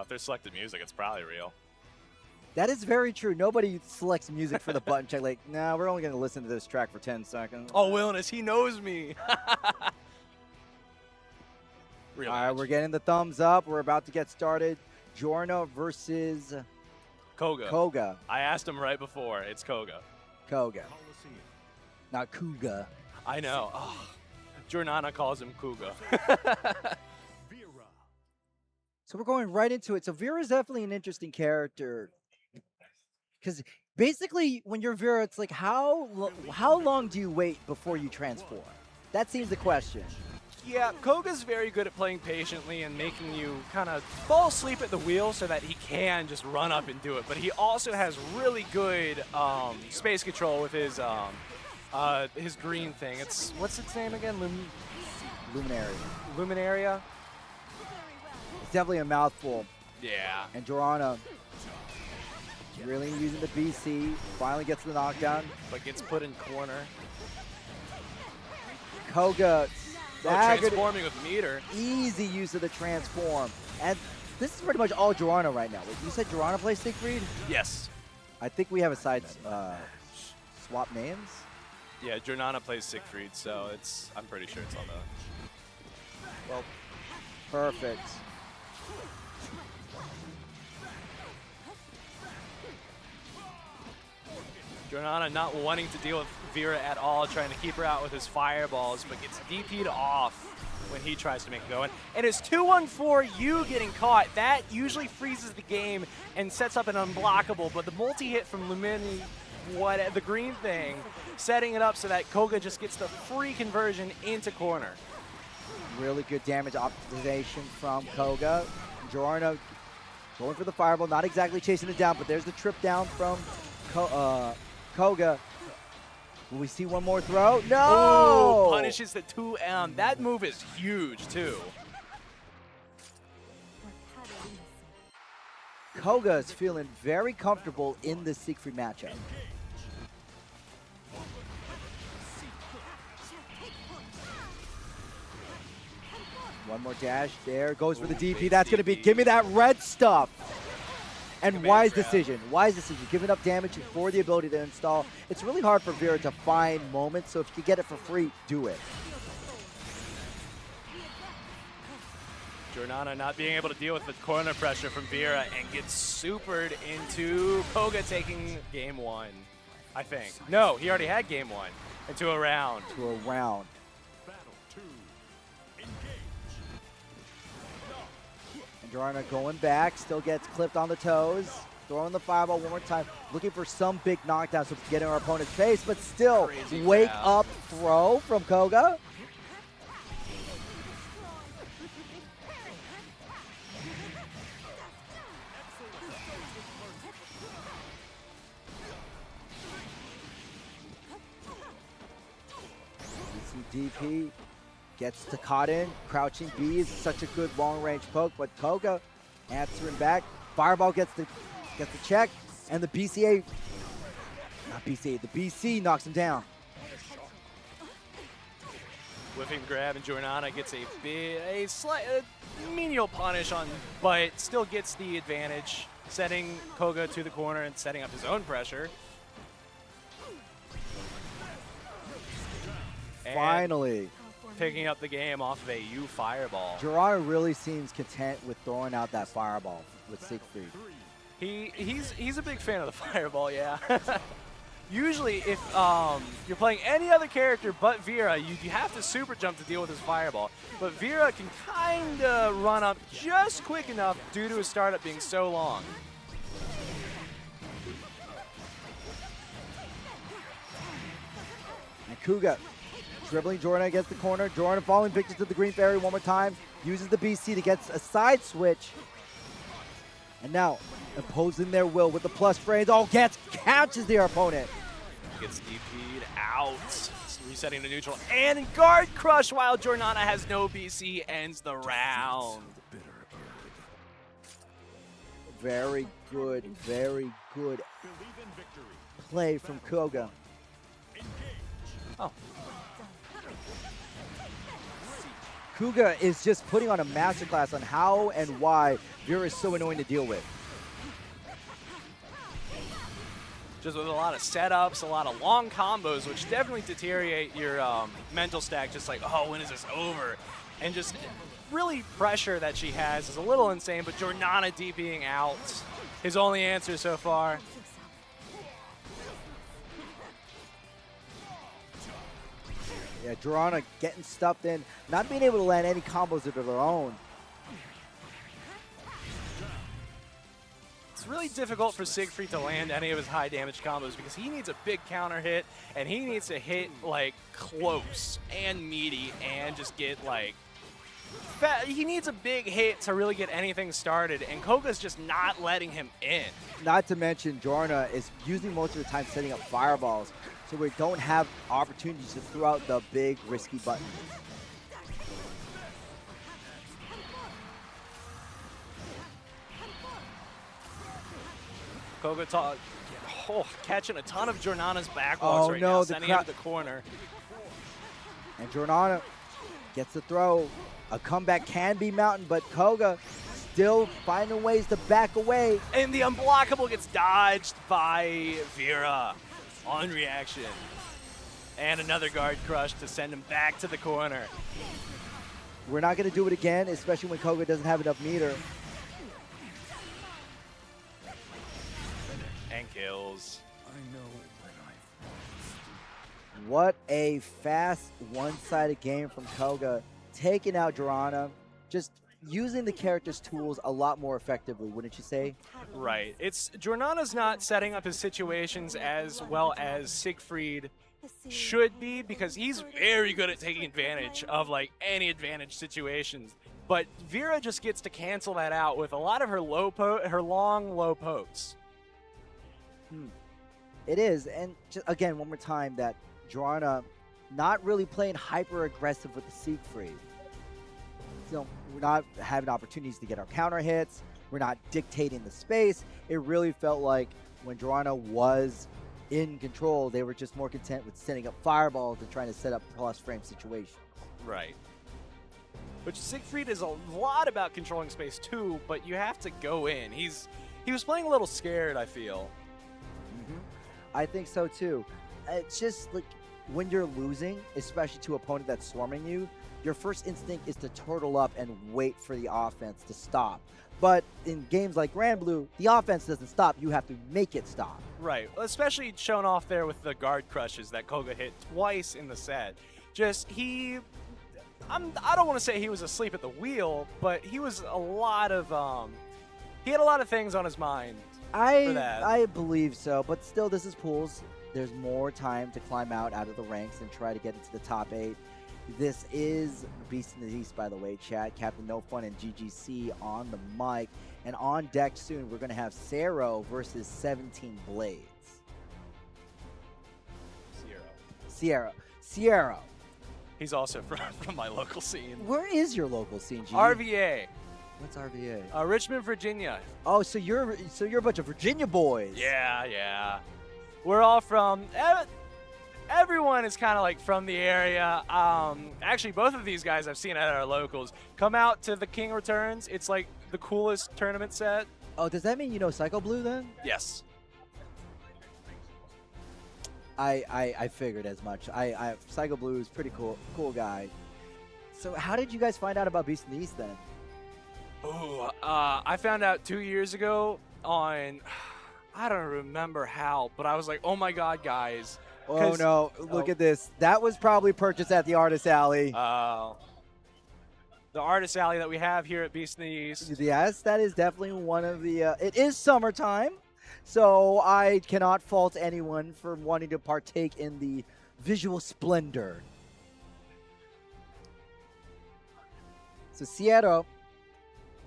If they're selected music, it's probably real. That is very true. Nobody selects music for the button check. Like, nah, we're only going to listen to this track for 10 seconds. Oh, Wilness, he knows me. Real All right, match. we're getting the thumbs up. We're about to get started. Jornana versus Kouga. I asked him right before. It's Kouga. Kouga. Not Kouga. I know. Oh, Jornana calls him Kouga. So we're going right into it. So Vira is definitely an interesting character. Because basically, when you're Vira, it's like, how long do you wait before you transform? That seems the question. Yeah, Kouga's very good at playing patiently and making you kind of fall asleep at the wheel so that he can just run up and do it. But he also has really good space control with his green thing. What's its name again? Luminaria. Luminaria? It's definitely a mouthful. Yeah. And Jornana really using the BC. Finally gets the knockdown. But gets put in corner. Kouga transforming with meter. Easy use of the transform. And this is pretty much all Jornana right now. Wait, you said Jornana plays Siegfried? Yes. I think we have a side swap names. Yeah, Jornana plays Siegfried, so I'm pretty sure it's on the... Well, perfect. Jornana not wanting to deal with Vira at all, trying to keep her out with his fireballs, but gets DP'd off when he tries to make it go in. And it's 2-on-4, you getting caught. That usually freezes the game and sets up an unblockable, but the multi-hit from Lumini, the green thing, setting it up so that Kouga just gets the free conversion into corner. Really good damage optimization from Kouga. Jornana going for the fireball, not exactly chasing it down, but there's the trip down from Kouga. Will we see one more throw? No! Ooh, punishes the 2M. That move is huge, too. Kouga is feeling very comfortable in this Siegfried matchup. One more dash there. Goes for the DP. That's going to be, give me that red stuff. And wise decision. Wise decision. Giving up damage for the ability to install. It's really hard for Vira to find moments, so if you get it for free, do it. Jornana not being able to deal with the corner pressure from Vira and gets supered into Kouga taking game one, I think. No, he already had game one. Into a round. To a round. Jornana going back, still gets clipped on the toes, throwing the fireball one more time, looking for some big knockdown so getting our opponent's face, but still, wake up throw from Kouga. DP. Gets to caught in, crouching B is such a good long-range poke, but Kouga answering back. Fireball gets the check, and the BCA, not BCA, the BC knocks him down. Whipping grab, and Jornana gets a slight menial punish on, but still gets the advantage, setting Kouga to the corner and setting up his own pressure. Finally. Picking up the game off of a U fireball. Jornana really seems content with throwing out that fireball with Siegfried. He's a big fan of the fireball, yeah. Usually, if you're playing any other character but Vira, you have to super jump to deal with his fireball. But Vira can kind of run up just quick enough due to his startup being so long. And Kouga dribbling Jornana against the corner. Jornana falling victim to the green fairy one more time. Uses the BC to get a side switch. And now, imposing their will with the plus frames. Oh, catches their opponent. Gets DP'd out. Resetting to neutral. And guard crush while Jornana has no BC. Ends the round. Very good play from Kouga. Oh. Kouga is just putting on a masterclass on how and why Vira is so annoying to deal with. Just with a lot of setups, a lot of long combos, which definitely deteriorate your mental stack. Just like, oh, when is this over? And just really pressure that she has is a little insane, but Jornana DPing out, his only answer so far. Yeah, Jornana getting stuffed in, not being able to land any combos of their own. It's really difficult for Siegfried to land any of his high damage combos because he needs a big counter hit, and he needs to hit like close and meaty and just get like he needs a big hit to really get anything started, and Kouga's just not letting him in. Not to mention, Jornana is using most of the time setting up fireballs, so we don't have opportunities to throw out the big, risky buttons. Kouga catching a ton of Jornana's backwalks right now, sending him to the corner. And Jornana gets the throw. A comeback can be mountain, but Kouga still finding ways to back away. And the unblockable gets dodged by Vira on reaction. And another guard crush to send him back to the corner. We're not going to do it again, especially when Kouga doesn't have enough meter. And kills. What a fast one-sided game from Kouga. Taking out Jornana, just using the character's tools a lot more effectively, wouldn't you say? Right. Jornana's not setting up his situations as well as Siegfried should be, because he's very good at taking advantage of like any advantage situations. But Vira just gets to cancel that out with a lot of her long low pokes. It is, and just, again, one more time, that Jornana not really playing hyper aggressive with the Siegfried. So we're not having opportunities to get our counter hits. We're not dictating the space. It really felt like when Jornana was in control, they were just more content with setting up fireballs and trying to set up plus frame situations. Right. Which Siegfried is a lot about controlling space too, but you have to go in. He was playing a little scared, I feel. I think so too. It's just like when you're losing, especially to an opponent that's swarming you, your first instinct is to turtle up and wait for the offense to stop. But in games like Granblue, the offense doesn't stop. You have to make it stop. Right, especially shown off there with the guard crushes that Kouga hit twice in the set. Just I don't want to say he was asleep at the wheel, but he was he had a lot of things on his mind for that. I believe so, but still, this is pools. There's more time to climb out of the ranks and try to get into the top 8. This is Beast in the East, by the way, chat. Captain No Fun and GGC on the mic. And on deck soon, we're going to have Siero versus 17Blades. Siero. He's also from my local scene. Where is your local scene, G? RVA. What's RVA? Richmond, Virginia. Oh, so you're a bunch of Virginia boys. Yeah. We're all from... Everyone is kind of like from the area. Actually, both of these guys I've seen at our locals. Come out to the King Returns. It's like the coolest tournament set. Oh, does that mean you know PsychoBlue then? Yes. I figured as much. PsychoBlue is pretty cool guy. So how did you guys find out about Beast in the East then? Oh, I found out 2 years ago on, I don't remember how, but I was like, oh my god, guys. Oh no, look at this. That was probably purchased at the Artist Alley. The Artist Alley that we have here at Beast in the East. Yes, that is definitely one of the, it is summertime, so I cannot fault anyone for wanting to partake in the visual splendor. So Siero,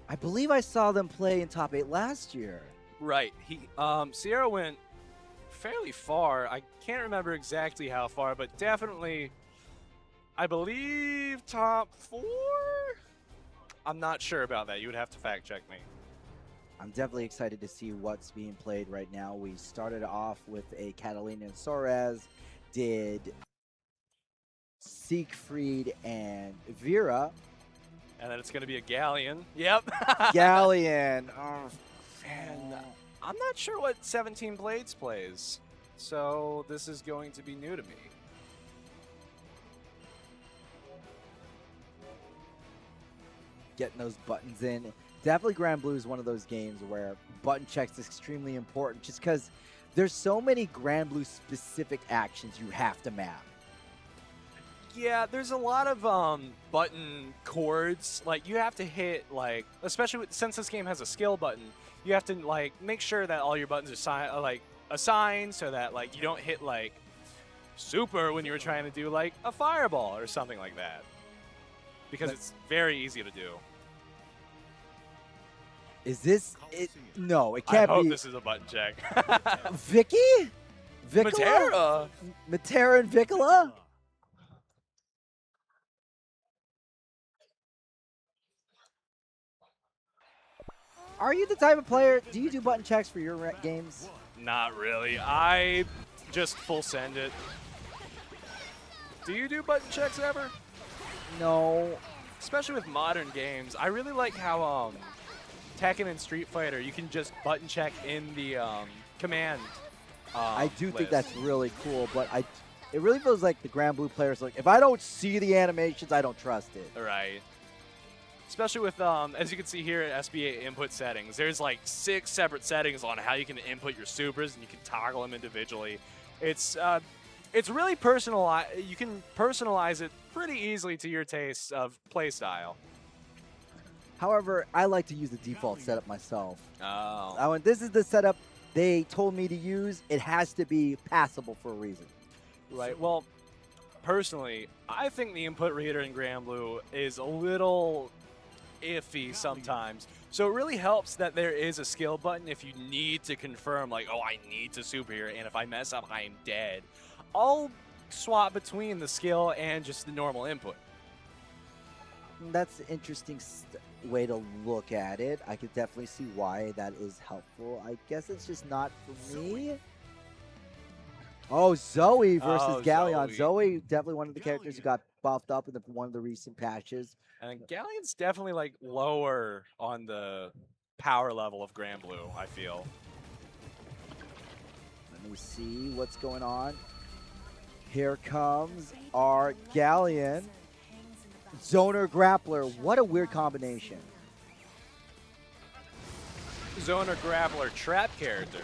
I believe I saw them play in top 8 last year. Right. Siero went fairly far. I can't remember exactly how far, but definitely, I believe top 4? I'm not sure about that. You would have to fact check me. I'm definitely excited to see what's being played right now. We started off with a Katalina and Soares, did Siegfried and Vira, And then it's going to be a Galleon. Yep. Galleon. Oh, And I'm not sure what 17Blades plays, so this is going to be new to me. getting those buttons in. Definitely Granblue is one of those games where button checks is extremely important just because there's so many Granblue specific actions you have to map. Yeah, there's a lot of button chords. Like, you have to hit, like, especially since this game has a skill button, you have to, like, make sure that all your buttons are assigned so that, like, you don't hit, like, super when you were trying to do, like, a fireball or something like that. Because it's very easy to do. Is this it? No, it can't I hope be. this is a button check. Vicky? Vicola? Matera? Matera and Vicola? Are you the type of player, do you do button checks for your games? Not really. I just full send it. Do you do button checks ever? No. Especially with modern games. I really like how Tekken and Street Fighter, you can just button check in the command I do think list. that's really cool, but it really feels like the Granblue players, like, if I don't see the animations, I don't trust it. Right. Especially with, as you can see here at SBA input settings, there's like 6 separate settings on how you can input your supers, and you can toggle them individually. It's really personal. You can personalize it pretty easily to your taste of play style. However, I like to use the default setup myself. Oh. When this is the setup they told me to use, it has to be passable for a reason. Right. Well, personally, I think the input reader in Granblue is a little iffy sometimes. So it really helps that there is a skill button if you need to confirm, like, oh, I need to super here, and if I mess up, I am dead. I'll swap between the skill and just the normal input. That's an interesting way to look at it. I could definitely see why that is helpful. I guess it's just not for me. Oh, Zoey versus Galleon. Zoey, definitely one of the characters who got buffed up in one of the recent patches. And Galleon's definitely, like, lower on the power level of Granblue, I feel. Let me see what's going on. Here comes our Galleon. Zoner Grappler. What a weird combination. Zoner Grappler trap character.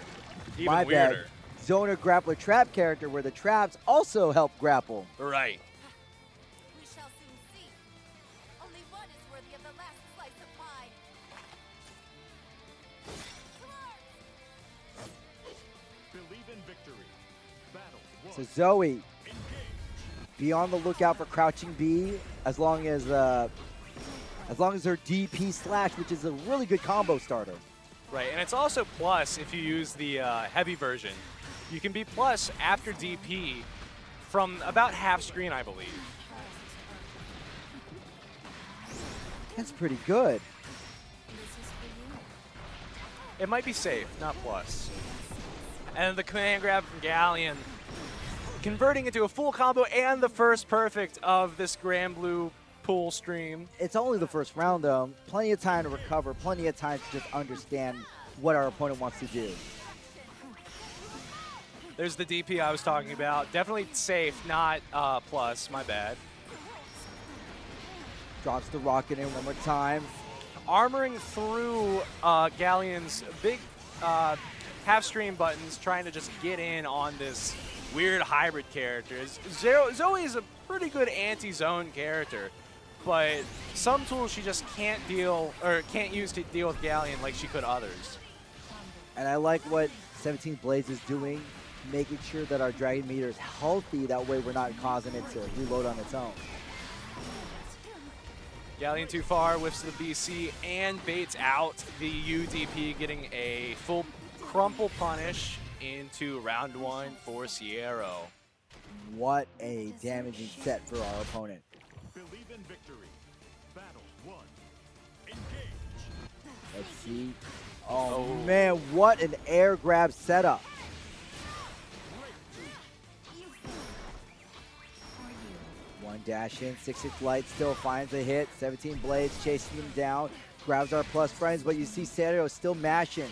Even My weirder. bad. Zoner Grappler trap character where the traps also help grapple. Right. We shall soon see. Only one is worthy of the last slice of pie. Believe in victory. Battle So one. Zoey, be on the lookout for crouching B as long as her DP slash, which is a really good combo starter. Right, and it's also plus if you use the heavy version. You can be plus after DP from about half screen, I believe. That's pretty good. It might be safe, not plus. And the command grab from Galleon, converting into a full combo and the first perfect of this Granblue pool stream. It's only the first round though. Plenty of time to recover, plenty of time to just understand what our opponent wants to do. There's the DP I was talking about. Definitely safe, not plus, my bad. Drops the rocket in one more time. Armoring through Galleon's big half-stream buttons, trying to just get in on this weird hybrid character. Zoey is a pretty good anti-zone character, but some tools she just can't use to deal with Galleon like she could others. And I like what 17Blades is doing, making sure that our Dragon meter is healthy. That way we're not causing it to reload on its own. Galleon too far, whiffs the BC and baits out the UDP, getting a full crumple punish into round 1 for Siero. What a damaging set for our opponent. Believe in victory. Battle one. Engage. Let's see. Oh man, what an air grab setup. One dash in, 6-6 Light still finds a hit. 17Blades chasing them down, grabs our plus frames, but you see Siero still mashing.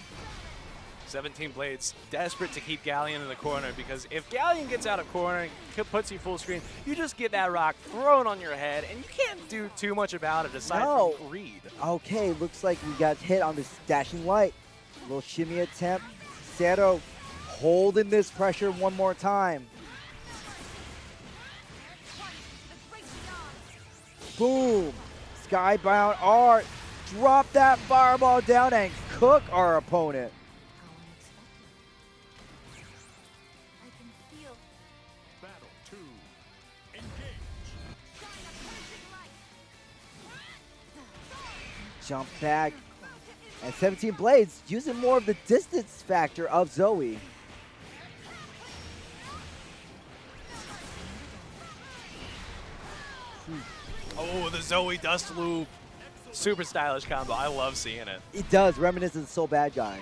17Blades desperate to keep Galleon in the corner, because if Galleon gets out of corner and puts you full screen, you just get that rock thrown on your head, and you can't do too much about it aside from read. Okay, looks like we got hit on this dashing Light. Little shimmy attempt. Siero holding this pressure one more time. Boom! Skybound Art. Drop that fireball down and cook our opponent. I can feel Battle 2. Engage. Jump back. And 17Blades using more of the distance factor of Zooey. Oh, the Zooey dust loop. Super stylish combo. I love seeing it. It does, reminiscent of So Bad Guy.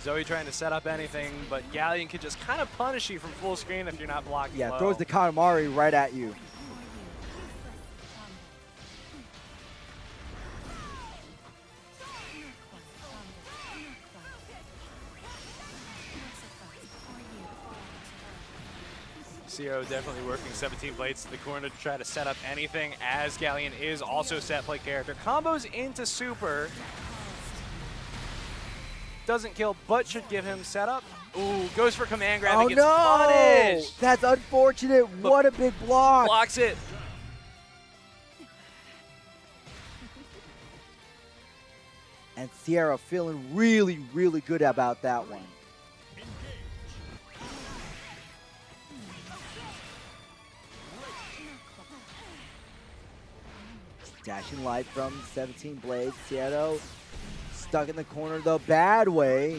Zooey trying to set up anything, but Galleon can just kind of punish you from full screen if you're not blocking Yeah, low. throws the Katamari right at you. Siero definitely working 17Blades to the corner to try to set up anything, as Galleon is also set play character. Combos into super. Doesn't kill, but should give him setup. Ooh, goes for command grab and gets punished. That's unfortunate. What a big block. Blocks it. And Siero feeling really, really good about that one. Dashing Light from 17Blades. Siero stuck in the corner the bad way.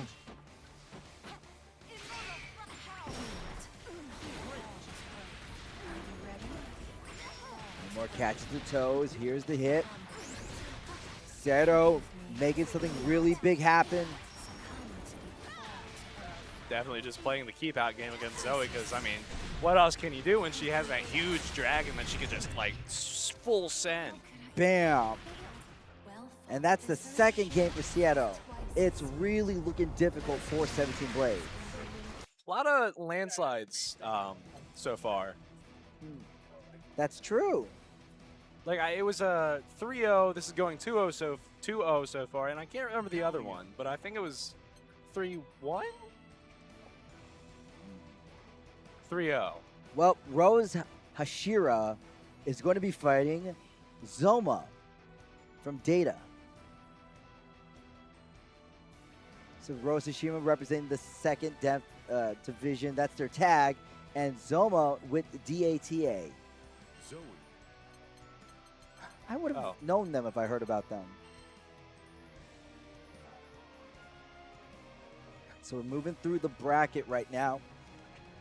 One more catches the toes. Here's the hit. Siero making something really big happen. Definitely just playing the keep out game against Zooey, because, I mean, what else can you do when she has that huge dragon that she can just, like, full send? Bam. And that's the second game for Siero. It's really looking difficult for 17Blades. A lot of landslides so far. That's true. Like, it was a 3-0. This is going 2-0 so far, and I can't remember the other one, but I think it was 3-1? 3-0. Well, RoseHashira is going to be fighting Zohma from Data. So RoseHashira representing the second division. That's their tag. And Zohma with DATA. Zooey. I would have known them if I heard about them. So we're moving through the bracket right now.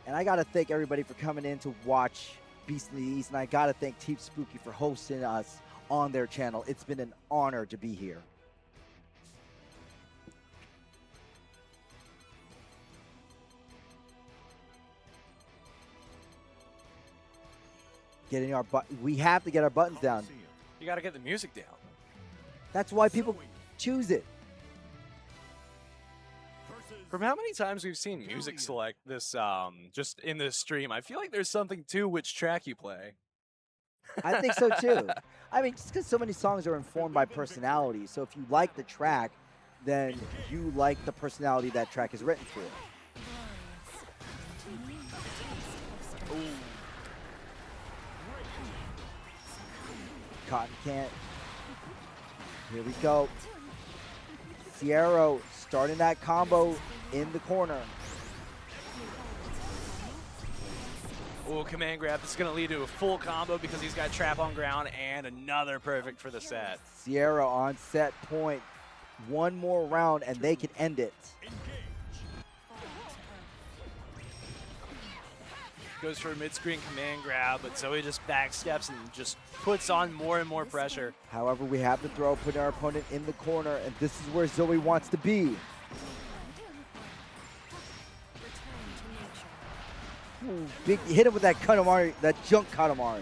And I got to thank everybody for coming in to watch Beast in the East. And I got to thank Team Spooky for hosting us on their channel. It's been an honor to be here. We have to get our buttons down. You got to get the music down. That's why people choose it. From how many times we've seen music select this, just in this stream, I feel like there's something to which track you play. I think so too. I mean, just because so many songs are informed by personality. So if you like the track, then you like the personality that track is written for. Ooh. Cotton can't. Here we go. Siero starting that combo in the corner. Oh, command grab. This is going to lead to a full combo because he's got trap on ground and another perfect for the set. Siero on set point. One more round and they can end it. Goes for a mid-screen command grab, but Zooey just backsteps and just puts on more and more pressure. However, we have the throw, putting our opponent in the corner, and this is where Zooey wants to be. Ooh, big hit him with that Katamari, that junk Katamari.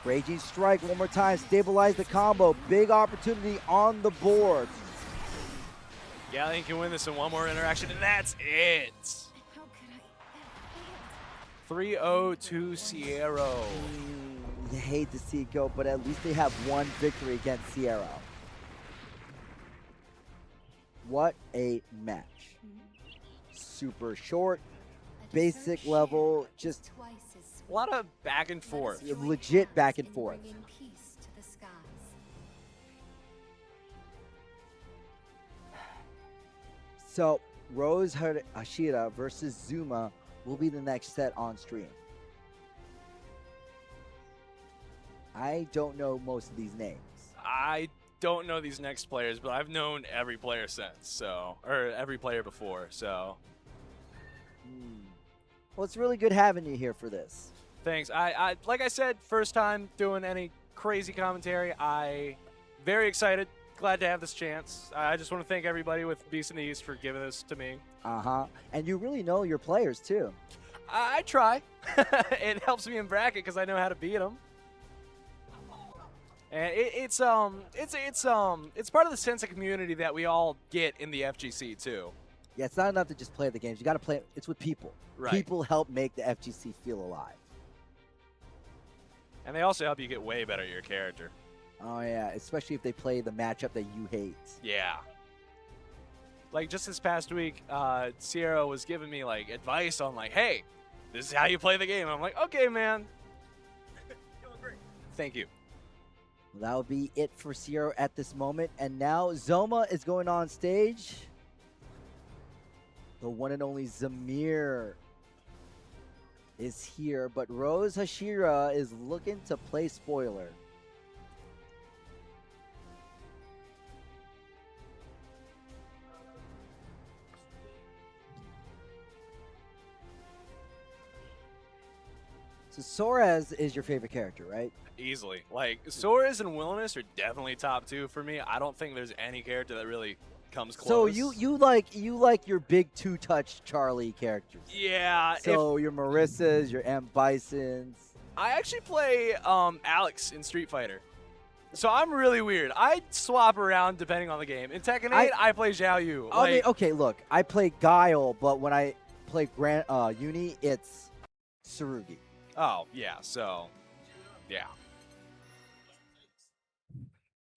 Raging strike one more time, stabilize the combo. Big opportunity on the board. Galleon can win this in one more interaction, and that's it. How could I ever fail? 3-0 to Siero. You hate to see it go, but at least they have one victory against Siero. What a match. Super short, basic level, just Twice as A lot of back and forth. legit back and forth. bringing peace to the skies. So, RoseHashira versus Zohma will be the next set on stream. I don't know most of these names. I don't know these next players, but I've known every player since, so, or every player before, so. Well, it's really good having you here for this. Thanks. I like I said, first time doing any crazy commentary. Very excited. Glad to have this chance. I just want to thank everybody with Beast in the East for giving this to me. And you really know your players too. I try. It helps me in bracket because I know how to beat them. And it's part of the sense of community that we all get in the FGC too. Yeah, it's not enough to just play the games. You got to play. It's with people. Right. People help make the FGC feel alive. And they also help you get way better at your character. Oh yeah, especially if they play the matchup that you hate. Yeah. Like just this past week, Siero was giving me like advice on like, hey, this is how you play the game. I'm like, okay, man. Doing great. Thank you. Well, that would be it for Siero at this moment. And now Zohma is going on stage. The one and only Zamir is here, but RoseHashira is looking to play spoiler. So Soares is your favorite character, right? Easily. Like, Soares and Willingness are definitely top two for me. I don't think there's any character that really comes close. So you like your big two-touch Charlie characters. Yeah. So your Marissas, your M. Bisons. I actually play Alex in Street Fighter. So I'm really weird. I swap around depending on the game. In Tekken 8, I play Xiao Yu. I mean, okay, look, I play Guile, but when I play Uni, it's Tsurugi. Oh, yeah, so, yeah.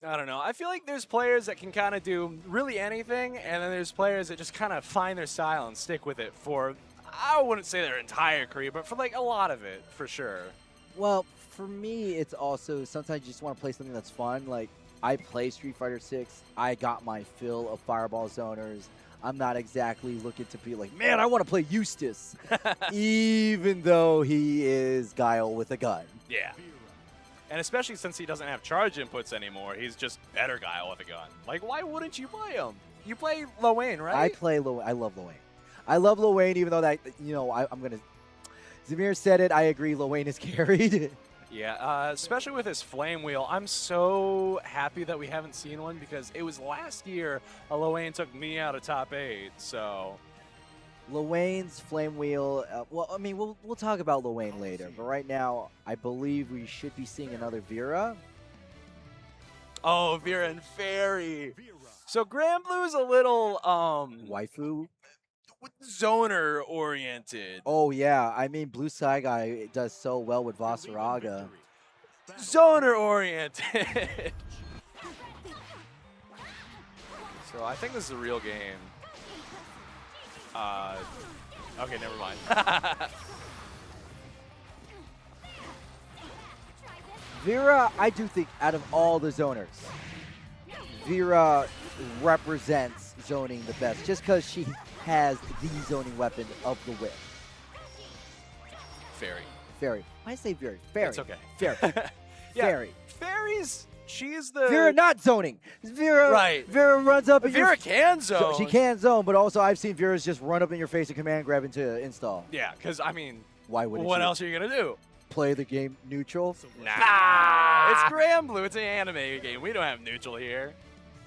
I don't know. I feel like there's players that can kind of do really anything, and then there's players that just kind of find their style and stick with it for, I wouldn't say their entire career, but for like a lot of it, for sure. Well, for me, it's also sometimes you just want to play something that's fun. Like, I play Street Fighter 6. I got my fill of Fireball Zoners. I'm not exactly looking to be like, man, I want to play Eustace, even though he is Guile with a gun. Yeah. And especially since he doesn't have charge inputs anymore, he's just better Guile with a gun. Like, why wouldn't you play him? You play Lowain, right? I play Lowain. I love Lowain. I love Lowain, even though that, you know, I'm going to... Zamir said it. I agree. Lowain is carried. Yeah, especially with his Flame Wheel. I'm so happy that we haven't seen one because it was last year Lowain took me out of top 8, so... Lowain's Flame Wheel, well, I mean, we'll talk about Lowain later, but right now, I believe we should be seeing another Vira. Oh, Vira and Ferry. So Granblue's a little, Waifu? zoner-oriented. Oh, yeah. I mean, Blue Sky Guy does so well with Vasaraga. Zoner-oriented. So I think this is a real game. Okay, never mind. Vira, I do think, out of all the zoners, Vira represents zoning the best, just because she has the zoning weapon of the whip. Ferry. Ferry. Why say Ferry? Ferry. It's okay. Ferry. Yeah, Ferry. She's the... Vira not zoning. Vira, Right. Vira runs up. And Vira can zone. She can zone, but also I've seen Vira's just run up in your face and command grab into install. Yeah, because, I mean, Why wouldn't what you else are you going to do? play the game neutral? Nah. It's Granblue. It's an anime game. We don't have neutral here.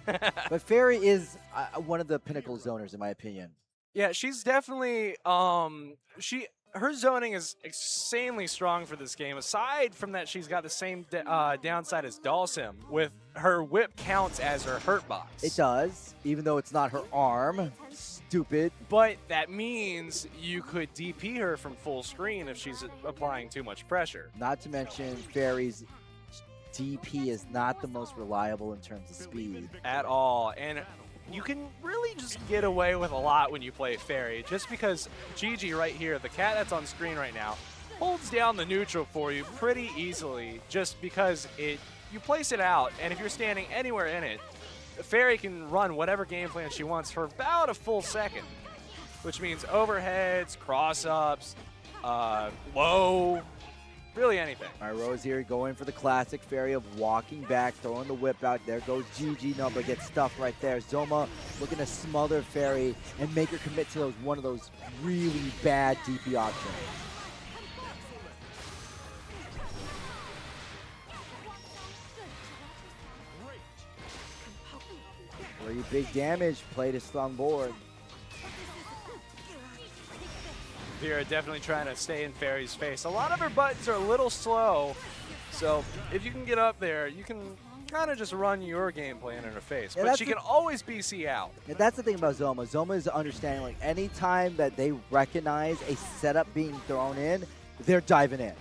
But Ferry is one of the pinnacle zoners, in my opinion. Yeah, she's definitely her zoning is insanely strong for this game. Aside from that, she's got the same downside as Dalsim, with her whip counts as her hurt box. It does, even though it's not her arm. Stupid. But that means you could DP her from full screen if she's applying too much pressure. Not to mention, Ferry's DP is not the most reliable in terms of speed. At all. And you can really just get away with a lot when you play Ferry, just because Gigi right here, the cat that's on screen right now, holds down the neutral for you pretty easily, just because you place it out, and if you're standing anywhere in it, Ferry can run whatever game plan she wants for about a full second, which means overheads, cross-ups, low, really anything. All right, Rose here going for the classic Ferry of walking back, throwing the whip out. There goes Gigi. No, but gets stuffed right there. Zohma looking to smother Ferry and make her commit to one of those really bad DP options. Pretty big damage. Played a strong board. Vira definitely trying to stay in Ferry's face. A lot of her buttons are a little slow, so if you can get up there, you can kind of just run your game plan in her face. Yeah, but she can always BC out. And that's the thing about Zohma. Zohma is understanding, like, any time that they recognize a setup being thrown in, they're diving in.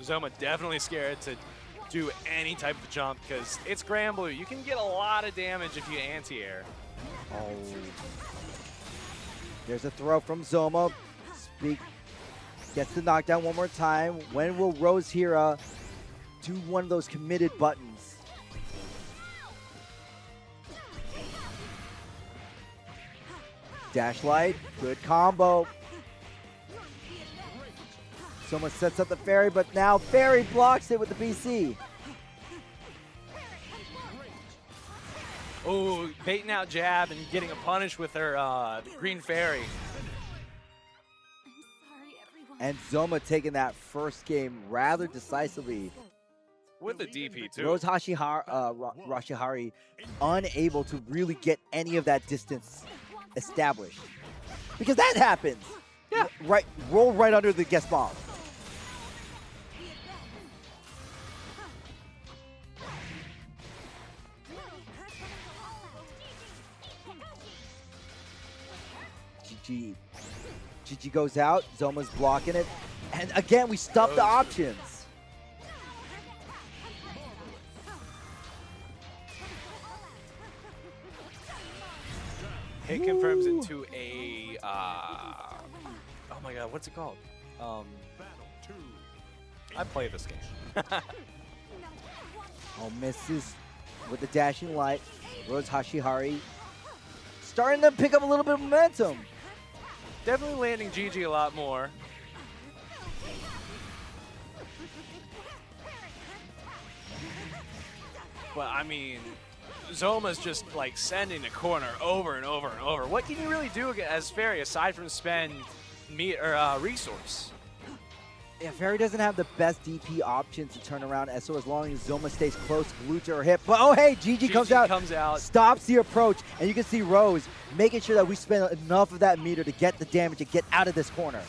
Zohma definitely scared to do any type of jump because it's Granblue. You can get a lot of damage if you anti-air. Oh. There's a throw from Zohma. Gets the knockdown one more time. When will RoseHashira do one of those committed buttons? Dash light, good combo. Zohma sets up the Ferry, but now Ferry blocks it with the BC. Oh, baiting out jab and getting a punish with her green Ferry. And Zohma taking that first game rather decisively. With the DP too. RoseHashira unable to really get any of that distance established. Because that happens. Yeah. Right, roll right under the guest bomb. Gigi goes out, Zohma's blocking it, and again we stuff the options. Hit confirms into a, oh my god, what's it called? I play this game. Oh, misses with the dashing light. RoseHashira starting to pick up a little bit of momentum. Definitely landing Gigi a lot more. But I mean, Zohma's just like sending the corner over and over and over. What can you really do as Ferry aside from spend resource? Yeah, Ferry doesn't have the best DP options to turn around, and so as long as Zohma stays close, glued to her hip. But oh hey, Gigi comes out, stops the approach, and you can see Rose making sure that we spend enough of that meter to get the damage and get out of this corner.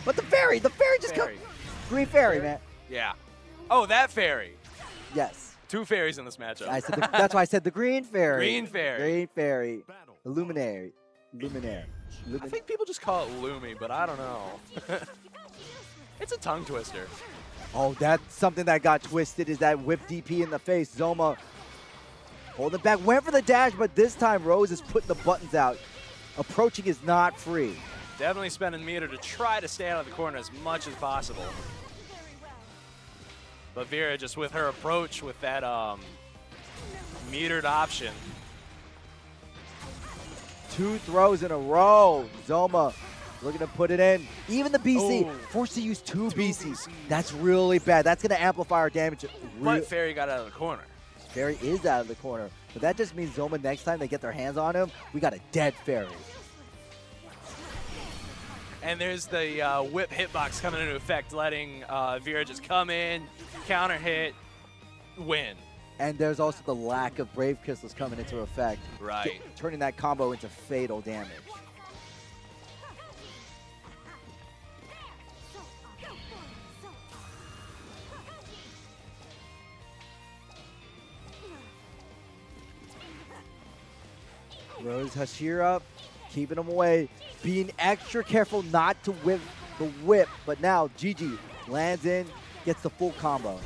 But the Ferry just comes. Green Ferry, man. Yeah. Oh, that Ferry. Yes. Two Ferries in this matchup. I said that's why I said the Green Ferry. Green Ferry. Green Ferry. Luminary. Luminaire. I think people just call it Lumi, but I don't know. It's a tongue twister. Oh, that's something that got twisted is that whip DP in the face. Zohma holding back, went for the dash, but this time Rose is putting the buttons out. Approaching is not free. Definitely spending meter to try to stay out of the corner as much as possible. But Vira just with her approach with that metered option. 2 throws in a row. Zohma looking to put it in. Even the BC, forced to use 2 BCs. That's really bad. That's going to amplify our damage. But Ferry got out of the corner. Ferry is out of the corner. But that just means Zohma, next time they get their hands on him, we got a dead Ferry. And there's the whip hitbox coming into effect, letting Vira just come in, counter hit, win. And there's also the lack of Brave Crystals coming into effect. Right. Turning that combo into fatal damage. RoseHashira keeping him away, being extra careful not to whip the whip, but now GG lands in, gets the full combo.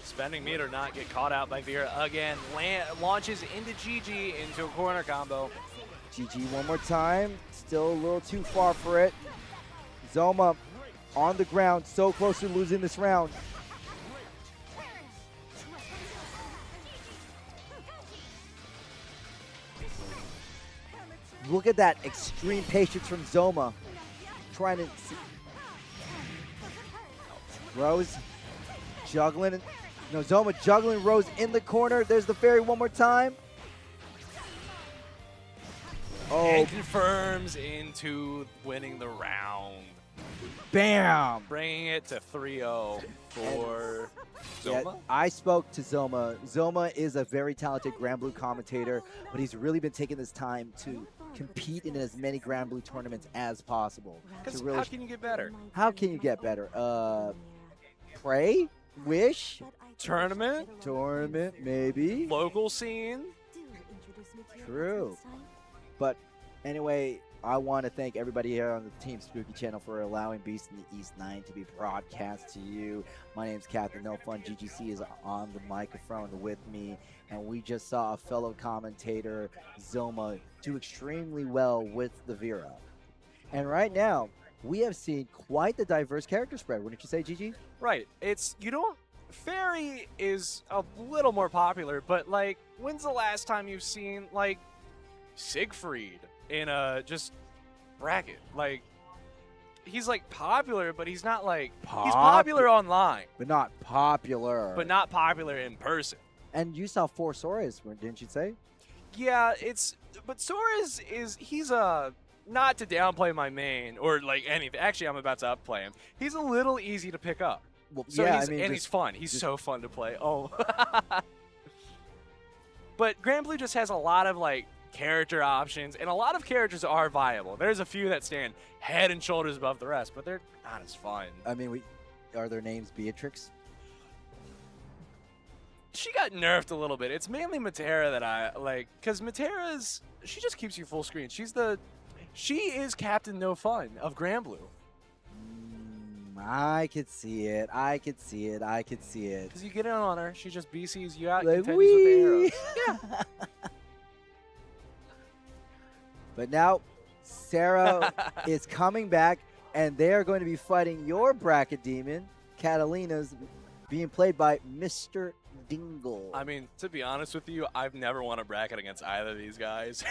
Spending meter not get caught out by Vira again. Launches into GG into a corner combo. GG one more time, still a little too far for it. Zohma on the ground, so close to losing this round. Look at that extreme patience from Zohma. Trying to see. Rose juggling. No, Zohma juggling Rose in the corner. There's the Ferry one more time. Oh, And confirms into winning the round. bam! Bringing it to 3-0 for Yeah, Zohma. I spoke to Zohma. Zohma is a very talented Granblue commentator, but he's really been taking this time to compete in as many Granblue tournaments as possible. Because To really how can you get better? how can you get better? Pray? Wish? Tournament? Tournament? Maybe? Local scene? True. But anyway, I want to thank everybody here on the Team Spooky channel for allowing Beast in the East 9 to be broadcast to you. My name's Captain No Fun. GGC is on the microphone with me, and we just saw a fellow commentator, Zohma, do extremely well with the Vira. And right now, we have seen quite the diverse character spread, wouldn't you say, GG? Right. Ferry is a little more popular, but like, when's the last time you've seen like Siegfried in a just bracket? Like, he's like popular, but he's not like he's popular online, But not popular. but not popular in person. And you saw 4 Soras, didn't you say? Yeah, but Sora's he's not to downplay my main or like anything. Actually, I'm about to upplay him. He's a little easy to pick up. Well, So yeah, he's, I mean, and he's fun. He's so fun to play. Oh. But Granblue just has a lot of like character options, and a lot of characters are viable. There's a few that stand head and shoulders above the rest, but they're not as fun. I mean, are their names Beatrix? She got nerfed a little bit. It's mainly Matera that I like, because she just keeps you full screen. She is Captain No Fun of Granblue. I could see it. I could see it. I could see it. Because you get in on her, she just BCs you out, Like, contends with the arrows. Yeah. But now, Siero is coming back, and they are going to be fighting your bracket demon, Catalina's, being played by MisterDingle. I mean, to be honest with you, I've never won a bracket against either of these guys.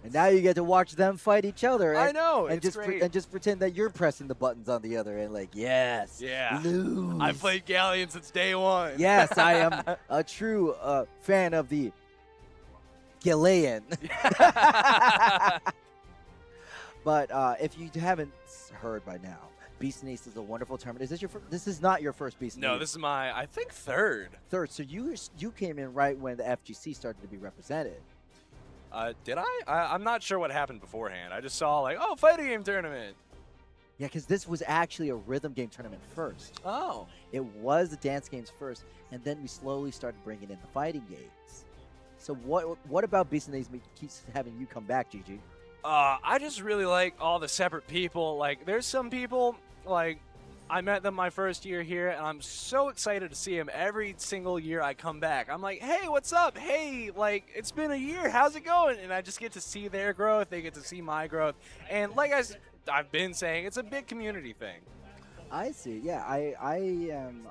And now you get to watch them fight each other. I And, know, and it's just great. and just pretend that you're pressing the buttons on the other end, like, yes, Yeah. lose. I've played Galleon since day one. Yes, I am a true fan of the Galleon. But if you haven't heard by now, Beast in the East is a wonderful tournament. Is this your this is not your first Beast in the No, East. this is my, I think, third. Third. So you came in right when the FGC started to be represented. Did I? I'm not sure what happened beforehand. I just saw like, oh, fighting game tournament. Yeah, because this was actually a rhythm game tournament first. Oh. It was the dance games first, and then we slowly started bringing in the fighting games. So what about Beast in the East keeps having you come back, GG? I just really like all the separate people. Like, there's some people, like, I met them my first year here, and I'm so excited to see them every single year I come back. I'm like, hey, what's up? Hey, like, it's been a year. How's it going? And I just get to see their growth. They get to see my growth. And like I've been saying, it's a big community thing. I see. Yeah,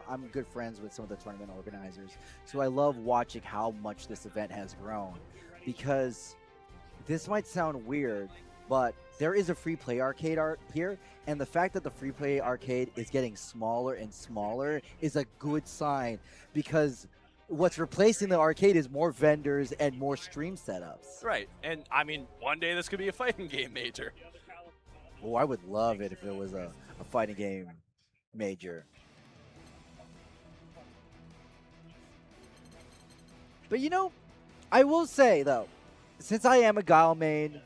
I'm good friends with some of the tournament organizers, so I love watching how much this event has grown. Because this might sound weird, but there is a free play arcade here, and the fact that the free play arcade is getting smaller and smaller is a good sign, because what's replacing the arcade is more vendors and more stream setups. Right, and I mean, one day this could be a fighting game major. Oh, I would love it if it was a fighting game major. But you know, I will say though, since I am a Guile main,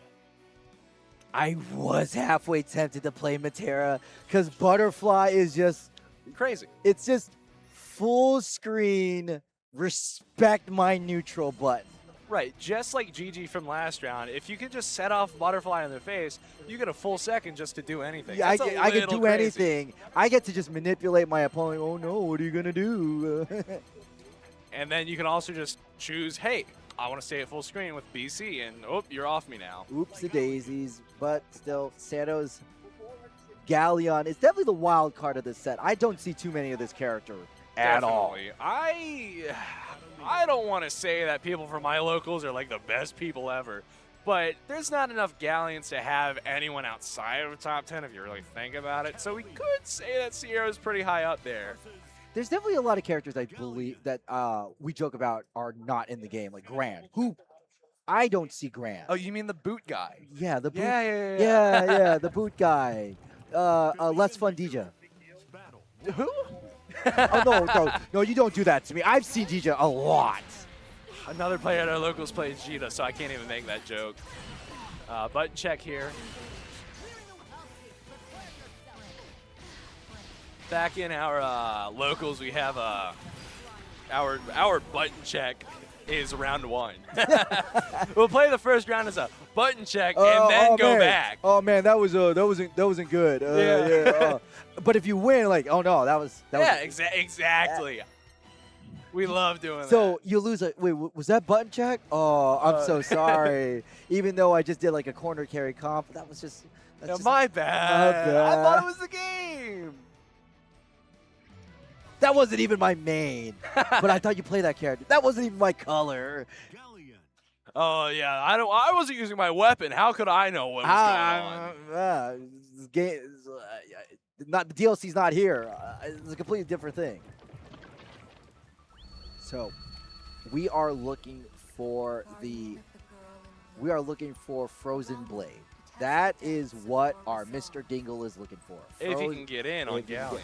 I was halfway tempted to play Matera because Butterfly is just Crazy. It's just full screen, respect my neutral button. Right, just like GG from last round, if you could just set off Butterfly in their face, you get a full second just to do anything. Yeah, I That's can little do crazy. anything. I get to just manipulate my opponent. Oh no, what are you gonna do? And then you can also just choose, hey, I want to stay at full screen with BC, and oh, you're off me now. Oopsie daisies, but still, Santos Galleon is definitely the wild card of this set. I don't see too many of this character at all. Definitely. I don't want to say that people from my locals are like the best people ever, but there's not enough Galleons to have anyone outside of the top 10 if you really think about it. So we could say that Siero is pretty high up there. There's definitely a lot of characters I believe that we joke about are not in the game, like Gran, who I don't see Gran. Oh, you mean the boot guy? Yeah, the boot. Yeah. Yeah, the boot guy. Less fun DJ. Who? Oh no, you don't do that to me. I've seen DJ a lot. Another player at our locals plays Gita, so I can't even make that joke. Button check here. Back in our locals, we have our button check is round 1. We'll play the first round as a button check and then go back. Oh man, that wasn't good. Yeah. But if you win, like, oh no, that was exactly. We love doing that. So you lose a wait. Was that button check? Oh, I'm so sorry. Even though I just did like a corner carry comp, that was just. My bad. I thought it was the game. That wasn't even my main. But I thought you played that character. That wasn't even my color. Oh yeah, I wasn't using my weapon. How could I know what was going on? Not the DLC's not here. It's a completely different thing. So, we are looking for Frozen Blade. That is what our MisterDingle is looking for. If he can get in on Galleon.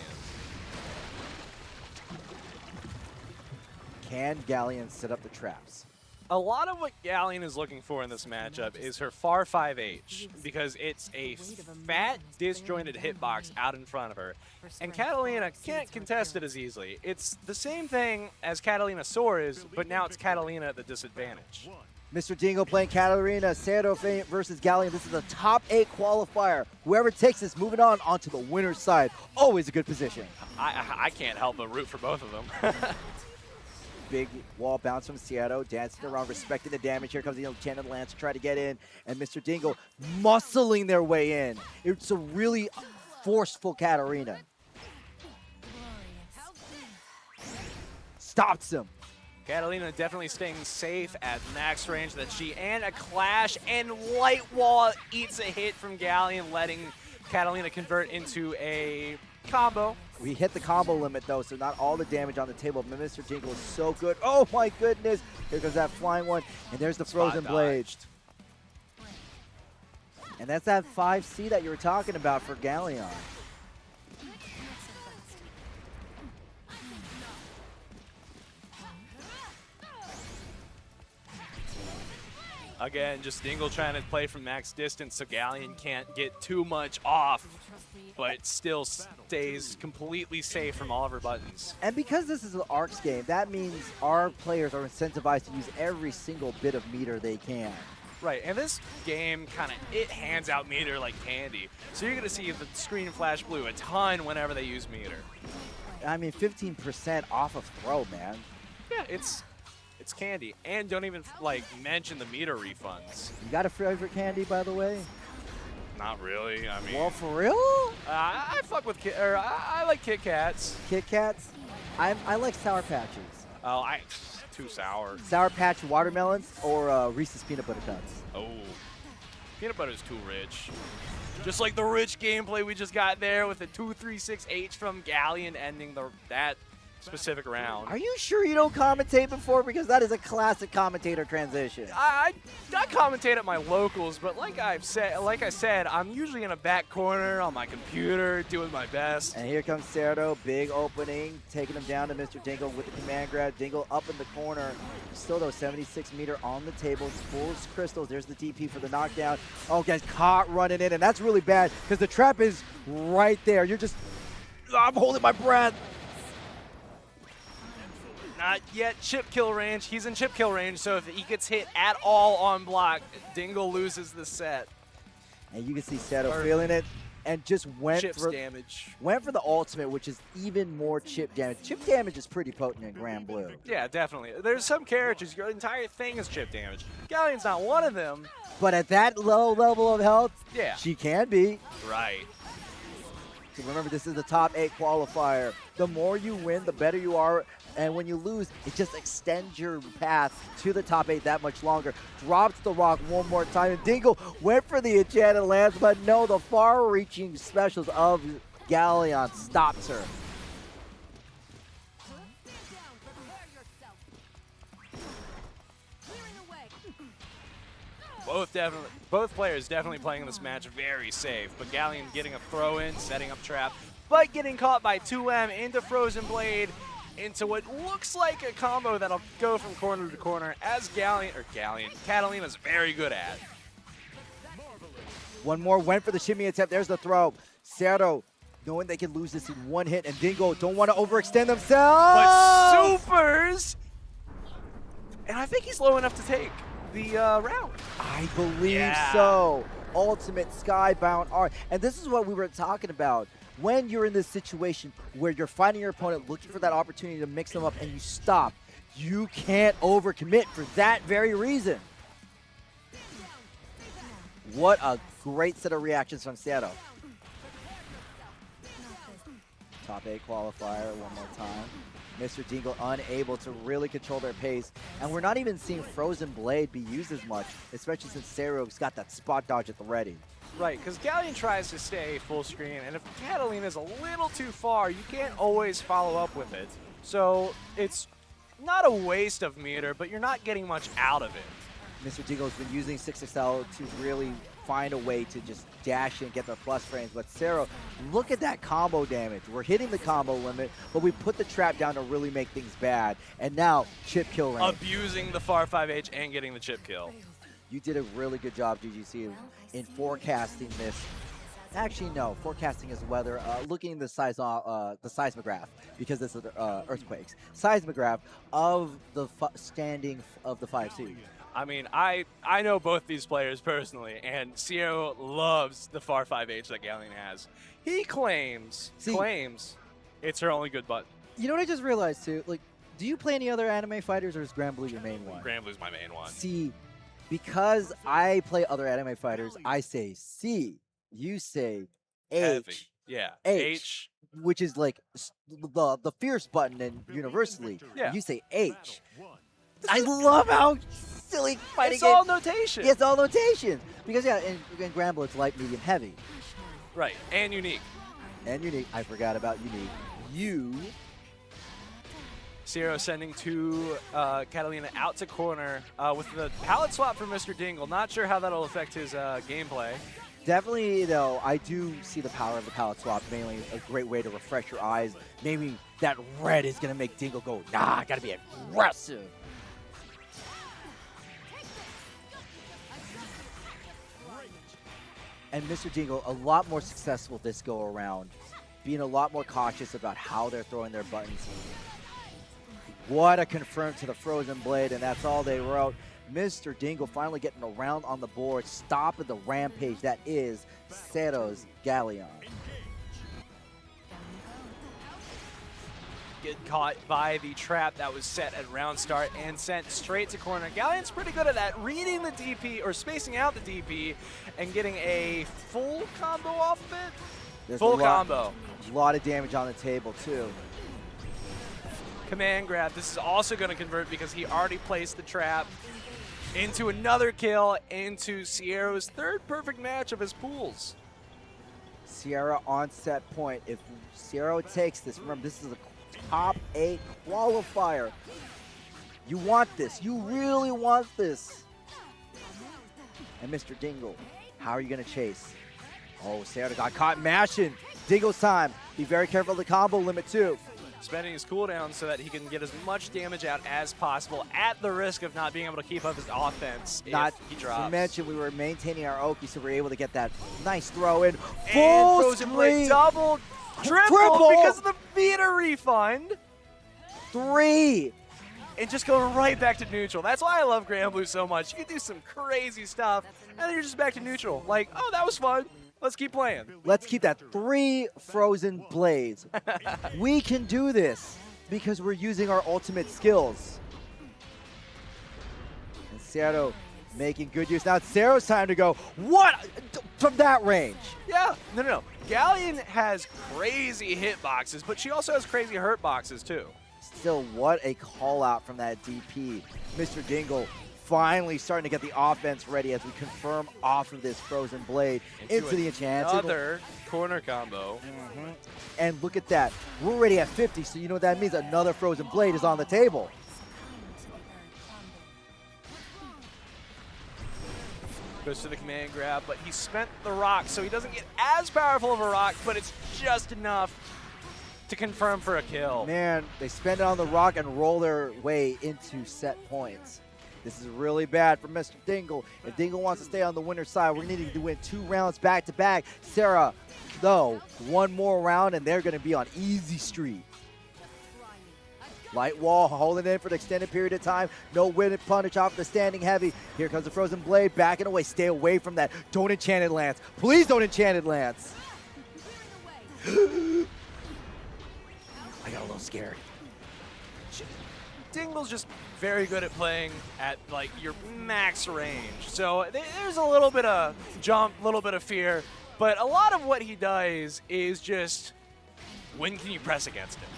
Can Galleon set up the traps? A lot of what Galleon is looking for in this matchup is her far 5H, because it's a fat, disjointed hitbox out in front of her, and Katalina can't contest it as easily. It's the same thing as Katalina Soar is, but now it's Katalina at the disadvantage. MisterDingle playing Katalina, Siero versus Galleon. This is a top 8 qualifier. Whoever takes this, moving on onto the winner's side. Always a good position. I can't help but root for both of them. Big wall bounce from Siero, dancing around, respecting the damage. Here comes the Enchanted Lance to try to get in, and MisterDingle muscling their way in. It's a really forceful Katarina. Stops him. Katalina definitely staying safe at max range that she, and a clash, and light wall eats a hit from Galleon, letting Katalina convert into a combo. We hit the combo limit though, so not all the damage on the table. But MisterDingle is so good. Oh my goodness! Here goes that flying one, and there's the Frozen Blade. And that's that 5C that you were talking about for Galleon. Again, just Dingle trying to play from max distance so Galleon can't get too much off, but still stays completely safe from all of her buttons. And because this is an ARCS game, that means our players are incentivized to use every single bit of meter they can. Right, and this game it hands out meter like candy. So you're going to see the screen flash blue a ton whenever they use meter. I mean, 15% off of throw, man. Yeah, it's candy. And don't even mention the meter refunds. You got a favorite candy, by the way? Not really. I mean, well, for real? I fuck with I like Kit Kats. Kit Kats? I like Sour Patches. Oh, too sour. Sour Patch watermelons or Reese's Peanut Butter Cups? Oh, peanut butter's too rich. Just like the rich gameplay we just got there with the 236H from Galleon ending that specific round. Are you sure you don't commentate before? Because that is a classic commentator transition. I commentate at my locals, but like I said, I'm usually in a back corner on my computer doing my best. And here comes Siero, big opening, taking him down to MisterDingle with the command grab. Dingle up in the corner. Still though, 76-meter on the table. It's full of crystals. There's the DP for the knockdown. Oh, gets caught running in, and that's really bad because the trap is right there. You're just, I'm holding my breath. Not yet chip kill range. He's in chip kill range, so if he gets hit at all on block, Dingle loses the set. And you can see Siero feeling it and just went for the ultimate, which is even more chip damage. Chip damage is pretty potent in Granblue. Yeah, definitely. There's some characters, your entire thing is chip damage. Galleon's not one of them. But at that low level of health, yeah, she can be. Right. So remember, this is the top 8 qualifier. The more you win, the better you are. And when you lose, it just extends your path to the top 8 that much longer. Drops the rock one more time. And Dingle went for the enchanted lance, but no, the far-reaching specials of Galleon stops her. Both players definitely playing this match very safe, but Galleon getting a throw in, setting up trap, but getting caught by 2M into Frozen Blade, into what looks like a combo that'll go from corner to corner, as Catalina's very good at. One more went for the shimmy attempt. There's the throw. Siero knowing they can lose this in one hit, and Dingle don't want to overextend themselves. But supers, and I think he's low enough to take the round. I believe so. Ultimate Skybound art. And this is what we were talking about. When you're in this situation where you're fighting your opponent, looking for that opportunity to mix them up, and you stop, you can't overcommit for that very reason. What a great set of reactions from Siero. Top 8 qualifier one more time. MisterDingle unable to really control their pace. And we're not even seeing Frozen Blade be used as much, especially since Siero's got that spot dodge at the ready. Right, because Galleon tries to stay full screen, and if Katalina's a little too far, you can't always follow up with it. So it's not a waste of meter, but you're not getting much out of it. MisterDingle's been using 6XL to really find a way to just dash in and get the plus frames. But Siero, look at that combo damage. We're hitting the combo limit, but we put the trap down to really make things bad. And now, chip kill range. Abusing the far 5H and getting the chip kill. You did a really good job, GGC, in forecasting this. Actually, no, forecasting is weather. Looking at the seismograph, because this is earthquakes. Seismograph of the standing of the 5 seed. I mean, I know both these players personally, and Siero loves the far 5H that Galleon has. He claims it's her only good button. You know what I just realized too? Like, do you play any other anime fighters, or is Granblue your main one? Granblue's my main one. See, because I play other anime fighters, I say C. You say H. Heavy. Yeah. H. Which is like the fierce button in universally. Yeah. You say H. I love how silly fighting. It's all notation. It's all notation. Because yeah, in Granblue it's light, medium, heavy. Right, and unique. And unique. I forgot about unique. Siero sending to Katalina out to corner with the palette swap for MisterDingle. Not sure how that'll affect his gameplay. Definitely, though, I do see the power of the palette swap, mainly a great way to refresh your eyes. Maybe that red is going to make Dingle go, nah, I got to be aggressive. And MisterDingle, a lot more successful this go around, being a lot more cautious about how they're throwing their buttons. What a confirm to the Frozen Blade, and that's all they wrote. MisterDingle finally getting around on the board, stopping the rampage that is Siero's Galleon. Get caught by the trap that was set at round start and sent straight to corner. Galleon's pretty good at that, reading the DP or spacing out the DP and getting a full combo off of it. There's full combo. A lot of damage on the table too. Command grab. This is also going to convert because he already placed the trap into another kill, into Siero's third perfect match of his pools. Siero on set point. If Siero takes this, remember this is a top 8 qualifier. You want this. You really want this. And MisterDingle, how are you going to chase? Oh, Siero got caught mashing. Dingle's time. Be very careful of the combo limit, too. Spending his cooldown so that he can get as much damage out as possible at the risk of not being able to keep up his offense if he drops. To mention, we were maintaining our Oki, so we were able to get that nice throw in. Full Frozen Blade double, triple because of the Vira refund. 3. And just going right back to neutral. That's why I love Granblue so much. You can do some crazy stuff, and then you're just back to neutral. Like, oh, that was fun. Let's keep playing. Let's keep that 3 Frozen Blades. We can do this because we're using our ultimate skills. And Siero making good use. Now it's Siero's time to go. What? From that range. Yeah, no. Galleon has crazy hitboxes, but she also has crazy hurt boxes too. Still, what a call out from that DP. MisterDingle finally starting to get the offense ready as we confirm off of this Frozen Blade into the Enchanted. Another corner combo. And look at that. We're already at 50, so you know what that means? Another Frozen Blade is on the table. Goes to the command grab, but he spent the rock, so he doesn't get as powerful of a rock, but it's just enough to confirm for a kill. Man, they spend it on the rock and roll their way into set points. This is really bad for MisterDingle. If Dingle wants to stay on the winner's side, we're needing to win 2 rounds back-to-back. Sarah, though, 1 more round, and they're going to be on easy street. Light wall holding in for the extended period of time. No win and punish off the standing heavy. Here comes the Frozen Blade, backing away. Stay away from that. Don't Enchanted Lance. Please don't Enchanted Lance. I got a little scared. Dingle's just very good at playing at like your max range. So there's a little bit of jump, a little bit of fear, but a lot of what he does is just when can you press against him?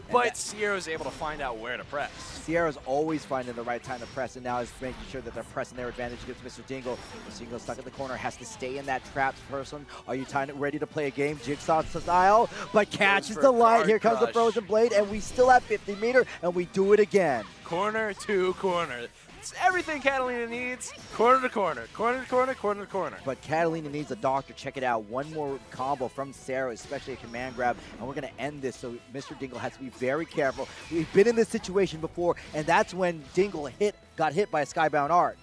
But Siero's able to find out where to press. Siero's always finding the right time to press, and now is making sure that they're pressing their advantage against MisterDingle. MisterDingle stuck in the corner, has to stay in that trapped person. Are you ready to play a game Jigsaw style? But catches the light. Here comes the Frozen Blade, and we still have 50 meter, and we do it again. Corner to corner. It's everything Katalina needs. Corner to corner, corner to corner, corner to corner. But Katalina needs a doctor. Check it out. 1 more combo from Siero, especially a command grab, and we're going to end this. So MisterDingle has to be very careful. We've been in this situation before, and that's when Dingle got hit by a Skybound Art.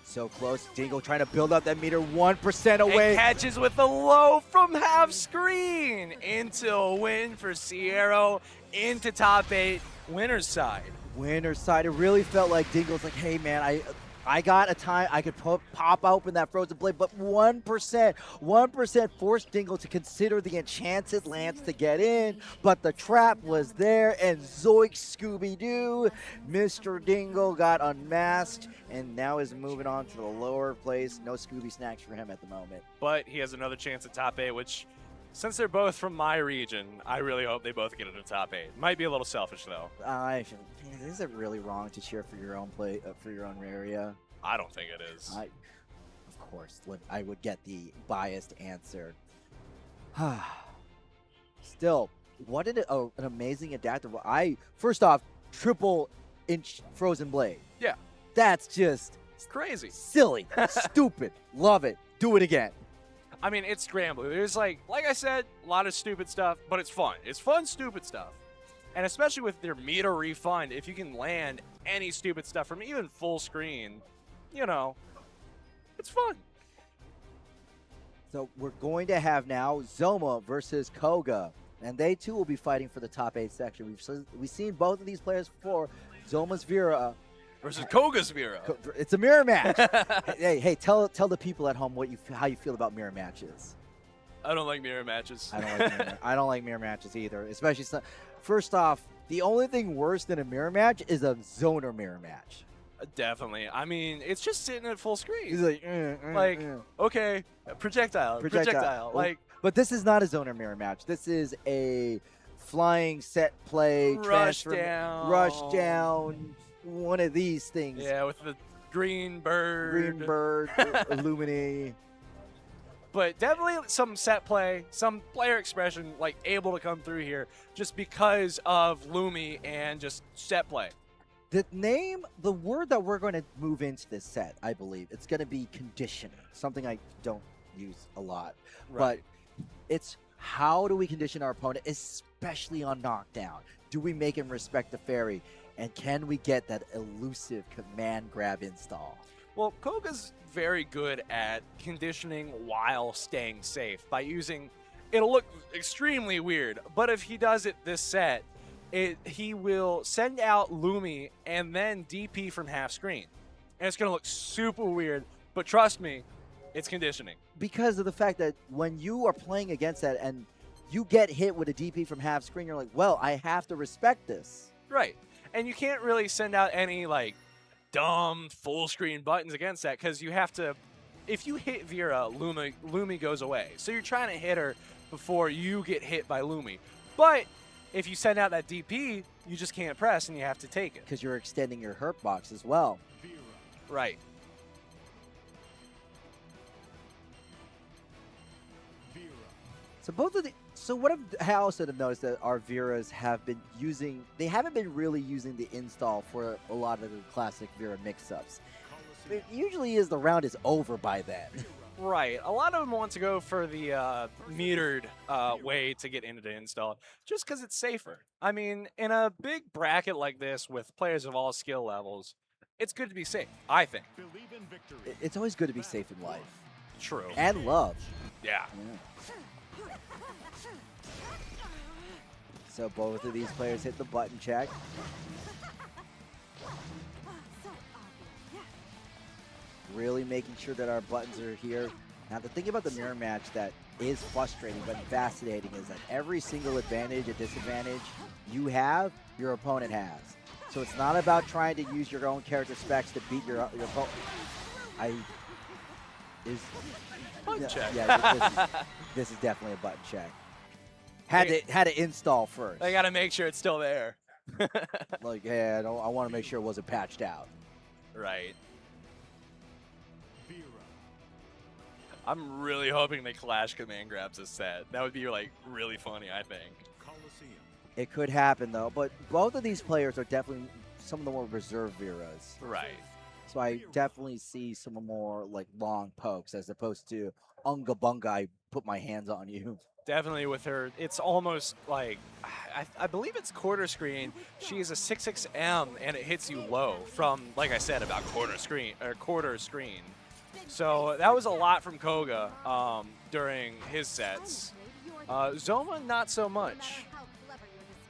So close. Dingle trying to build up that meter 1% away. And catches with a low from half screen into a win for Siero into top 8. Winner's side. Winner's side. It really felt like Dingle's like, hey man, I got a time I could pop open that Frozen Blade, but 1% forced Dingle to consider the Enchanted Lance to get in, but the trap was there, and Zoink Scooby-Doo, MisterDingle got unmasked, and now is moving on to the lower place. No Scooby snacks for him at the moment. But he has another chance at top 8, which, since they're both from my region, I really hope they both get into top 8. Might be a little selfish, though. Is it really wrong to cheer for your own for your own area? I don't think it is. Of course, I would get the biased answer. Still, what an amazing adaptable. First off, triple-inch Frozen Blade. Yeah. That's just It's crazy. Silly, stupid, love it. Do it again. I mean, it's Granblue. There's like I said, a lot of stupid stuff, but it's fun. It's fun, stupid stuff. And especially with their meter refund, if you can land any stupid stuff from even full screen, you know, it's fun. So we're going to have now Zohma versus Kouga, and they too will be fighting for the top 8 section. We've seen both of these players before. Zohma's Vira versus Kouga's Vira. It's a mirror match. hey, tell the people at home how you feel about mirror matches. I don't like mirror matches. I don't like mirror matches either. Especially first off, the only thing worse than a mirror match is a zoner mirror match. Definitely. I mean, it's just sitting at full screen. He's like, okay, projectile. Like, but this is not a zoner mirror match. This is a flying set play, rush down, one of these things. Yeah, with the green bird. Illumini. But definitely some set play, some player expression, like able to come through here just because of Lumi and just set play. The word that we're going to move into this set, I believe, it's going to be conditioning, something I don't use a lot. Right. But it's how do we condition our opponent, especially on knockdown? Do we make him respect the Ferry? And can we get that elusive command grab install? Well, Kouga's very good at conditioning while staying safe by using, it'll look extremely weird, but if he does it this set, he will send out Lumi and then DP from half screen. And it's going to look super weird, but trust me, it's conditioning. Because of the fact that when you are playing against that and you get hit with a DP from half screen, you're like, well, I have to respect this. Right. And you can't really send out any like dumb full screen buttons against that because you have to, if you hit Vira, Lumi goes away. So you're trying to hit her before you get hit by Lumi. But if you send out that DP, you just can't press and you have to take it. Because you're extending your hurt box as well. Vira. Right. Vira. So what I also have noticed that our Viras have been using, they haven't been really using the install for a lot of the classic Vira mix-ups. It usually is the round is over by then. Right. A lot of them want to go for the metered way to get into the install just because it's safer. I mean, in a big bracket like this with players of all skill levels, it's good to be safe, I think. Believe in victory. It's always good to be safe in life. True. And love. Yeah. So both of these players hit the button check. Really making sure that our buttons are here. Now the thing about the mirror match that is frustrating but fascinating is that every single advantage and disadvantage you have, your opponent has. So it's not about trying to use your own character specs to beat your opponent. Button check. Yeah, this is definitely a button check. Had to install first. I got to make sure it's still there. Like, yeah, I want to make sure it wasn't patched out. Right. Vira. I'm really hoping they Clash command grabs this set. That would be like really funny, I think. Coliseum. It could happen though, but both of these players are definitely some of the more reserved Viras. Right. So I definitely see some more like long pokes as opposed to Unga Bunga, I put my hands on you. Definitely with her, it's almost like, I believe it's quarter screen. She is a 6-6M and it hits you low from, like I said, about quarter screen. So that was a lot from Kouga during his sets. Zohma, not so much.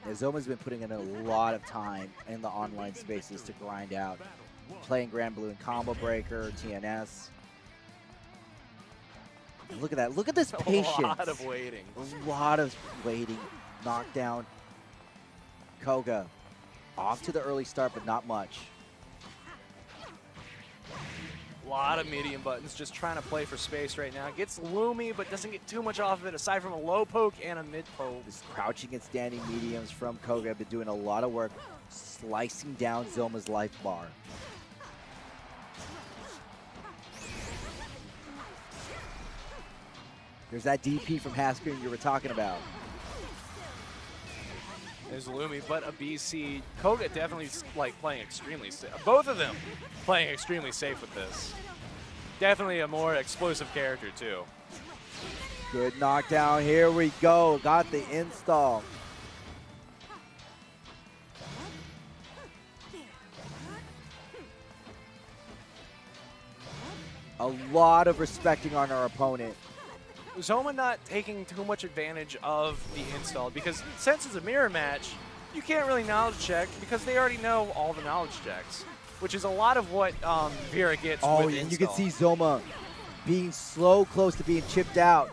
Yeah, Zohma's been putting in a lot of time in the online spaces to grind out, playing Granblue and Combo Breaker, TNS. And look at that. Look at this patience. A lot of waiting. A lot of waiting. Knockdown. Kouga off to the early start, but not much. A lot of medium buttons, just trying to play for space right now. Gets Lumi, but doesn't get too much off of it, aside from a low poke and a mid poke. This crouching and standing mediums from Kouga have been doing a lot of work, slicing down Zohma's life bar. There's that DP from half screen you were talking about. There's Lumi, but a BC. Kouga definitely like playing extremely safe. Both of them playing extremely safe with this. Definitely a more explosive character too. Good knockdown. Here we go. Got the install. A lot of respecting on our opponent. Zohma not taking too much advantage of the install because since it's a mirror match, you can't really knowledge check because they already know all the knowledge checks, which is a lot of what Vira gets with and install. you can see Zohma being slow, close to being chipped out.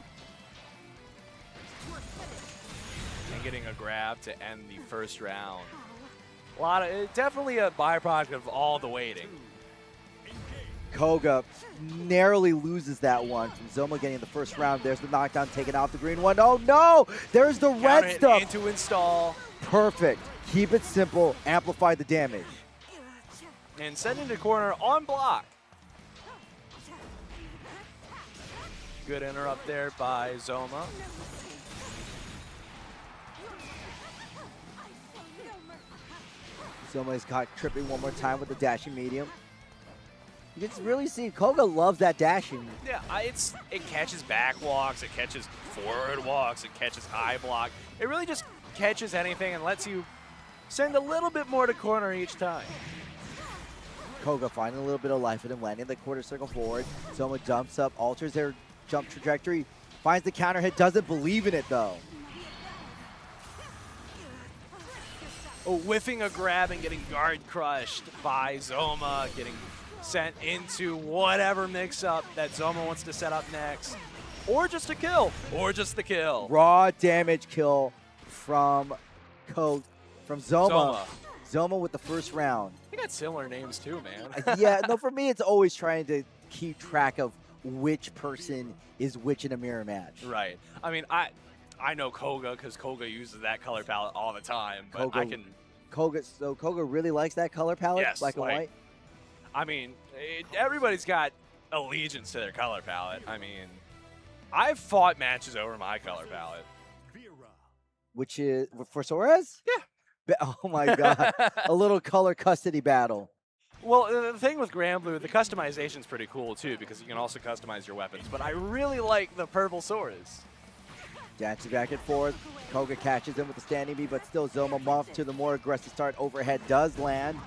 And getting a grab to end the first round. Definitely a byproduct of all the waiting. Kouga narrowly loses that one from Zohma getting the first round. There's the knockdown taken off the green one. Oh no! There's the red Counter stuff. into install. Perfect. Keep it simple. Amplify the damage. And send into corner on block. Good interrupt there by Zohma. Zohma is caught tripping one more time with the dashing medium. You can really see Kouga loves that dashing. Yeah, it catches back walks, it catches forward walks, it catches high block. It really just catches anything and lets you send a little bit more to corner each time. Kouga finding a little bit of life with him, landing the quarter circle forward. Zohma jumps up, alters their jump trajectory, finds the counter hit, doesn't believe in it though. Oh, whiffing a grab and getting guard crushed by Zohma, getting sent into whatever mix-up that Zohma wants to set up next. Or just a kill, or just the kill. Raw damage kill from Zohma. Zohma with the first round. They got similar names too, man. Yeah, no, for me, it's always trying to keep track of which person is which in a mirror match. Right. I mean, I know Kouga because Kouga uses that color palette all the time, but I can... Kouga really likes that color palette, yes, black and white? I mean, everybody's got allegiance to their color palette. I mean, I've fought matches over my color palette. Vira. Which is, for Soares? Yeah. Oh my god, a little color custody battle. Well, the thing with Granblue, the customization's pretty cool too because you can also customize your weapons, but I really like the purple swords. Dancing back and forth. Kouga catches him with the standing B, but still Zohma muffed to the more aggressive start. Overhead does land.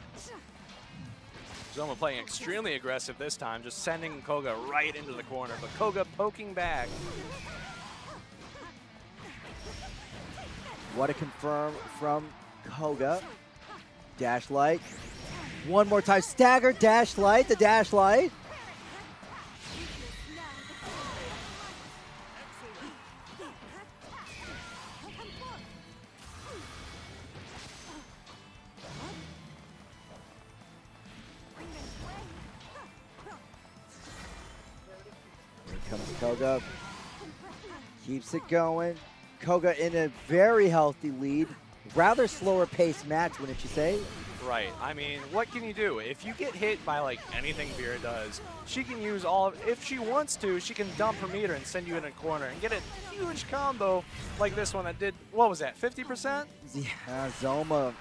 Zohma playing extremely aggressive this time, just sending Kouga right into the corner, but Kouga poking back. What a confirm from Kouga. Dash light. One more time. Stagger dash light. The dash light. Comes Kouga, keeps it going. Kouga in a very healthy lead. Rather slower paced match, wouldn't you say? Right. I mean, what can you do? If you get hit by like anything Vira does, she can use all of, if she wants to, she can dump her meter and send you in a corner and get a huge combo like this one that did, what was that, 50%? Yeah, Zohma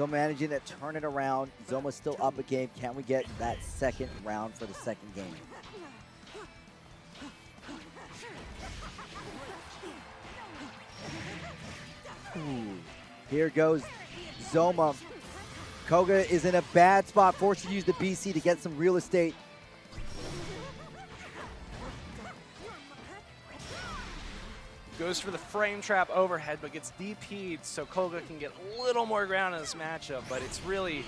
managing to turn it around. Zohma's still up a game. Can we get that second round for the second game? Ooh. Here goes Zohma. Kouga is in a bad spot, forced to use the BC to get some real estate. Goes for the frame trap overhead, but gets DP'd, so Kouga can get a little more ground in this matchup, but it's really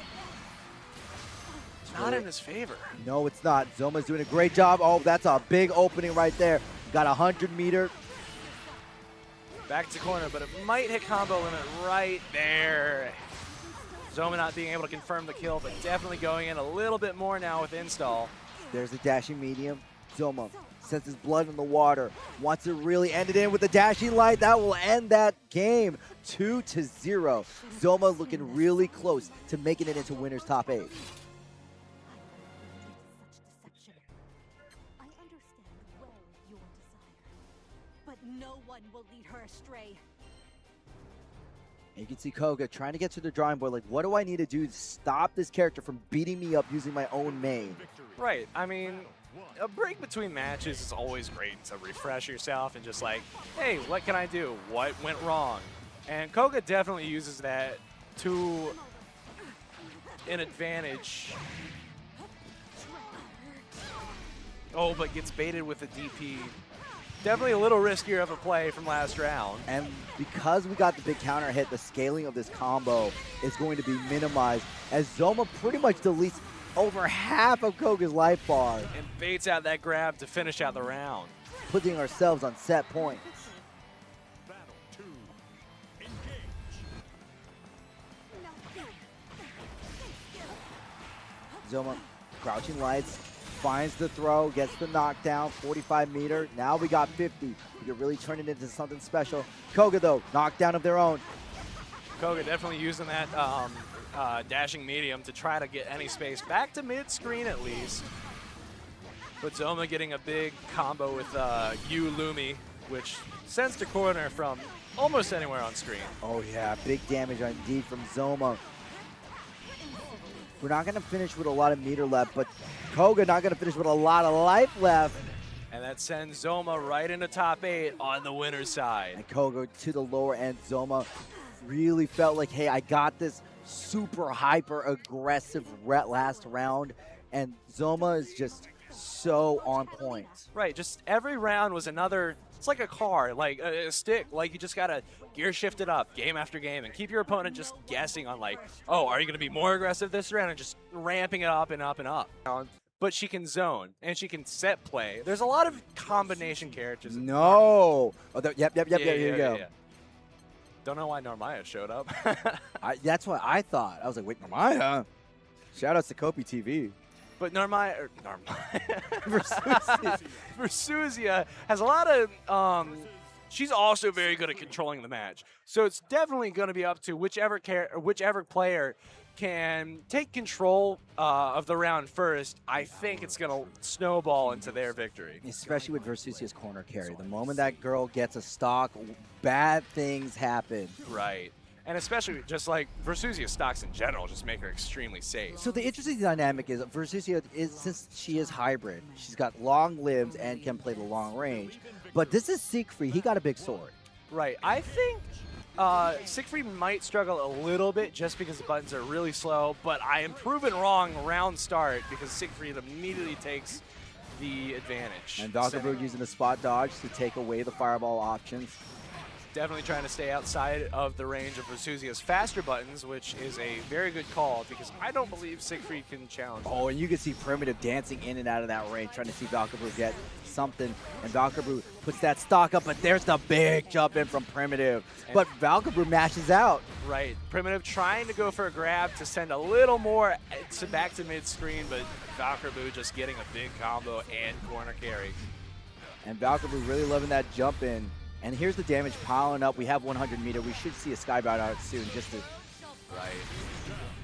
not in his favor. No, it's not. Zohma's doing a great job. Oh, that's a big opening right there. Got a 100-meter. Back to corner, but it might hit combo limit right there. Zohma not being able to confirm the kill, but definitely going in a little bit more now with install. There's a dashing medium. Zohma senses blood in the water. Wants to really end it in with the dashing light. That will end that game 2-0. Zohma looking really close to making it into winner's top 8. I understand well your desire, but no one will lead her astray. And you can see Kouga trying to get to the drawing board, like, what do I need to do to stop this character from beating me up using my own main? Right, I mean, a break between matches is always great to refresh yourself and just like, hey, what can I do? What went wrong? And Kouga definitely uses that to an advantage. Oh, but gets baited with the DP. Definitely a little riskier of a play from last round. And because we got the big counter hit, the scaling of this combo is going to be minimized as Zohma pretty much deletes over half of Kouga's life bar. And baits out that grab to finish out the round. Putting ourselves on set points. Battle 2. Engage. Zohma crouching lights, finds the throw, gets the knockdown, 45-meter. Now we got 50. We could really turn it into something special. Kouga, though, knockdown of their own. Kouga definitely using that dashing medium to try to get any space back to mid-screen at least. But Zohma getting a big combo with Yu Lumi, which sends to corner from almost anywhere on screen. Oh yeah, big damage indeed from Zohma. We're not going to finish with a lot of meter left, but Kouga not going to finish with a lot of life left. And that sends Zohma right into top 8 on the winner's side. And Kouga to the lower end. Zohma really felt like, hey, I got this super hyper aggressive last round. And Zohma is just so on point. Right, just every round was another, it's like a car, like a stick, like you just gotta gear shift it up game after game and keep your opponent just guessing on like, oh, are you gonna be more aggressive this round, and just ramping it up and up and up. But she can zone and she can set play. There's a lot of combination characters. No. Oh, yep, here you go. Yeah. Don't know why Normaya showed up. That's what I thought. I was like, wait, Normaya? Shout outs to Kopi TV. But Versusia has a lot of, she's also very good at controlling the match. So it's definitely going to be up to whichever player can take control of the round first. I think it's going to snowball into their victory. Especially with Versusia's corner carry. The moment that girl gets a stock, bad things happen. Right. And especially just like Versusia stocks in general just make her extremely safe. So the interesting dynamic is Versusia is, since she is hybrid, she's got long limbs and can play the long range. But this is Siegfried. He got a big sword. Right. I think Siegfried might struggle a little bit just because the buttons are really slow, but I am proven wrong round start because Siegfried immediately takes the advantage. And Valkyraboo using the spot dodge to take away the fireball options. Definitely trying to stay outside of the range of Versusia's faster buttons, which is a very good call because I don't believe Siegfried can challenge. Oh, and you can see Primitive dancing in and out of that range, trying to see Valkyraboo get something. And Valkyraboo puts that stock up, but there's the big jump in from Primitive. But Valkyraboo mashes out. Right. Primitive trying to go for a grab to send a little more back to mid-screen, but Valkyraboo just getting a big combo and corner carry. And Valkyraboo really loving that jump in. And here's the damage piling up. We have 100 meter. We should see a skybound out soon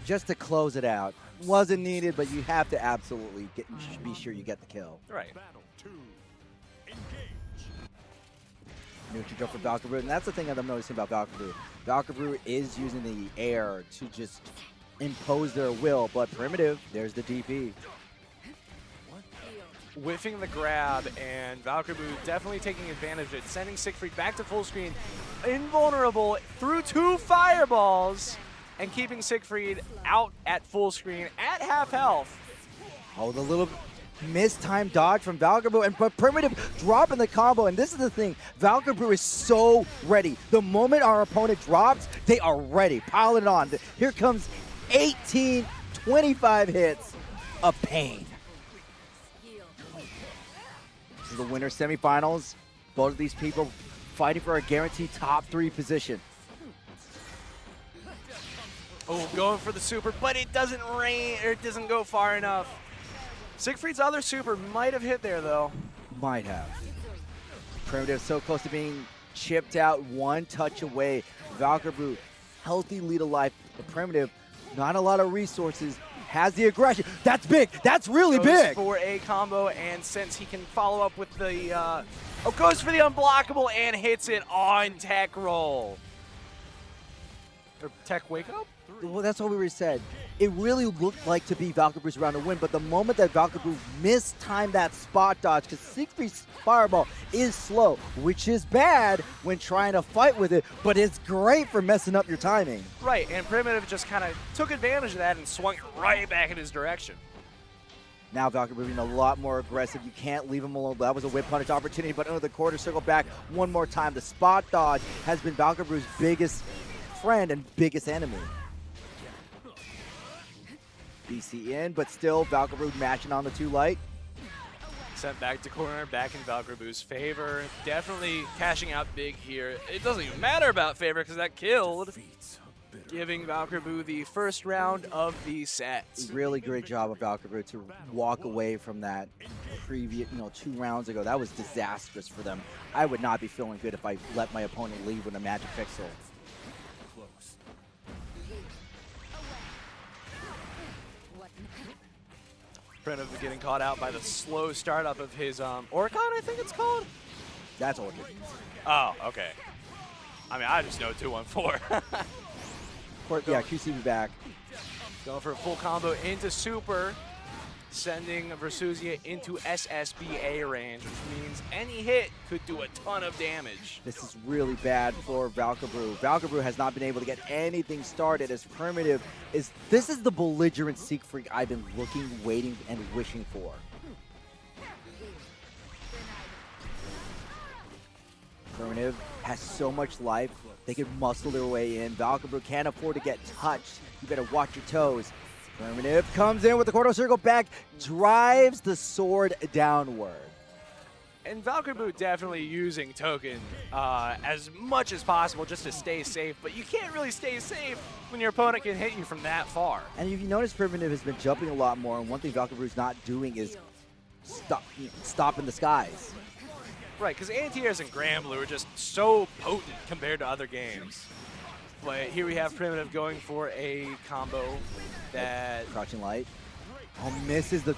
just to close it out. Wasn't needed, but you have to absolutely be sure you get the kill. Right. Neutral jump for Valkyraboo, and that's the thing that I'm noticing about Valkyraboo. Valkyraboo is using the air to just impose their will, but Primitive, there's the DP. Whiffing the grab, and Valkyraboo definitely taking advantage of it, sending Siegfried back to full screen, invulnerable through 2 fireballs, and keeping Siegfried out at full screen at half health. Oh, the little mistimed dodge from Valkyraboo, but Primitive dropping the combo, and this is the thing, Valkyraboo is so ready. The moment our opponent drops, they are ready, piling it on. Here comes 18, 25 hits of pain. The winner semifinals. Both of these people fighting for a guaranteed top 3 position. Oh, going for the super, but it doesn't go far enough. Siegfried's other super might have hit there though. Might have. Primitive so close to being chipped out, one touch away. Valkyraboo, healthy lead of life. The Primitive, not a lot of resources. Has the aggression. That's big. That's really big. For a combo, and since he can follow up with the, goes for the unblockable and hits it on tech roll. Or tech wake up? Well, that's what we were said. It really looked like to be Valkyraboos around to win, but the moment that Valkyraboo mistimed that spot dodge, because Siegfried's fireball is slow, which is bad when trying to fight with it, but it's great for messing up your timing. Right, and Primitive just kind of took advantage of that and swung it right back in his direction. Now Valkyraboo being a lot more aggressive. You can't leave him alone. That was a whip punish opportunity, but under the quarter circle back one more time. The spot dodge has been Valkyraboos' biggest friend and biggest enemy. BC in, but still Valkyraboo mashing on the 2 light. Sent back to corner, back in Valkyraboo's favor. Definitely cashing out big here. It doesn't even matter about favor because that killed, giving Valkyraboo the first round of the set. Really great job of Valkyraboo to walk away from that previous, 2 rounds ago. That was disastrous for them. I would not be feeling good if I let my opponent leave with a magic pixel. Primitive getting caught out by the slow startup of his Orcon, I think it's called? That's Orchid. Oh, okay. I mean, I just know 214. Yeah, QCB back. Going for a full combo into Super, sending Versusia into SSBA range, which means any hit could do a ton of damage. This is really bad for Valkyraboo. Valkyraboo has not been able to get anything started as Primitive is. This is the belligerent Siegfried I've been looking, waiting, and wishing for. Primitive has so much life. They can muscle their way in. Valkyraboo can't afford to get touched. You better watch your toes. Primitive comes in with the quarter circle back, drives the sword downward. And Valkyraboo definitely using token as much as possible just to stay safe, but you can't really stay safe when your opponent can hit you from that far. And if you notice, Primitive has been jumping a lot more, and one thing Valkyraboo's not doing is stopping the skies. Right, because anti-airs and Granblue are just so potent compared to other games. But here we have Primitive going for a combo that... Crouching light. Oh, misses the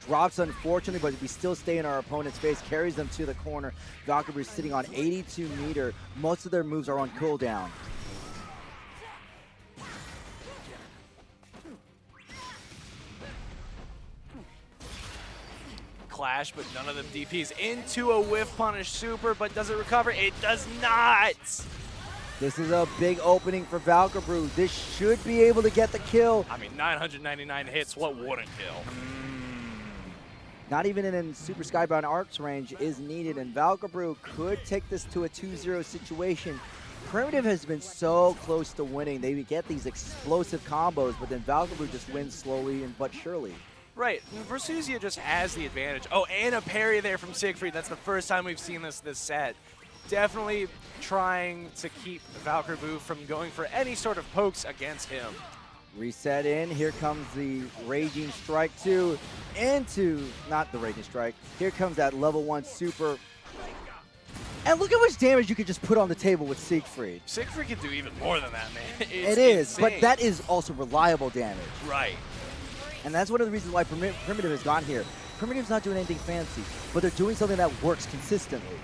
drops, unfortunately, but we still stay in our opponent's face, carries them to the corner. Valkyraboo sitting on 82 meter. Most of their moves are on cooldown. Clash, but none of them DPs into a whiff punish super, but does it recover? It does not! This is a big opening for Valkyraboo. This should be able to get the kill. I mean, 999 hits, what wouldn't kill? Not even in Super Skybound Arcs range is needed, and Valkyraboo could take this to a 2-0 situation. Primitive has been so close to winning. They get these explosive combos, but then Valkyraboo just wins slowly but surely. Right, Versusia just has the advantage. Oh, and a parry there from Siegfried. That's the first time we've seen this set. Definitely trying to keep Valkyraboo from going for any sort of pokes against him. Reset in, here comes the Raging Strike 2 into, not the Raging Strike, here comes that level 1 super. And look how much damage you can just put on the table with Siegfried. Siegfried can do even more than that, man. It is, insane. but that is also reliable damage. Right. And that's one of the reasons why Primitive has gone here. Primitive's not doing anything fancy, but they're doing something that works consistently.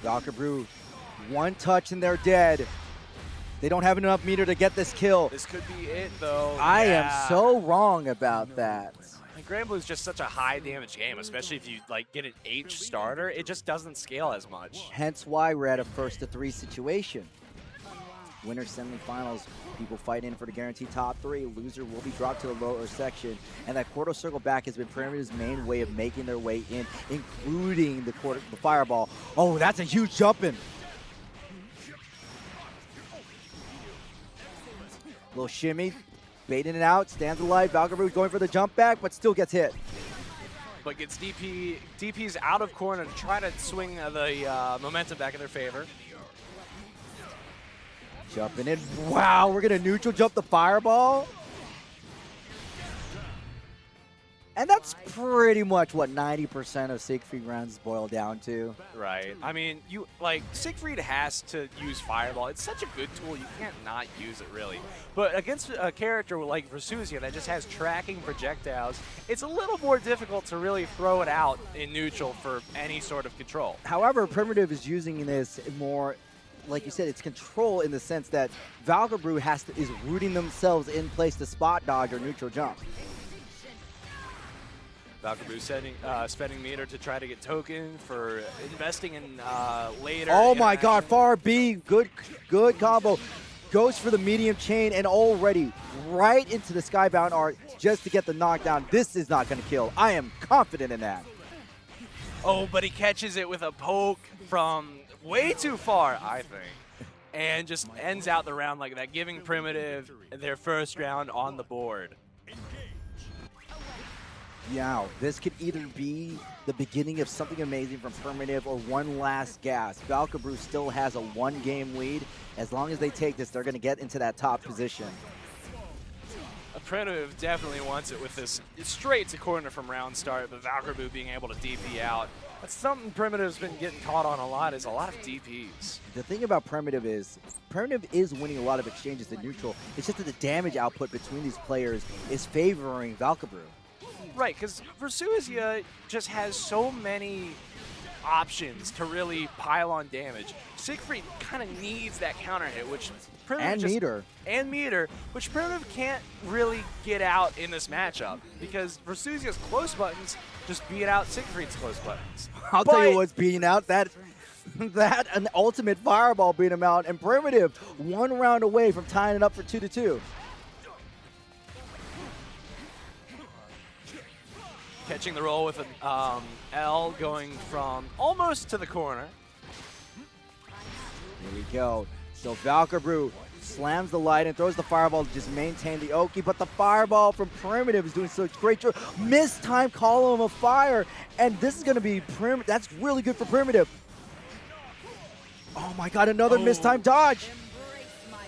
Valkyraboo, one touch and they're dead. They don't have enough meter to get this kill. This could be it, though. I am so wrong about that. Granblue is just such a high damage game, especially if you get an H starter. It just doesn't scale as much. Hence why we're at a 1-to-3 situation. Winner semifinals, people fight in for the guaranteed top 3. Loser will be dropped to the lower section. And that quarter circle back has been Primitive's main way of making their way in, including the fireball. Oh, that's a huge jump in. Little shimmy, baiting it out, stands alive. Valkyraboo going for the jump back, but still gets hit. But gets DPs out of corner to try to swing the momentum back in their favor. Jumping in. Wow, we're going to neutral jump the fireball. And that's pretty much what 90% of Siegfried rounds boil down to. Right. I mean, Siegfried has to use Fireball. It's such a good tool, you can't not use it, really. But against a character like Versusia that just has tracking projectiles, it's a little more difficult to really throw it out in neutral for any sort of control. However, Primitive is using this more, like you said, it's control in the sense that Valkyraboo is rooting themselves in place to spot dodge or neutral jump. Valkyraboo spending meter to try to get token for investing in later. Oh my God, far B, good combo. Goes for the medium chain and already right into the Skybound art just to get the knockdown. This is not going to kill. I am confident in that. Oh, but he catches it with a poke from way too far, I think. And just ends out the round like that, giving Primitive their first round on the board. Yeah, this could either be the beginning of something amazing from Primitive or one last gas. Valkyraboo still has a 1-game lead. As long as they take this, they're going to get into that top position. Primitive definitely wants it with this straight to corner from round start, but Valkyraboo being able to DP out. That's something Primitive's been getting caught on a lot, is a lot of DPs. The thing about Primitive is winning a lot of exchanges to neutral. It's just that the damage output between these players is favoring Valkyraboo. Right, because Versusia just has so many options to really pile on damage. Siegfried kind of needs that counter hit, which Primitive meter, which Primitive can't really get out in this matchup because Versusia's close buttons just beat out Siegfried's close buttons. I'll tell you what's beating out that an ultimate fireball beat him out, and Primitive 1 round away from tying it up for 2-2. Catching the roll with an L going from almost to the corner. Here we go. So Valkyraboo slams the light and throws the fireball to just maintain the Oki, but the fireball from Primitive is doing such great job. Missed time column of fire, and this is going to be that's really good for Primitive. Oh my god, another missed time dodge.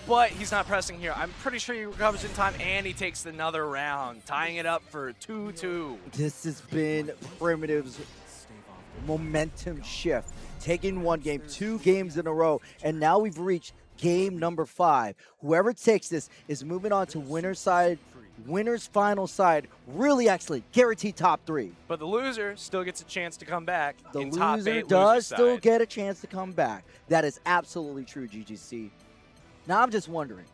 But he's not pressing here. I'm pretty sure he recovers in time, and he takes another round, tying it up for 2-2. This has been Primitive's momentum shift. Taking one game, 2 games in a row, and now we've reached game number 5. Whoever takes this is moving on to winner's final side. Really excellent, guaranteed top 3. But the loser still gets a chance to come back. The in top loser 8 does loser still side. get a chance to come back. That is absolutely true, GGC. Now I'm just wondering,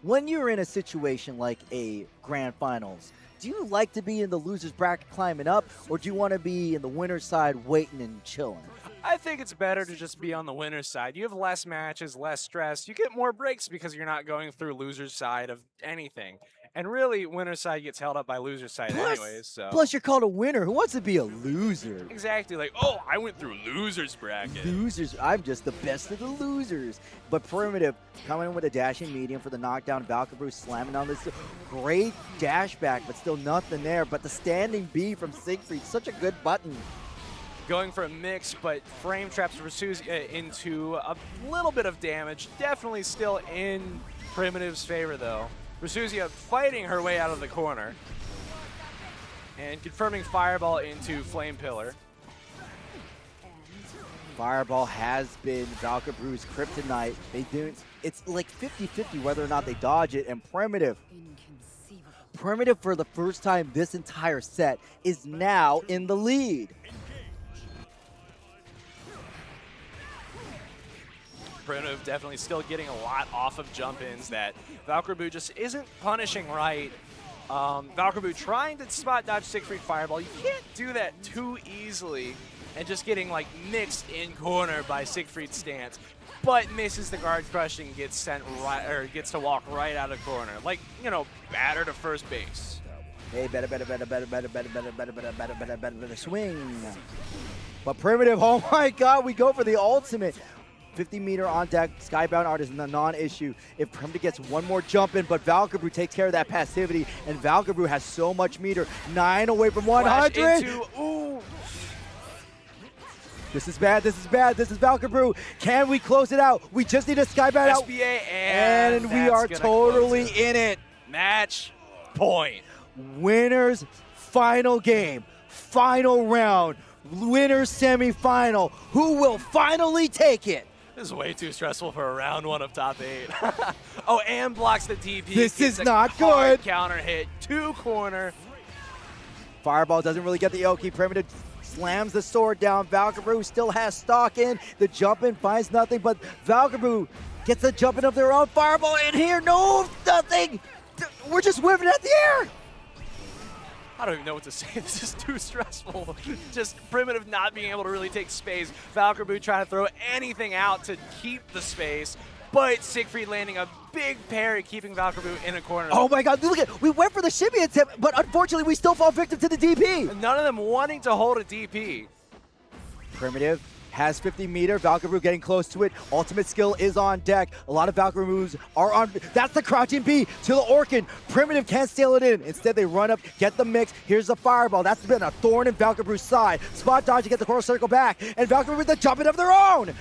when you're in a situation like a grand finals, do you like to be in the loser's bracket climbing up, or do you want to be in the winner's side waiting and chilling? I think it's better to just be on the winner's side. You have less matches, less stress. You get more breaks because you're not going through loser's side of anything. And really, winner's side gets held up by loser's side anyways. So. Plus, you're called a winner. Who wants to be a loser? Exactly. Like, oh, I went through loser's bracket. Losers. I'm just the best of the losers. But Primitive coming in with a dashing medium for the knockdown. Valkyraboo slamming on this great dash back, but still nothing there. But the standing B from Siegfried, such a good button. Going for a mix, but frame traps Versusia into a little bit of damage. Definitely still in Primitive's favor, though. Versusia fighting her way out of the corner and confirming Fireball into Flame Pillar. Fireball has been Valkyraboos kryptonite. It's like 50-50 whether or not they dodge it, and Primitive for the first time this entire set is now in the lead. Primitive definitely still getting a lot off of jump-ins that Valkyraboo just isn't punishing right. Valkyraboo trying to spot dodge Siegfried Fireball. You can't do that too easily and just getting like mixed in corner by Siegfried's stance, but misses the guard crush and gets sent right, or gets to walk right out of corner. Like, you know, batter to first base. Hey, better swing. But Primitive, oh my god, we go for the ultimate. 50 meter on deck, Skybound Art is a non-issue. If Primitive gets one more jump in, but Valkyraboo takes care of that passivity, and Valkyraboo has so much meter. 9 away from 100. Ooh. This is bad, this is bad, this is Valkyraboo. Can we close it out? We just need a Skybound out. SBA, and we are totally in it. Match point. Winner's final game, final round, winner's semifinal. Who will finally take it? This is way too stressful for a round 1 of top 8. Oh, and blocks the DP. This is not hard good. Counter hit, 2 corner. Fireball doesn't really get the Oki. Primitive slams the sword down. Valkyraboo still has stock in. The jump in finds nothing, but Valkyraboo gets the jump in of their own. Fireball in here. No, nothing. We're just whipping at the air. I don't even know what to say. This is too stressful. Just Primitive not being able to really take space. Valkyraboo trying to throw anything out to keep the space, but Siegfried landing a big parry, keeping Valkyraboo in a corner. Oh my god, look at, we went for the shimmy attempt, but unfortunately we still fall victim to the DP. None of them wanting to hold a DP. Primitive has 50 meter. Valkyraboo getting close to it. Ultimate skill is on deck. A lot of Valkyrie moves are on. That's the crouching B to the Orkin. Primitive can't steal it in. Instead, they run up, get the mix. Here's the fireball. That's been a thorn in Valkyraboos' side. Spot dodge to get the corner circle back. And Valkyrie with the jump in of their own.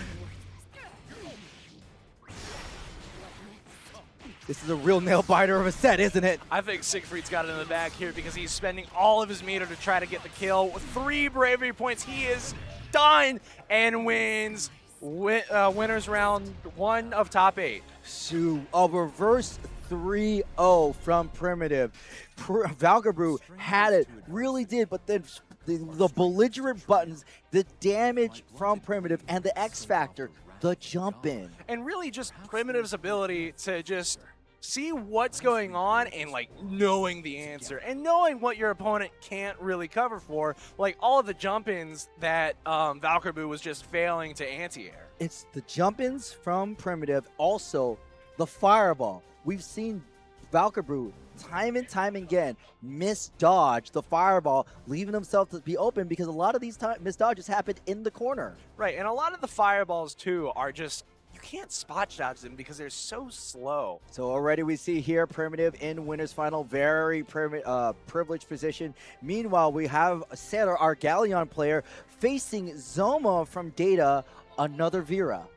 This is a real nail biter of a set, isn't it? I think Siegfried's got it in the bag here because he's spending all of his meter to try to get the kill. With 3 bravery points, he is done and wins winners round 1 of top 8. So a reverse 3-0 from Primitive. Valkyraboo had it, really did, but then the belligerent buttons, the damage from Primitive, and the X Factor, the jump in. And really just Primitive's ability to just see what's going on and like knowing the answer and knowing what your opponent can't really cover for, like all of the jump-ins that Valkyraboo was just failing to anti-air. It's the jump-ins from Primitive, also the fireball. We've seen Valkyraboo time and time again misdodge the fireball, leaving himself to be open because a lot of these misdodges happened in the corner. Right, and a lot of the fireballs too are just, you can't spot dodge them because they're so slow. So already we see here Primitive in winners final, very privileged position. Meanwhile, we have Siero, our Galleon player, facing Zohma from Data, another Vira.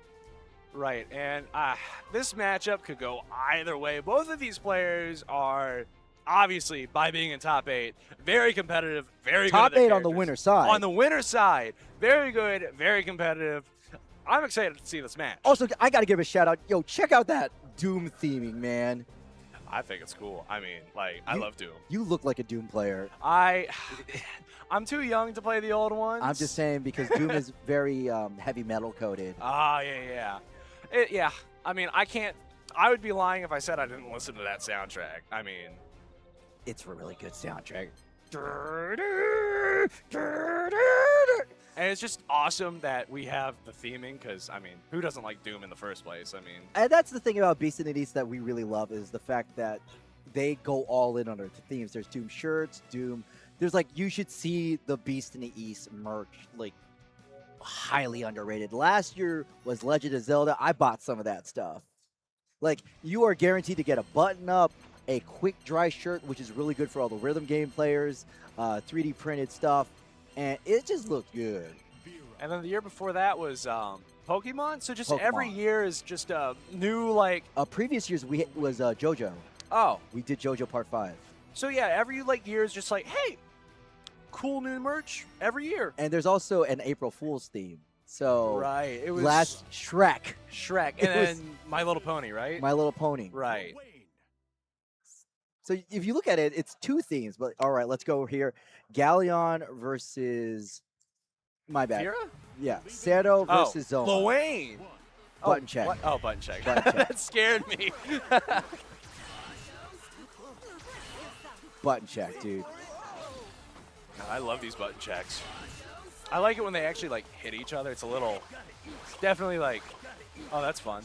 Right, and this matchup could go either way. Both of these players are, obviously, by being in top 8, very competitive, very top good at their 8 on the characters. winner side. On the winner side, very good, very competitive. I'm excited to see this match. Also, I got to give a shout out. Yo, check out that Doom theming, man. I think it's cool. I mean, like, I love Doom. You look like a Doom player. I'm too young to play the old ones. I'm just saying because Doom is very heavy metal coated. Ah, yeah. Yeah, I mean, I would be lying if I said I didn't listen to that soundtrack. I mean, it's a really good soundtrack. And it's just awesome that we have the theming because, I mean, who doesn't like Doom in the first place? I mean, and that's the thing about Beast in the East that we really love is the fact that they go all in on their themes. There's Doom shirts, Doom. There's like, you should see the Beast in the East merch, like, highly underrated. Last year was Legend of Zelda. I bought some of that stuff. Like, you are guaranteed to get a button up, a quick dry shirt, which is really good for all the rhythm game players, 3D printed stuff, and it just looked good. And then the year before that was Pokemon. So just Pokemon. every year is just a new, like... Previous years was JoJo. Oh. We did JoJo Part 5. So yeah, every year is just like, hey, cool new merch every year. And there's also an April Fool's theme. So right, it was last Shrek, and then My Little Pony, right? My Little Pony. Right. So if you look at it, it's 2 themes. But all right, let's go here. Galleon versus, my bad. Vira? Yeah, Siero versus Zohma. Luane. Button check. What? Oh, button check. Button check. That scared me. Button check, dude. God, I love these button checks. I like it when they actually like hit each other. It's a little, it's definitely like, oh, that's fun.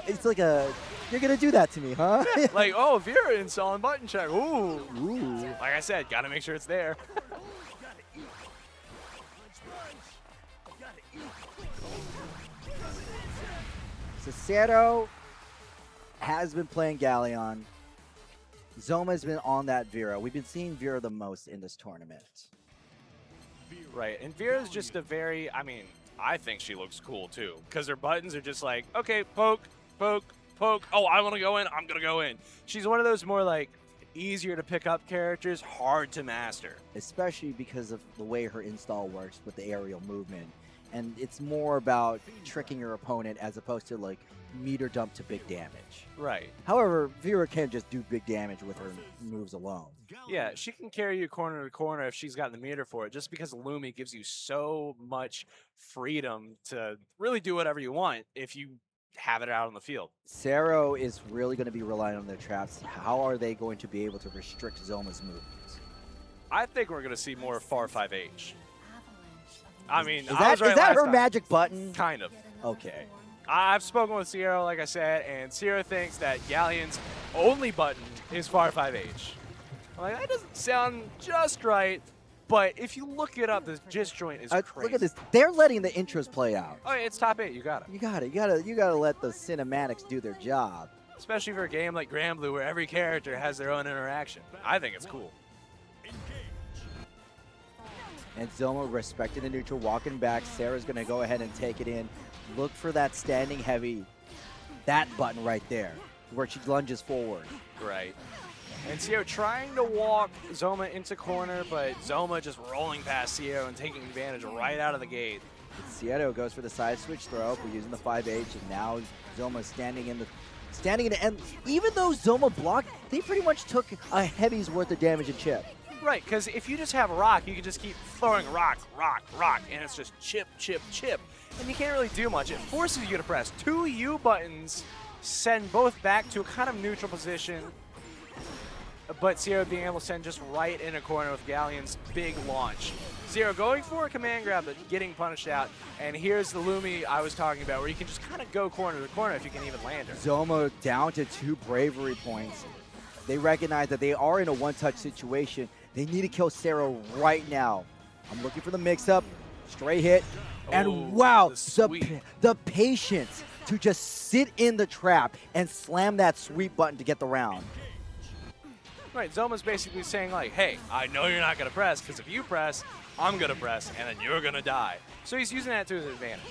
It's like you're gonna do that to me, huh? Like, oh, Vira installing button check. Ooh. Ooh. Like I said, gotta make sure it's there. So Siero has been playing Galleon. Zohma's been on that Vira. We've been seeing Vira the most in this tournament. Right, and Vira's just a very, I mean, I think she looks cool too, because her buttons are just like, okay, poke, poke, poke. Oh, I want to go in, I'm going to go in. She's one of those more like easier to pick up characters, hard to master. Especially because of the way her install works with the aerial movement. And it's more about tricking your opponent as opposed to like meter dump to big damage. Right. However, Vira can just do big damage with her moves alone. Yeah, she can carry you corner to corner if she's got the meter for it, just because Lumi gives you so much freedom to really do whatever you want if you have it out on the field. Siero is really going to be relying on their traps. How are they going to be able to restrict Zohma's movements? I think we're going to see more Far 5H. I mean, Is I was right is that last her time. magic button? Kind of. Okay. I've spoken with Siero, like I said, and Siero thinks that Galleon's only button is Far 5H. I'm like, that doesn't sound just right, but if you look it up, the gist joint is crazy. Look at this. They're letting the intros play out. Oh, yeah, it's top 8. You got it. You gotta let the cinematics do their job. Especially for a game like Granblue, where every character has their own interaction. I think it's cool. And Zohma respecting the neutral, walking back. Sarah's going to go ahead and take it in. Look for that standing heavy. That button right there. where she lunges forward. Right. And Siero trying to walk Zohma into corner, but Zohma just rolling past Siero and taking advantage right out of the gate. Siero goes for the side switch throw. We're using the 5H, and now Zohma standing in the end. Even though Zohma blocked, they pretty much took a heavy's worth of damage and chip. Right, because if you just have rock, you can just keep throwing rock, rock, rock, and it's just chip, chip, chip. And you can't really do much. It forces you to press 2 U buttons, send both back to a kind of neutral position, but Siero being able to send just right in a corner with Galleon's big launch. Siero going for a command grab, but getting punished out. And here's the Lumi I was talking about, where you can just kind of go corner to corner if you can even land her. Zohma down to 2 bravery points. They recognize that they are in a one-touch situation. They need to kill Siero right now. I'm looking for the mix-up. Straight hit. And wow, the patience to just sit in the trap and slam that sweep button to get the round. Right, Zohma's basically saying like, hey, I know you're not going to press, because if you press, I'm going to press, and then you're going to die. So he's using that to his advantage.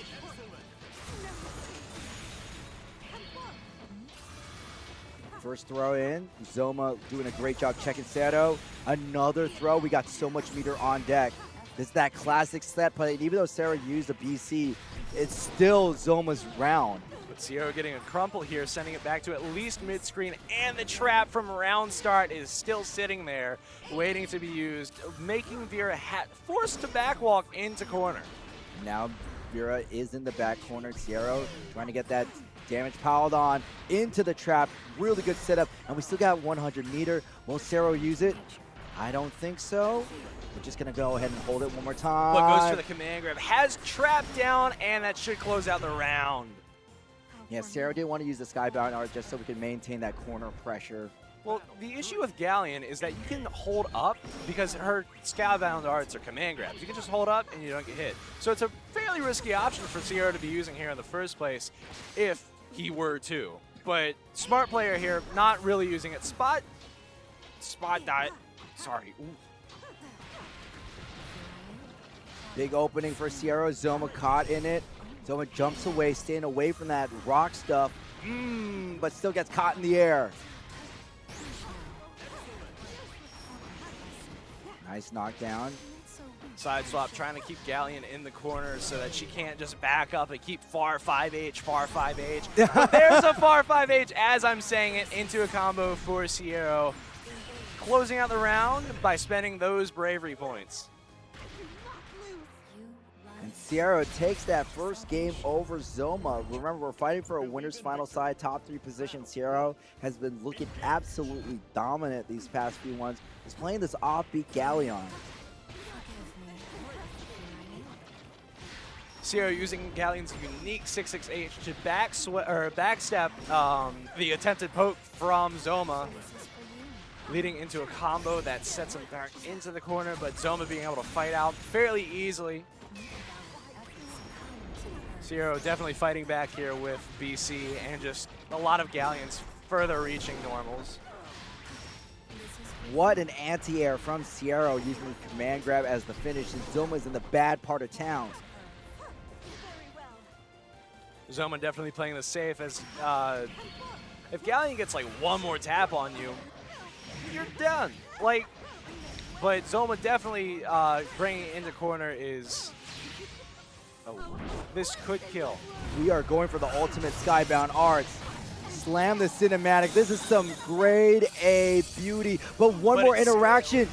First throw in, Zohma doing a great job checking Siero. Another throw, we got so much meter on deck. This is that classic set play, and even though Siero used a BC, it's still Zohma's round. But Siero getting a crumple here, sending it back to at least mid-screen, and the trap from round start is still sitting there, waiting to be used, making Vira forced to backwalk into corner. Now Vira is in the back corner. Siero trying to get that damage piled on into the trap. Really good setup, and we still got 100 meter. Will Siero use it? I don't think so. We're just going to go ahead and hold it one more time. But goes for the command grab, has trap down, and that should close out the round. Yeah, Siero didn't want to use the Skybound art just so we could maintain that corner pressure. Well, the issue with Galleon is that you can hold up because her Skybound arts are command grabs. You can just hold up and you don't get hit. So it's a fairly risky option for Siero to be using here in the first place if he were to. But smart player here, not really using it. Spot dot. Sorry. Ooh. Big opening for Siero. Zohma caught in it. Zohma jumps away, staying away from that rock stuff, but still gets caught in the air. Nice knockdown. Side swap, trying to keep Galleon in the corner so that she can't just back up and keep far 5H, far 5H. But there's a far 5H as I'm saying it into a combo for Siero. Closing out the round by spending those bravery points. And Siero takes that first game over Zohma. Remember, we're fighting for a winner's final side, top 3 position. Siero has been looking absolutely dominant these past few ones. He's playing this offbeat Galleon. Siero using Galleon's unique 6-6H to backstep the attempted poke from Zohma, leading into a combo that sets him back into the corner, but Zohma being able to fight out fairly easily. Siero definitely fighting back here with BC and just a lot of Galleons further reaching normals. What an anti-air from Siero using the command grab as the finish, and Zohma's in the bad part of town. Zohma definitely playing this safe as if Galleon gets like one more tap on you, you're done. Like, but Zohma definitely bringing it into corner is, this could kill. We are going for the ultimate Skybound arts. Slam the cinematic. This is some grade A beauty. But one more interaction.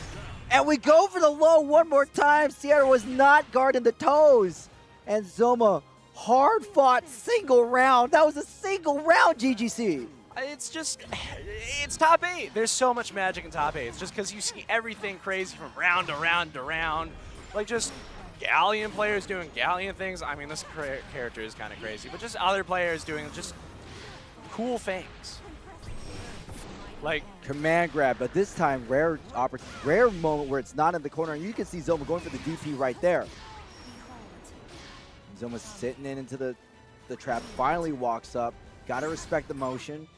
And we go for the low one more time. Siero was not guarding the toes. And Zohma, hard fought single round. That was a single round, GGC. It's just, it's top 8. There's so much magic in top 8. It's just because you see everything crazy from round to round to round. Like just Galleon players doing Galleon things. I mean, this character is kind of crazy, but just other players doing just cool things. Like command grab, but this time rare moment where it's not in the corner, and you can see Zohma going for the DP right there. Zohma's sitting into the trap, finally walks up. Gotta respect the motion.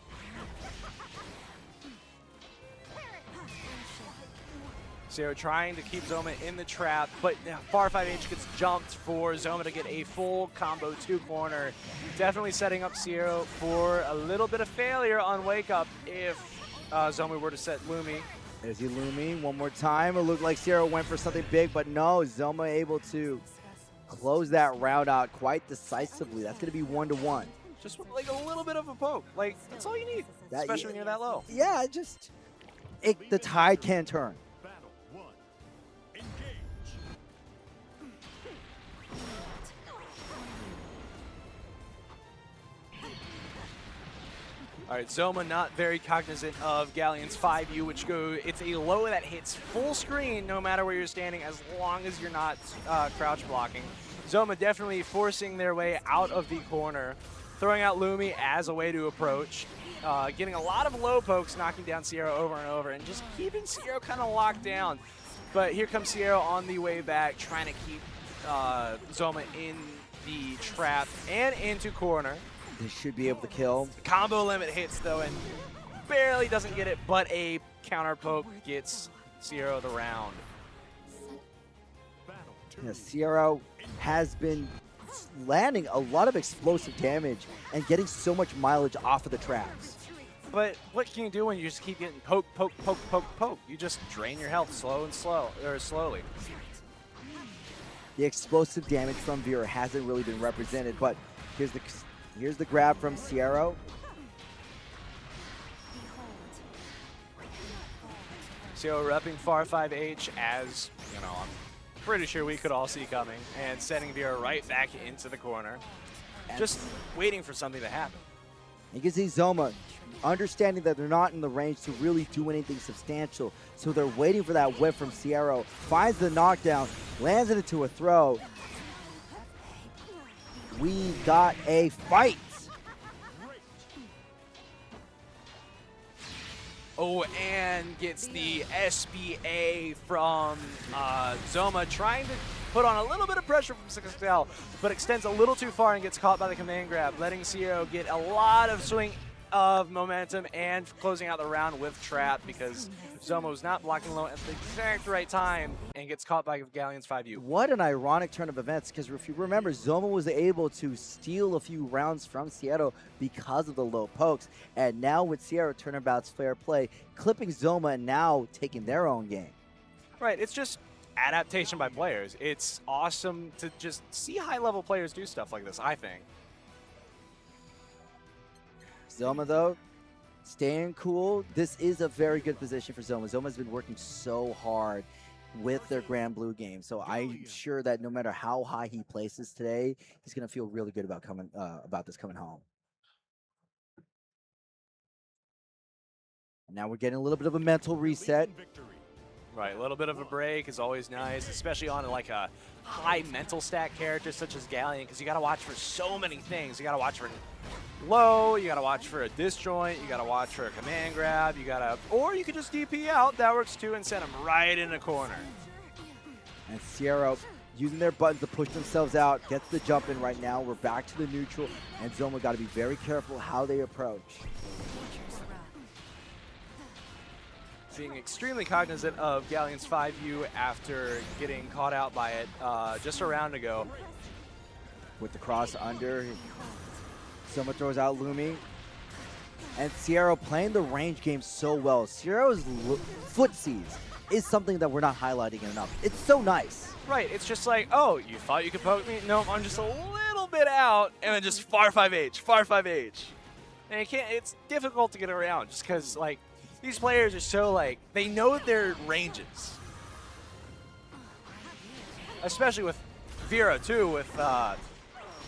Siero trying to keep Zohma in the trap, but far 5H gets jumped for Zohma to get a full combo 2-corner. Definitely setting up Siero for a little bit of failure on Wake Up if Zohma were to set Lumi. There's he Lumi one more time. It looked like Siero went for something big, but no, Zohma able to close that round out quite decisively. That's going to be 1-1. Just like a little bit of a poke. Like, that's all you need, especially when you're that low. Yeah, the tide can turn. Battle 1. Engage. All right, Zohma not very cognizant of Galleon's 5U, which it's a low that hits full screen no matter where you're standing as long as you're not crouch blocking. Zohma definitely forcing their way out of the corner, throwing out Lumi as a way to approach, getting a lot of low pokes, knocking down Siero over and over, and just keeping Siero kind of locked down. But here comes Siero on the way back, trying to keep Zohma in the trap and into corner. They should be able to kill. The combo limit hits, though, and barely doesn't get it, but a counter poke gets Siero the round. Battle 2. Yeah, Siero has been landing a lot of explosive damage and getting so much mileage off of the traps. But what can you do when you just keep getting poke, poke, poke, poke, poke? You just drain your health slowly. The explosive damage from Vira hasn't really been represented, but here's the grab from Siero. Siero repping far 5H as, you know, I'm pretty sure we could all see coming, and sending Vira right back into the corner. Just waiting for something to happen. You can see Zohma understanding that they're not in the range to really do anything substantial, so they're waiting for that whip from Siero, finds the knockdown, lands it into a throw. We got a fight. Oh, and gets the SBA from Zohma, trying to put on a little bit of pressure from Siegfried, but extends a little too far and gets caught by the command grab, letting Siero get a lot of swing of momentum and closing out the round with trap because Zohma was not blocking low at the exact right time and gets caught by Galleon's 5U. What an ironic turn of events, because if you remember, Zohma was able to steal a few rounds from Siero because of the low pokes, and now with Siero turnabout's fair play, clipping Zohma and now taking their own game. Right, it's just adaptation by players. It's awesome to just see high-level players do stuff like this, I think. Zohma, though, staying cool. This is a very good position for Zohma. Zohma's been working so hard with their Granblue game, so I'm sure that no matter how high he places today, he's going to feel really good about this coming home. And now we're getting a little bit of a mental reset. Right, a little bit of a break is always nice, especially on like a high mental stat character such as Galleon, because you got to watch for so many things. You got to watch for low, you got to watch for a disjoint, you got to watch for a command grab, or you could just DP out, that works too, and send him right in a corner. And Siero using their buttons to push themselves out, gets the jump in right now. We're back to the neutral, and Zohma got to be very careful how they approach. Being extremely cognizant of Galleon's 5U after getting caught out by it just a round ago. With the cross under, Zohma throws out Lumi. And Siero playing the range game so well. Siero's footsies is something that we're not highlighting enough. It's so nice. Right, it's just like, oh, you thought you could poke me? No, I'm just a little bit out, and then just far 5H, far 5H. And it's difficult to get around just because, like, these players are so, like, they know their ranges. Especially with Vira, too, with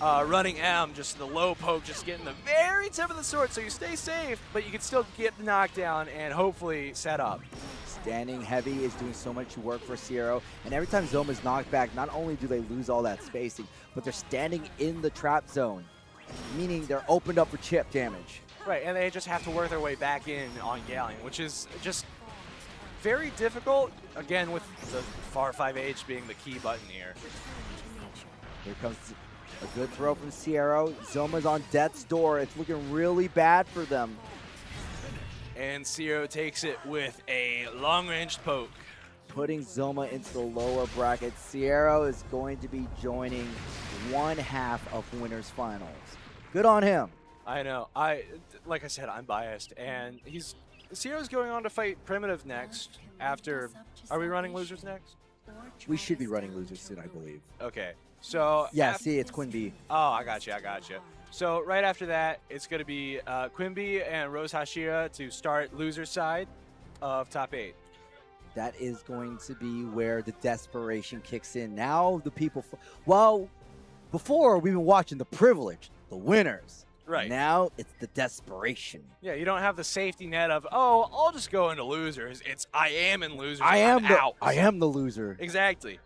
running M, just the low poke, just getting the very tip of the sword, so you stay safe, but you can still get the knockdown and hopefully set up. Standing heavy is doing so much work for Siero, and every time Zohma's knocked back, not only do they lose all that spacing, but they're standing in the trap zone, meaning they're opened up for chip damage. Right, and they just have to work their way back in on Galleon, which is just very difficult, again, with the far 5H being the key button here. Here comes a good throw from Siero. Zohma's on death's door. It's looking really bad for them. And Siero takes it with a long-range poke. putting Zohma into the lower bracket. Siero is going to be joining one half of winners finals. Good on him. I know. Like I said, I'm biased, and Siero's going on to fight Primitive next. After, are we running losers next? We should be running losers soon, I believe. Okay. So Yeah, see, it's Quinbee. Oh, I got you. So right after that, it's going to be Quinbee and RoseHashira to start loser side of top 8. That is going to be where the desperation kicks in. Now the people, well, before we've been watching the privilege, the winners. Right. Now it's the desperation. Yeah, you don't have the safety net of, oh, I'll just go into losers. It's I am in losers. I am out. the loser. Exactly.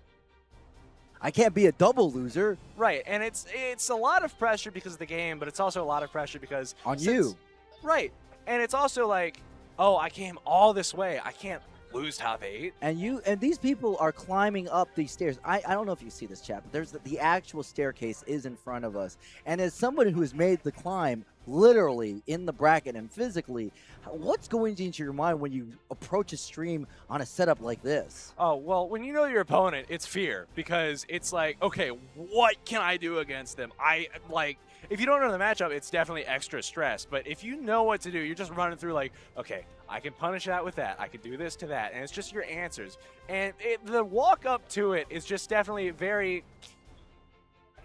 I can't be a double loser. Right, and it's a lot of pressure because of the game, but it's also a lot of pressure because On you. Right, and it's also like, oh, I came all this way. I can't lose top 8. And these people are climbing up these stairs. I don't know if you see this, chat, but there's the actual staircase is in front of us. And as somebody who has made the climb literally in the bracket and physically, what's going into your mind when you approach a stream on a setup like this? Oh, well, when you know your opponent, it's fear because it's like, okay, what can I do against them? If you don't know the matchup, it's definitely extra stress. But if you know what to do, you're just running through like, okay, I can punish that with that. I can do this to that. And it's just your answers. And the walk up to it is just definitely very...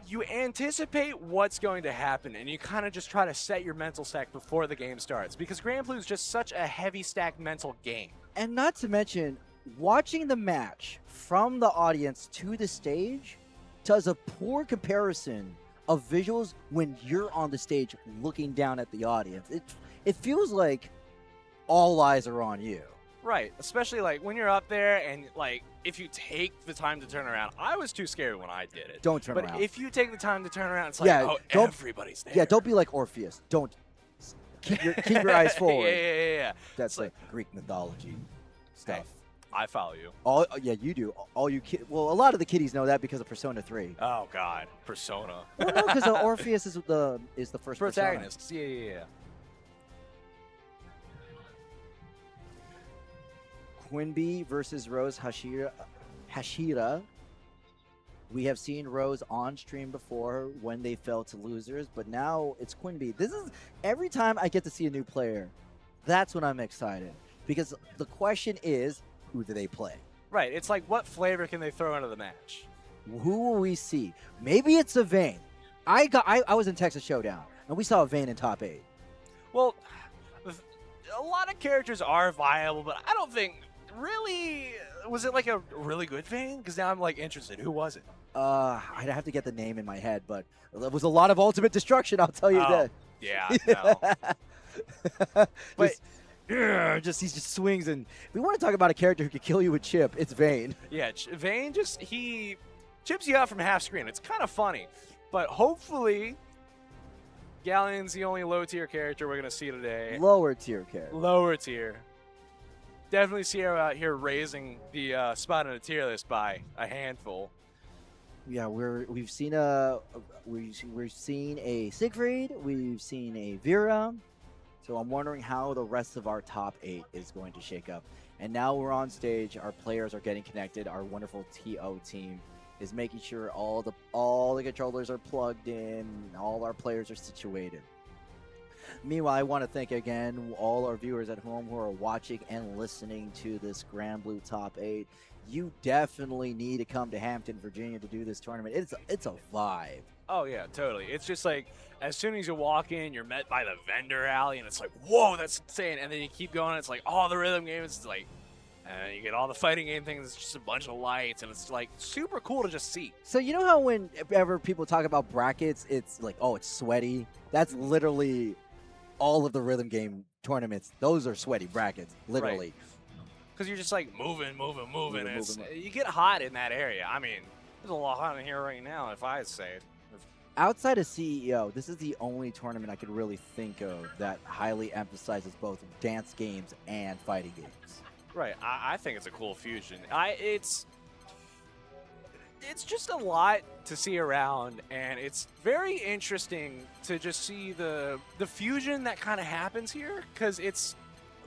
You anticipate what's going to happen, and you kind of just try to set your mental stack before the game starts. Because Granblue is just such a heavy stack mental game. And not to mention, watching the match from the audience to the stage does a poor comparison of visuals when you're on the stage looking down at the audience. It feels like all eyes are on you. Right, especially like when you're up there and like if you take the time to turn around. I was too scared when I did it. Don't turn around. But if you take the time to turn around, it's like, oh, everybody's there. Yeah, don't be like Orpheus. Don't. Keep your eyes forward. Yeah. That's like Greek mythology stuff. Hey, I follow you. Yeah, you do. All you well, a lot of the kiddies know that because of Persona 3. Oh God, Persona. Well, no, because Orpheus is the first protagonist. Yeah. Quinbee versus RoseHashira. We have seen Rose on stream before when they fell to losers, but now it's Quinbee. This is every time I get to see a new player, that's when I'm excited because the question is, who do they play? Right. It's like, what flavor can they throw into the match? Who will we see? Maybe it's a Vayne. I was in Texas Showdown and we saw a Vayne in top 8. Well, a lot of characters are viable, but I don't think really was it like a really good Vayne? Because now I'm like interested. Who was it? I'd have to get the name in my head, but it was a lot of ultimate destruction. I'll tell you that. Yeah. No. But he just swings, and if we want to talk about a character who could kill you with chip, it's Vayne. Yeah, Vayne he chips you out from half screen. It's kind of funny, but hopefully Galleon's the only low tier character we're gonna see today. Lower tier character. Lower tier. Definitely Siero out here raising the spot in the tier list by a handful. Yeah, we've seen a Siegfried, we've seen a Vira, so I'm wondering how the rest of our top 8 is going to shake up. And now we're on stage, our players are getting connected, our wonderful TO team is making sure all the controllers are plugged in, all our players are situated. Meanwhile, I want to thank again all our viewers at home who are watching and listening to this Granblue Top 8. You definitely need to come to Hampton, Virginia to do this tournament. It's a vibe. Oh yeah, totally. It's just like as soon as you walk in, you're met by the vendor alley, and it's like, whoa, that's insane. And then you keep going, it's like all the rhythm games. It's like, and you get all the fighting game things. It's just a bunch of lights, and it's like super cool to just see. So you know how whenever people talk about brackets, it's like, oh, it's sweaty. That's literally all of the rhythm game tournaments. Those are sweaty brackets, literally. Right. Because you're just like moving. And you get hot in that area. I mean, there's a lot hot in here right now, if I say it. Outside of CEO, this is the only tournament I could really think of that highly emphasizes both dance games and fighting games. Right. I think it's a cool fusion. It's just a lot to see around, and it's very interesting to just see the fusion that kind of happens here, because it's,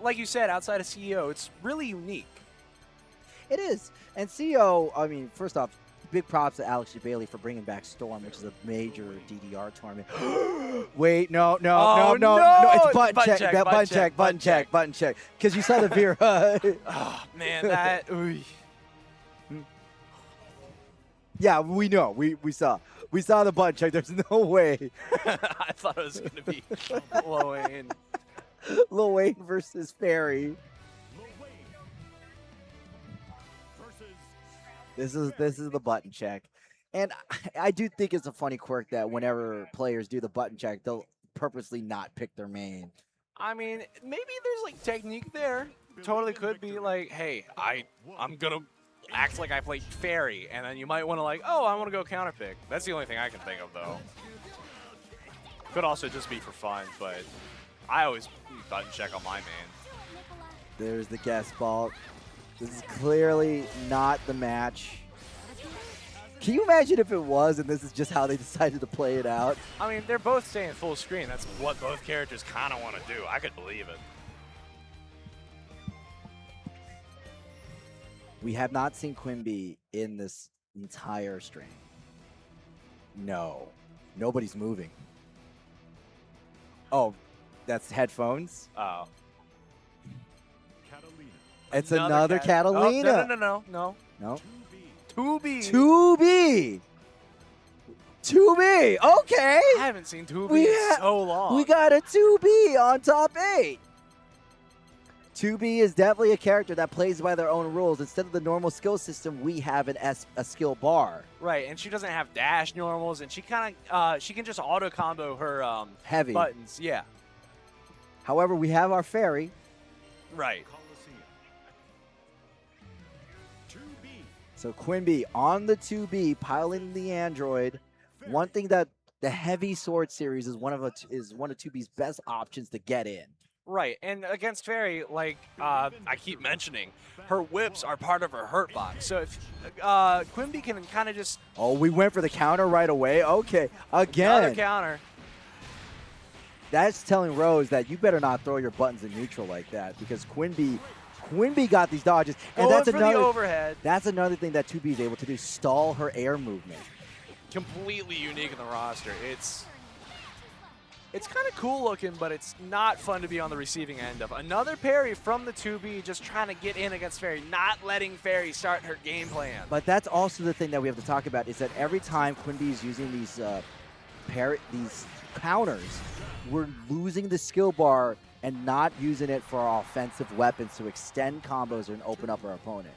like you said, outside of CEO, it's really unique. It is. And CO, I mean, first off, big props to Alex Bailey for bringing back Storm, which is a major DDR tournament. Wait, no. It's button check. Because you saw the Vira. Oh, man, that. Ooh. Yeah, we know. We saw. We saw the button check. There's no way. I thought it was going to be Lil Wayne. Lil Wayne versus Ferry. Lil Wayne versus This is the button check. And I do think it's a funny quirk that whenever players do the button check, they'll purposely not pick their main. I mean, maybe there's like technique there. Totally could be like, hey, I'm going to act like I played Ferry, and then you might want to like, oh, I want to go counter pick. That's the only thing I can think of, though. Could also just be for fun, but I always button check on my man. There's the guest ball. This is clearly not the match. Can you imagine if it was, and this is just how they decided to play it out? I mean, they're both staying full screen. That's what both characters kind of want to do. I could believe it. We have not seen Quinbee in this entire stream. No. Nobody's moving. Oh, that's headphones? Oh. Catalina. It's another Catalina. Oh, no. No. 2B. 2B. Okay. I haven't seen 2B in so long. We got a 2B on top 8. 2B is definitely a character that plays by their own rules. Instead of the normal skill system, we have a skill bar. Right, and she doesn't have dash normals, and she kind of she can just auto combo her heavy buttons. Yeah. However, we have our Ferry. Right. Coliseum. 2B. So Quinbee on the 2B, piloting the android. One thing that the heavy sword series is one of 2B's best options to get in. Right, and against Ferry, like I keep mentioning, her whips are part of her hurt box. So if Quinbee can kind of just... Oh, we went for the counter right away. Okay, again. Another counter. That's telling Rose that you better not throw your buttons in neutral like that, because Quinbee got these dodges. And Going that's for another the overhead. That's another thing that 2B is able to do, stall her air movement. Completely unique in the roster. It's kind of cool looking, but it's not fun to be on the receiving end of. Another parry from the 2B, just trying to get in against Ferry, not letting Ferry start her game plan. But that's also the thing that we have to talk about, is that every time Quinbee is using these counters, we're losing the skill bar and not using it for our offensive weapons to extend combos and open up our opponent.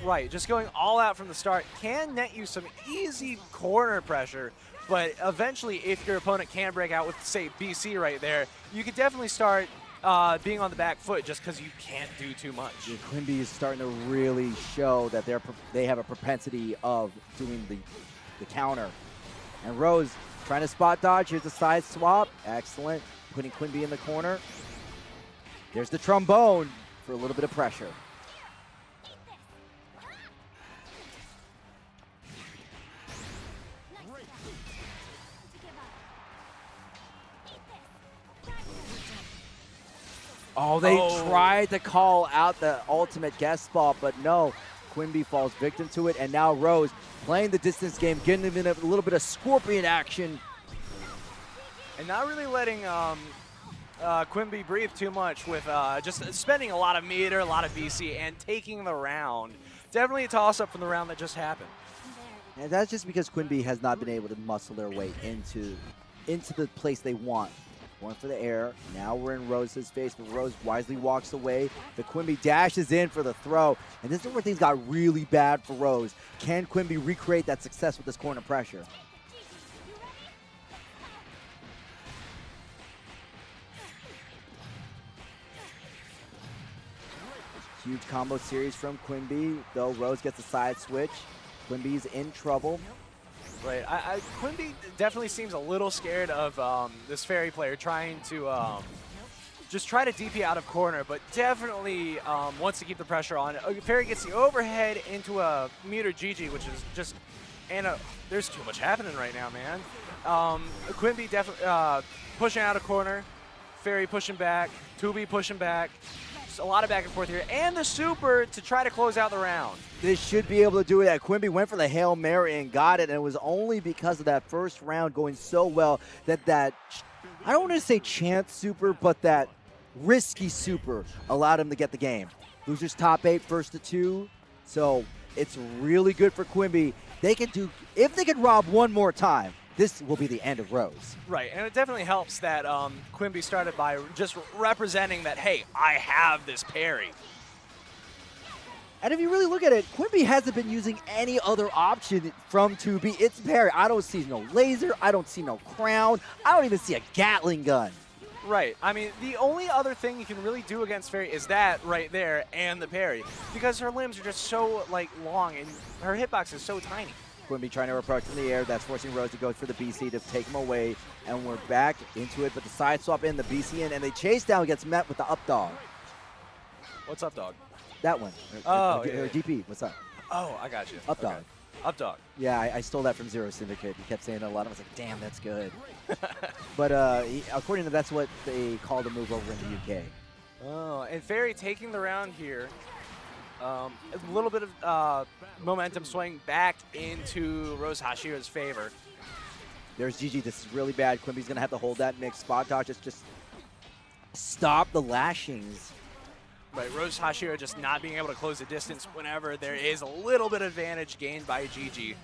Right, just going all out from the start can net you some easy corner pressure, but eventually if your opponent can break out with, say, BC right there, you could definitely start being on the back foot just because you can't do too much. Yeah, Quinbee is starting to really show that they have a propensity of doing the counter. And Rose trying to spot dodge. Here's the side swap. Excellent. Putting Quinbee in the corner. There's the trombone for a little bit of pressure. Oh, they tried to call out the ultimate guest spot, but no. Quinbee falls victim to it, and now Rose playing the distance game, getting him in a little bit of scorpion action. And not really letting Quinbee breathe too much with just spending a lot of meter, a lot of BC, and taking the round. Definitely a toss-up from the round that just happened. And that's just because Quinbee has not been able to muscle their way into the place they want. Going for the air. Now we're in Rose's face, but Rose wisely walks away. The Quinbee dashes in for the throw. And this is where things got really bad for Rose. Can Quinbee recreate that success with this corner pressure? Huge combo series from Quinbee, though Rose gets a side switch. Quinbee's in trouble. Right, Quinbee definitely seems a little scared of this Ferry player trying to just try to DP out of corner, but definitely wants to keep the pressure on. Ferry gets the overhead into a meter GG, which is just, there's too much happening right now, man. Quinbee definitely pushing out of corner, Ferry pushing back, 2B pushing back, There's a lot of back and forth here. And the super to try to close out the round. This should be able to do it. Quinbee went for the Hail Mary and got it, and it was only because of that first round going so well that I don't want to say chance super, but that risky super allowed him to get the game. Losers top 8, first to 2. So it's really good for Quinbee. They can do, if they can rob one more time, this will be the end of Rose. Right, and it definitely helps that Quinbee started by just representing that, hey, I have this parry. And if you really look at it, Quinbee hasn't been using any other option from 2B. It's parry. I don't see no laser. I don't see no crown. I don't even see a Gatling gun. Right. I mean, the only other thing you can really do against Ferry is that right there and the parry, because her limbs are just so like long and her hitbox is so tiny. Quinbee trying to approach from the air. That's forcing Rose to go for the BC to take him away. And we're back into it, but the side swap in, the BC in, and they chase down, gets met with the up dog. What's up, dog? That one. Oh, or yeah. DP, what's up? Oh, I got you. Up dog. Okay. Up dog. Yeah, I stole that from Zero Syndicate. He kept saying it a lot. I was like, damn, that's good. But according to that's what they call the move over in the UK. Oh, and Ferry taking the round here. A little bit of momentum swing back into RoseHashira's favor. There's GG. This is really bad. Quinbee's going to have to hold that mix. Spot dodge just stop the lashings. Right, RoseHashira just not being able to close the distance whenever there is a little bit of advantage gained by GG.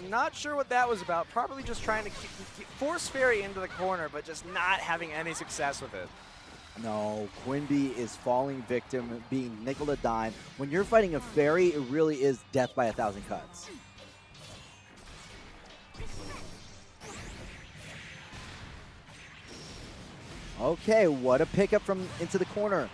Not sure what that was about. Probably just trying to force Ferry into the corner, but just not having any success with it. No, Quinbee is falling victim, being nickel to dime. When you're fighting a Ferry, it really is death by 1,000 cuts. Okay, what a pickup from into the corner.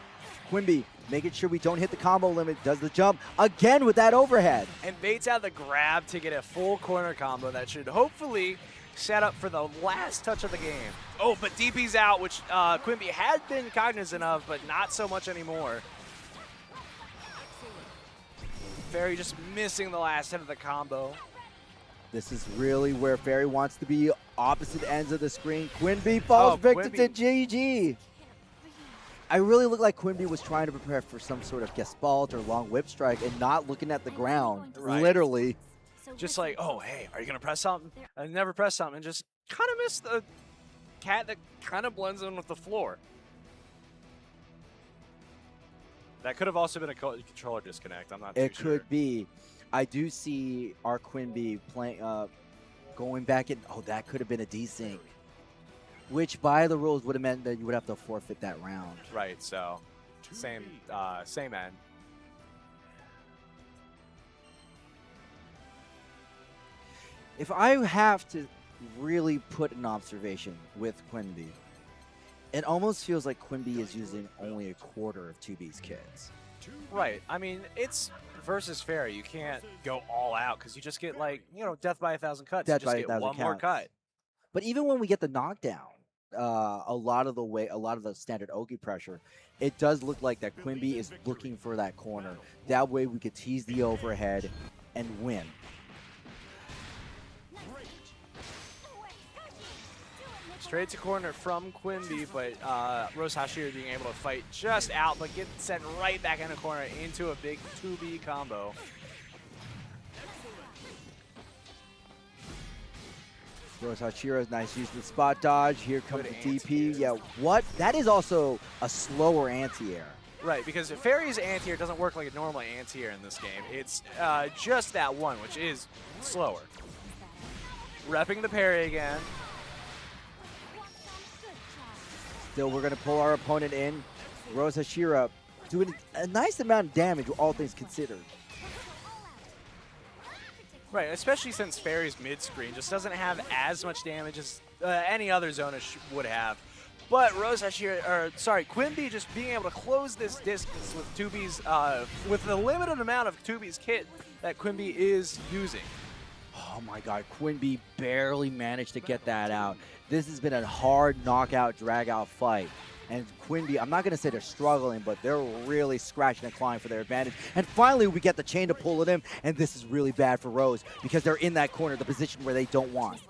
Quinbee making sure we don't hit the combo limit, does the jump again with that overhead. And baits out the grab to get a full corner combo that should hopefully set up for the last touch of the game. Oh, but DP's out, which Quinbee had been cognizant of, but not so much anymore. Ferry just missing the last hit of the combo. This is really where Ferry wants to be, opposite ends of the screen. Quinbee falls victim to GG. I really look like Quinbee was trying to prepare for some sort of Gespalt or long whip strike and not looking at the ground, literally. Just like, oh, hey, are you going to press something? I never press something, and just kind of missed the cat that kind of blends in with the floor. That could have also been a controller disconnect. I'm not too sure. It could be. I do see our Quinbee playing, going back in. Oh, that could have been a desync, which by the rules would have meant that you would have to forfeit that round. Right. So, same end. If I have to really put an observation with Quinbee, it almost feels like Quinbee is using only a quarter of 2B's kits. Right. I mean, it's versus Ferry. You can't go all out because you just get like, you know, death by 1,000 cuts. Death you just by get 1,000 one more counts. cut. But even when we get the knockdown, a lot of the standard Oki pressure, it does look like that Quinbee is looking for that corner. That way we could tease the overhead and win. Straight to corner from Quinbee, but RoseHashira being able to fight just out, but get sent right back in the corner into a big 2B combo. RoseHashira's nice use of the spot dodge. Here comes Good the DP. anti-air. Yeah, what? That is also a slower anti-air. Right, because Ferry's anti-air doesn't work like a normal anti-air in this game. It's just that one, which is slower. Repping the parry again. Still, we're going to pull our opponent in. RoseHashira doing a nice amount of damage, all things considered. Right, especially since Ferry's mid-screen just doesn't have as much damage as any other Zona would have. But Quinbee just being able to close this distance with 2B's, with the limited amount of 2B's kit that Quinbee is using. Oh my God, Quinbee barely managed to get that out. This has been a hard knockout, drag-out fight. And Quinbee, I'm not going to say they're struggling, but they're really scratching and clawing for their advantage. And finally, we get the chain to pull it in, and this is really bad for Rose because they're in that corner, the position where they don't want.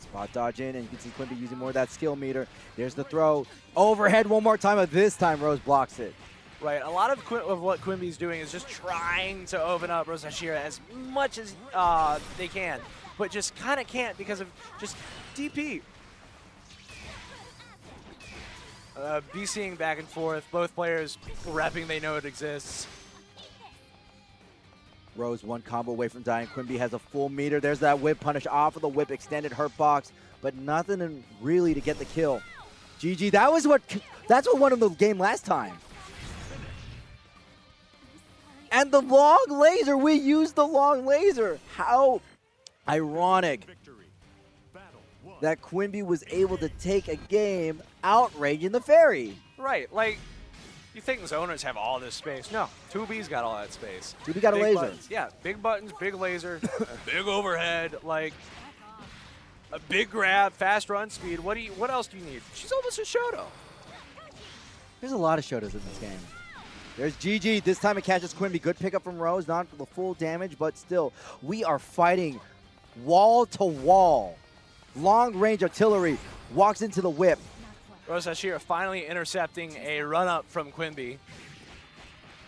Spot dodge in, and you can see Quinbee using more of that skill meter. There's the throw. Overhead one more time, but this time Rose blocks it. Right, a lot of what Quinbee's doing is just trying to open up RoseHashira as much as they can, but just kind of can't because of just DP. BCing back and forth, both players repping they know it exists. Rose one combo away from dying. Quinbee has a full meter. There's that whip punish off of the whip, extended hurt box, but nothing really to get the kill. GG, that's what won him the game last time. And the long laser, we used the long laser. How ironic that Quinbee was able to take a game outraging the Ferry. Right, like, you think zoners have all this space? No, 2B's got all that space. 2B got a laser. Buttons. Yeah, big buttons, big laser, big overhead, like a big grab, fast run speed. What else do you need? She's almost a Shoto. There's a lot of Shotos in this game. There's GG. This time it catches Quinbee. Good pickup from Rose. Not for the full damage, but still, we are fighting wall to wall. Long range artillery walks into the whip. RoseHashira finally intercepting a run up from Quinbee.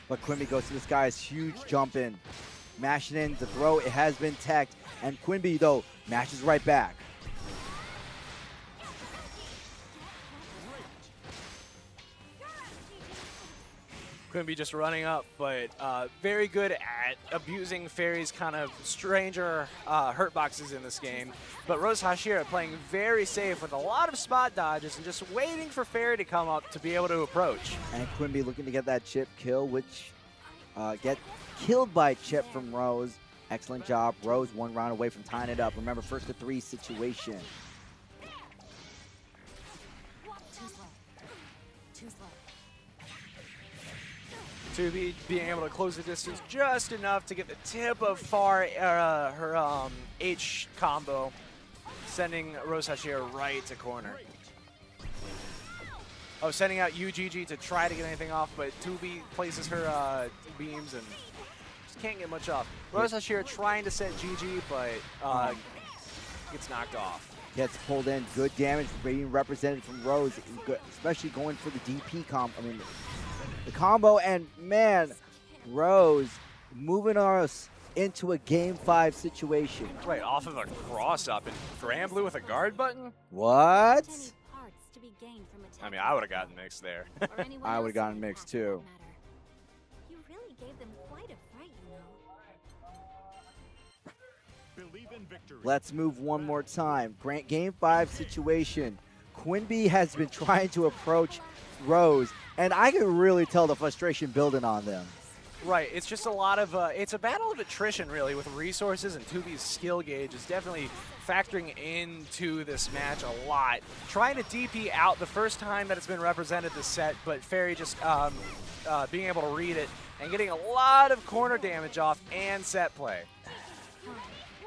But Quinbee goes to this guy's huge jump in. Mashing in the throw. It has been teched. And Quinbee, though, mashes right back. Quinbee just running up, but very good at abusing Ferry's kind of stranger hurt boxes in this game. But RoseHashira playing very safe with a lot of spot dodges and just waiting for Ferry to come up to be able to approach. And Quinbee looking to get that chip kill, which get killed by chip from Rose. Excellent job. Rose one round away from tying it up. Remember, first to three situation. Zooey being able to close the distance just enough to get the tip of her H combo, sending RoseHashira right to corner. Oh, sending out UGG to try to get anything off, but 2B places her beams and just can't get much off. RoseHashira trying to set GG, but gets knocked off. Gets pulled in. Good damage being represented from Rose, especially going for the DP combo. I mean, the combo, and man, Rose moving us into a Game 5 situation. Right, off of a cross-up, and Granblue with a guard button? What? I mean, I would have gotten mixed there. I would have gotten mixed too. You really gave them quite a fright, you know. Believe in victory. Let's move one more time. Game 5 situation. Quinbee has been trying to approach Rose, and I can really tell the frustration building on them. Right, it's just a lot of, it's a battle of attrition really with resources, and 2B's skill gauge is definitely factoring into this match a lot. Trying to DP out the first time that it's been represented this set, but Ferry just being able to read it and getting a lot of corner damage off and set play.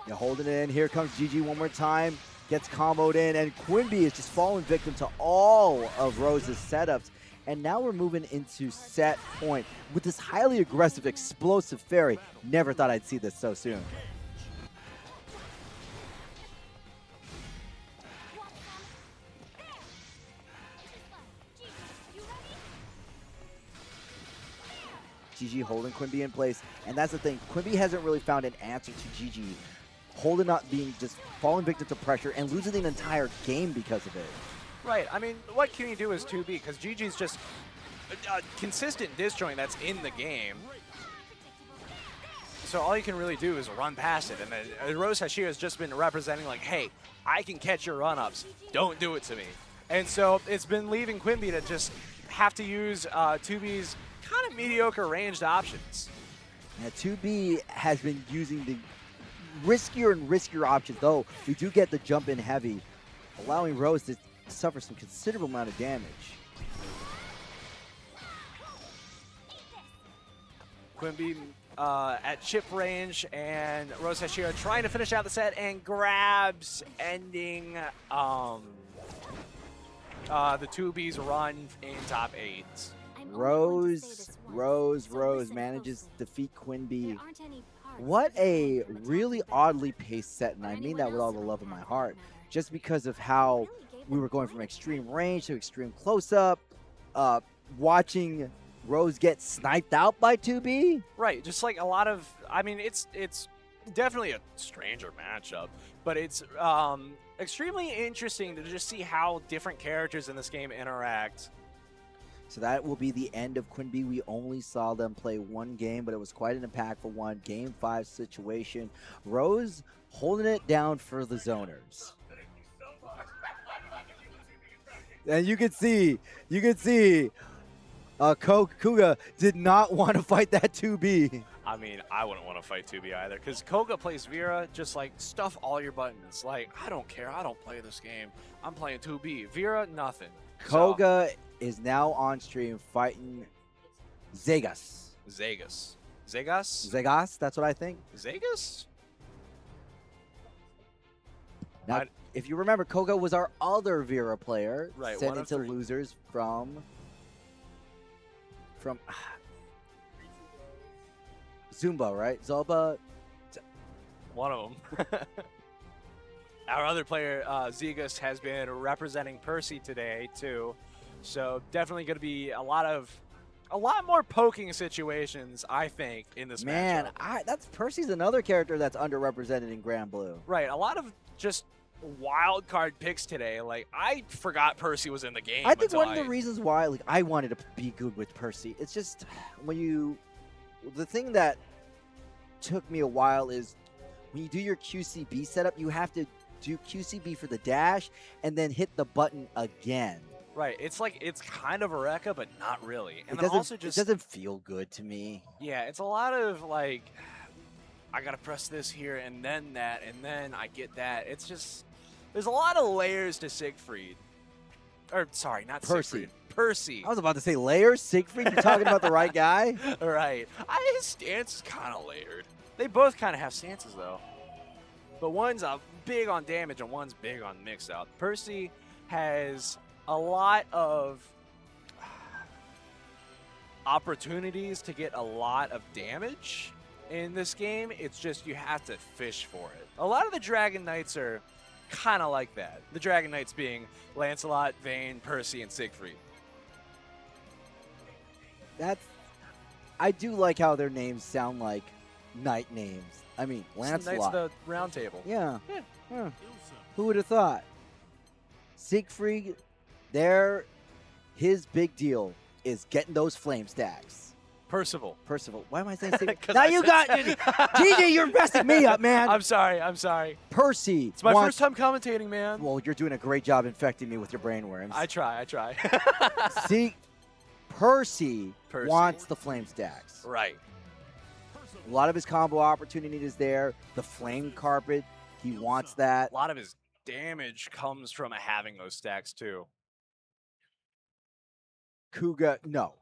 You're holding it in. Here comes GG one more time. Gets comboed in, and Quinbee is just falling victim to all of Rose's setups. And now we're moving into set point with this highly aggressive, explosive Ferry. Never thought I'd see this so soon. GG holding Quinbee in place, and that's the thing. Quinbee hasn't really found an answer to GG. Holding up, being just falling victim to pressure and losing an entire game because of it. Right, I mean, what can you do as 2B? Because GG's just a consistent disjoint that's in the game. So all you can really do is run past it. And then RoseHashira has just been representing like, hey, I can catch your run-ups. Don't do it to me. And so it's been leaving Quinbee to just have to use 2B's kind of mediocre ranged options. Yeah, 2B has been using the riskier and riskier options, though we do get the jump in heavy, allowing Rose to suffer some considerable amount of damage. Quinbee at chip range, and RoseHashira trying to finish out the set and grabs, ending the 2B's run in top 8. Rose manages to defeat Quinbee. What a really oddly paced set, and I mean that with all the love in my heart, just because of how we were going from extreme range to extreme close-up, watching Rose get sniped out by 2B. Right, just like a lot of, I mean, it's definitely a stranger matchup, but it's extremely interesting to just see how different characters in this game interact. So that will be the end of Quinbee. We only saw them play one game, but it was quite an impactful one. Game 5 situation. Rose holding it down for the zoners. And you can see, Kouga did not want to fight that 2B. I mean, I wouldn't want to fight 2B either, because Kouga plays Vira, just like, stuff all your buttons. Like, I don't care, I don't play this game. I'm playing 2B. Vira, nothing. Kouga is now on stream fighting Xeagas. Xeagas, that's what I think. Xeagas? Now, if you remember, Kouga was our other Vira player, right, sent into losers from Zumba, right? Zumba. One of them. Our other player, Xeagas, has been representing Percy today too, so definitely going to be a lot more poking situations, I think, in this matchup. That's Percy's another character that's underrepresented in Granblue. Right, a lot of just wild card picks today. Like, I forgot Percy was in the game. I think one of the reasons why, like, I wanted to be good with Percy, it's just the thing that took me a while is when you do your QCB setup, you have to do QCB for the dash and then hit the button again. Right, it's like, it's kind of a Rekka, but not really. And it then also just, it doesn't feel good to me. Yeah, it's a lot of like, I gotta press this here and then that, and then I get that. It's just, there's a lot of layers to Siegfried. Or, sorry, not Siegfried. Percy. I was about to say layers. Siegfried, you're talking about the right guy? Right. His stance is kind of layered. They both kind of have stances, though. But one's big on damage and one's big on mix-out. Percy has a lot of opportunities to get a lot of damage in this game. It's just you have to fish for it. A lot of the Dragon Knights are kind of like that. The Dragon Knights being Lancelot, Vayne, Percy, and Siegfried. I do like how their names sound like knight names. I mean, Lancelot. Knights of the Round Table. Yeah. Who would have thought? Siegfried, his big deal is getting those flame stacks. Percival. Why am I saying Siegfried? Now you got GG, you're messing me up, man. I'm sorry. Percy. It's my first time commentating, man. Well, you're doing a great job infecting me with your brainworms. I try. See, Percy wants the flame stacks. Right. A lot of his combo opportunity is there. The flame carpet, he wants that. A lot of his damage comes from having those stacks too. Kouga, no.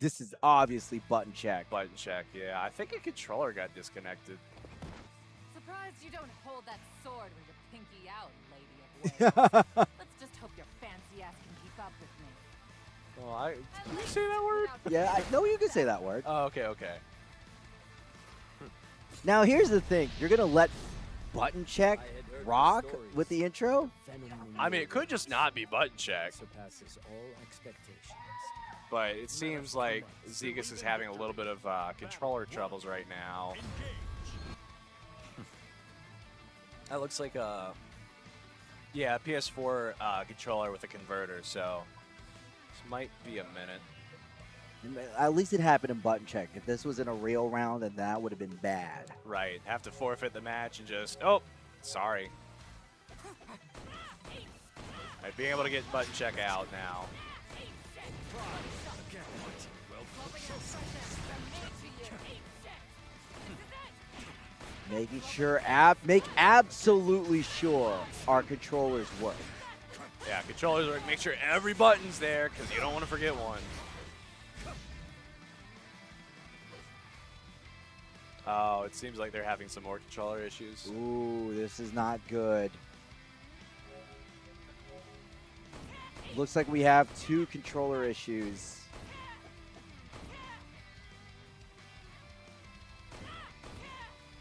This is obviously button check. Button check, yeah. I think a controller got disconnected. Surprised you don't hold that sword with your pinky out, Lady of Waves. Let's just hope your fancy ass can keep up with me. Oh, can you say that word? Yeah, I know you can say that word. Oh, okay. Now, here's the thing. You're going to let button check rock with the intro? I mean, it could just not be button check. Surpasses all expectations. But it seems like Xeagas is having a little bit of controller troubles right now. That looks like a PS4 controller with a converter, so this might be a minute. At least it happened in button check. If this was in a real round, then that would have been bad. Right. Have to forfeit the match and just, oh, sorry. Right, being able to get button check out now. Making sure, make absolutely sure our controllers work. Yeah, controllers work. Make sure every button's there because you don't want to forget one. Oh, it seems like they're having some more controller issues. Ooh, this is not good. Looks like we have 2 controller issues.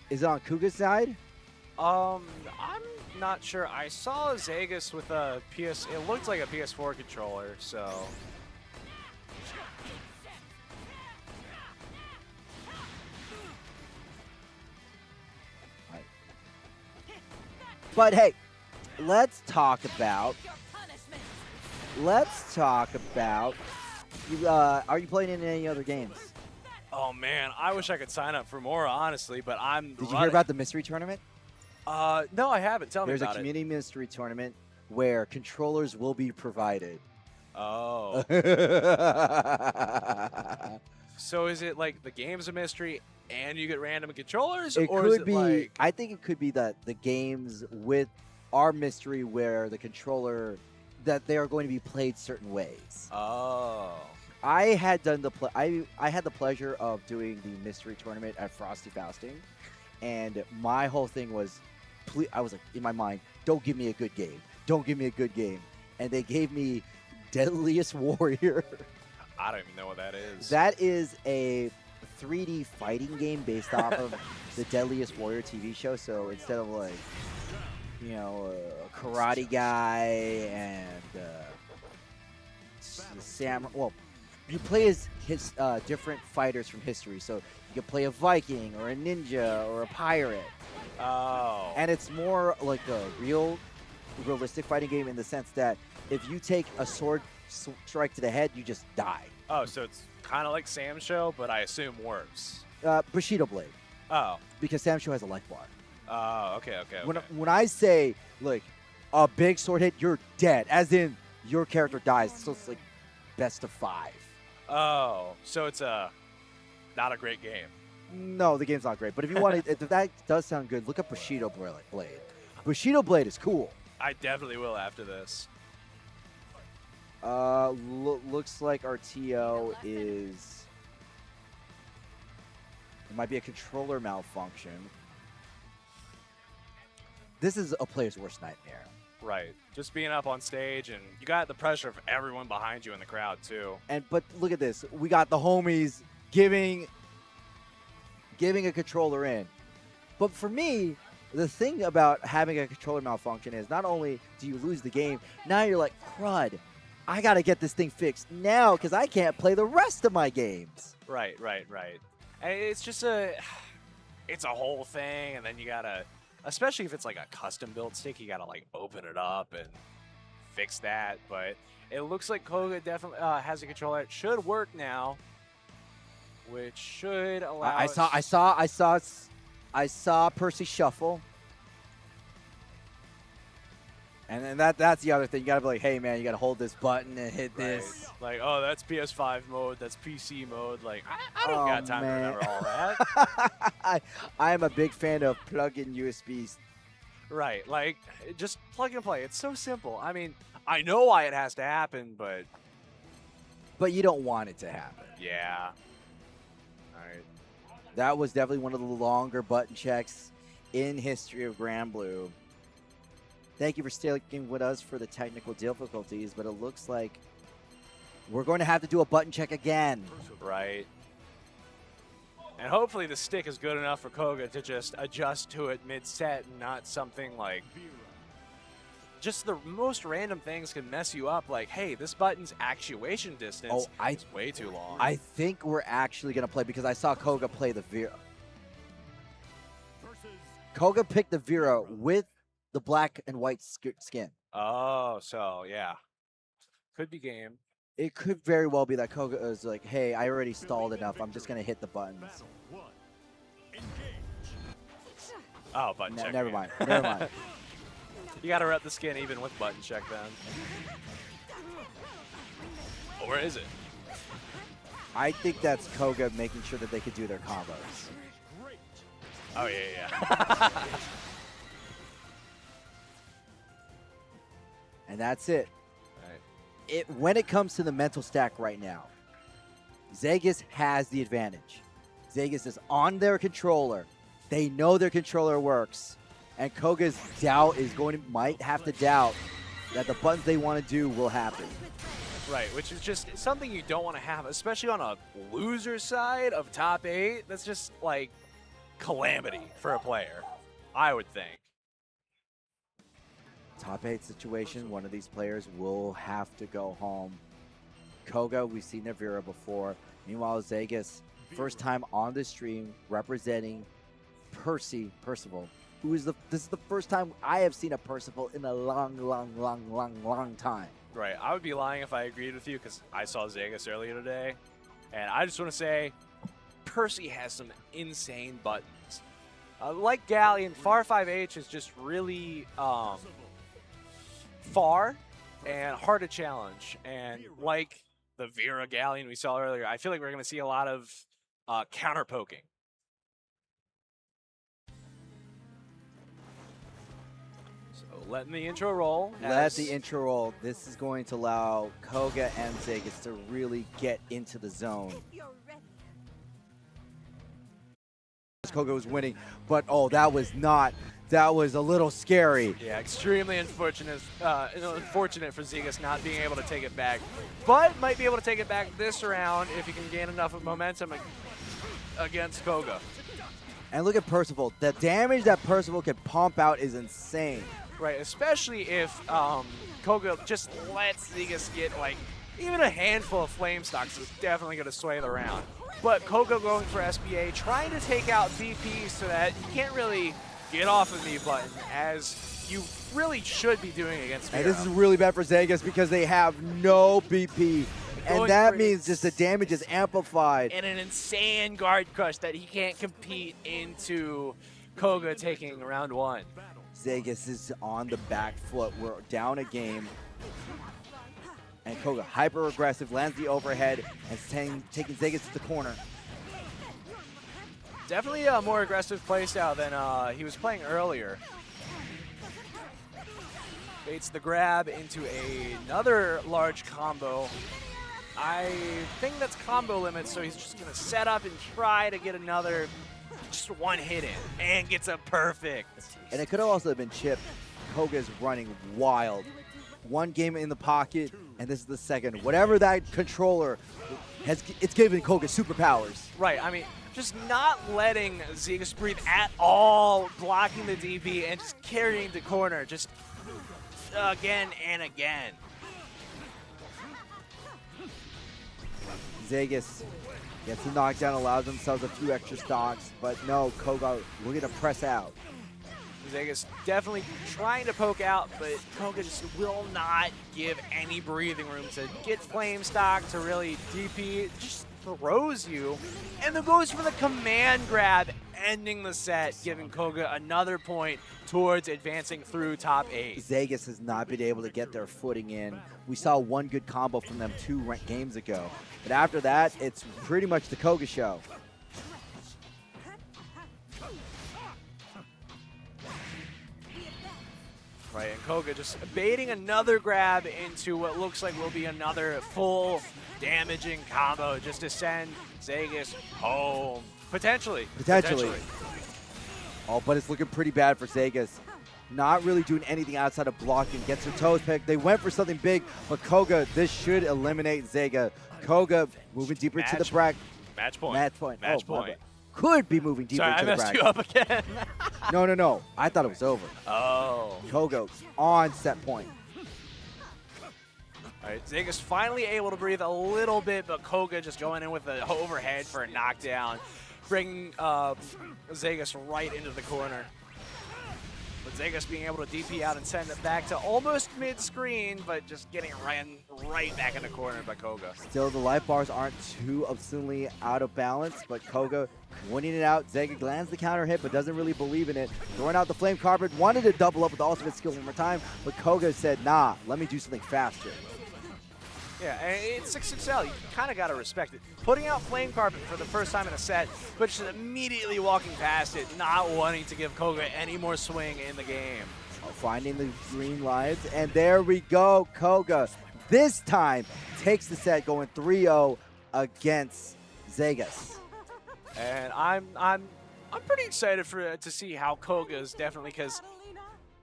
Is it on Kouga's side? I'm not sure. I saw Xeagas with a PS. It looked like a PS4 controller, so. But hey, let's talk about. Your punishment. Let's talk about. You, are you playing in any other games? Oh man, I wish I could sign up for more, honestly, but I'm. Did you hear about the mystery tournament? No, I haven't. Tell me There's a about it. community mystery tournament where controllers will be provided. Oh. So is it like the game's a mystery and you get random controllers, It or could is it be. like? I think it could be that the games with our mystery where the controller that they are going to be played certain ways. Oh. I had done the I had the pleasure of doing the mystery tournament at Frosty Fausting, and my whole thing was, I was like in my mind, don't give me a good game, don't give me a good game, and they gave me Deadliest Warrior. I don't even know what that is. That is a 3D fighting game based off of the Deadliest Warrior TV show. So instead of like, you know, a karate guy and samurai, well, you play as his different fighters from history. So you can play a Viking or a ninja or a pirate. Oh. And it's more like a realistic fighting game in the sense that if you take a sword strike to the head, you just die. Oh, so it's kind of like Sam's show, but I assume worse. Bushido Blade, Oh. because Sam Show has a life bar. Oh, okay, okay, okay. When I say like a big sword hit, you're dead, as in your character dies. So it's like best of 5. Oh, so it's not a great game. No, the game's not great. But if you want to, if that does sound good, look up Bushido Blade. Bushido Blade is cool. I definitely will after this. Looks like our TO is. It might be a controller malfunction. This is a player's worst nightmare. Right. Just being up on stage, and you got the pressure of everyone behind you in the crowd, too. But look at this. We got the homies giving a controller in. But for me, the thing about having a controller malfunction is not only do you lose the game, now you're like, crud, I got to get this thing fixed now because I can't play the rest of my games. Right, right, right. And it's just it's a whole thing, and then you gotta, especially if it's like a custom built stick, you gotta like open it up and fix that. But it looks like Kouga definitely has a controller. It should work now, which should allow. I saw Percy shuffle. And then that's the other thing. You gotta be like, hey man, you gotta hold this button and hit Right. this. Like, oh, that's PS5 mode, that's PC mode. Like, I don't got time to remember all that. I am a big fan of plug-in USBs. Right, like, just plug and play. It's so simple. I mean, I know why it has to happen, but But you don't want it to happen. yeah. All right. That was definitely one of the longer button checks in history of Granblue. Thank you for sticking with us for the technical difficulties, but it looks like we're going to have to do a button check again. Right. And hopefully the stick is good enough for Kouga to just adjust to it mid-set and not something like... Just the most random things can mess you up. Like, hey, this button's actuation distance is way too long. I think we're actually going to play because I saw Kouga play the Vira. Kouga picked the Vira with the black and white skin. Oh, so, yeah. Could be game. It could very well be that Kouga is like, hey, I already stalled enough. I'm just going to hit the buttons. Oh, button check. Never again. mind. Never mind. You gotta rep the skin even with button check then. Oh, where is it? I think that's Kouga making sure that they could do their combos. Oh, yeah. And that's it. Right. When it comes to the mental stack right now, Xeagas has the advantage. Xeagas is on their controller. They know their controller works. And Kouga's might have to doubt that the buttons they want to do will happen. Right, which is just something you don't want to have, especially on a loser side of top 8. That's just like, calamity for a player, I would think. Top 8 situation, one of these players will have to go home. Kouga, we've seen Vira before. Meanwhile, Xeagas, first time on the stream representing Percival, this is the first time I have seen a Percival in a long time. Right, I would be lying if I agreed with you because I saw Xeagas earlier today, and I just want to say, Percy has some insane buttons. Like Galleon, Far 5H is just really far and hard to challenge, and like the Vira Galleon we saw earlier, I feel like we're going to see a lot of counter poking. So letting the intro roll. Let the intro roll. This is going to allow Kouga and Xeagas to really get into the zone. Kouga was winning, but oh, that was a little scary. Yeah, extremely unfortunate for Xeagas not being able to take it back, but might be able to take it back this round if he can gain enough of momentum against Kouga. And look at Percival. The damage that Percival can pump out is insane. Right, especially if Kouga just lets Xeagas get like even a handful of flame stocks is definitely going to sway the round. But Kouga going for SBA, trying to take out BP so that you can't really get off of the button as you really should be doing against Vira. And this is really bad for Xeagas because they have no BP. And that means just the damage is amplified. And an insane guard crush that he can't compete into Kouga taking round 1. Xeagas is on the back foot. We're down a game. And Kouga, hyper aggressive, lands the overhead and taking Xeagas to the corner. Definitely a more aggressive playstyle than he was playing earlier. Baits the grab into another large combo. I think that's combo limit, so he's just going to set up and try to get another, just one hit in, and gets a perfect. And it could have also been chipped. Kouga's running wild. One game in the pocket, and this is the second. Whatever that controller has, it's giving Kouga superpowers. Right, I mean, just not letting Xeagas breathe at all, blocking the DB, and just carrying the corner, just again and again. Xeagas gets the knockdown, allows themselves a few extra stocks, but no, Kouga, we're going to press out. Xeagas definitely trying to poke out, but Kouga just will not give any breathing room to get flame stock, to really DP, just throws you, and then goes for the command grab, ending the set, giving Kouga another point towards advancing through top 8. Xeagas has not been able to get their footing in. We saw one good combo from them 2 games ago, but after that, it's pretty much the Kouga show. Right, and Kouga just baiting another grab into what looks like will be another full damaging combo just to send Xeagas home. Potentially. Oh, but it's looking pretty bad for Xeagas. Not really doing anything outside of blocking. Gets her toes picked. They went for something big, but Kouga, this should eliminate Xeagas. Kouga moving deeper to the bracket. Match point. Match point. Could be moving deeper into the bracket. Sorry, I messed you up again. No. I thought it was over. Oh. Kouga on set point. All right, Xeagas finally able to breathe a little bit, but Kouga just going in with the overhead for a knockdown, bringing Xeagas right into the corner. But Xeagas being able to DP out and send it back to almost mid-screen, but just getting right back in the corner by Kouga. Still, the life bars aren't too obscenely out of balance, but Kouga winning it out. Xeagas lands the counter hit, but doesn't really believe in it. Throwing out the flame carpet, wanted to double up with the ultimate skill one more time, but Kouga said, nah, let me do something faster. Yeah, and it's 6XL. You kind of got to respect it. Putting out Flame Carpet for the first time in a set, but just immediately walking past it, not wanting to give Kouga any more swing in the game. Finding the green lives, and there we go. Kouga this time takes the set, going 3-0 against Xeagas. And I'm pretty excited to see how Kouga is definitely, because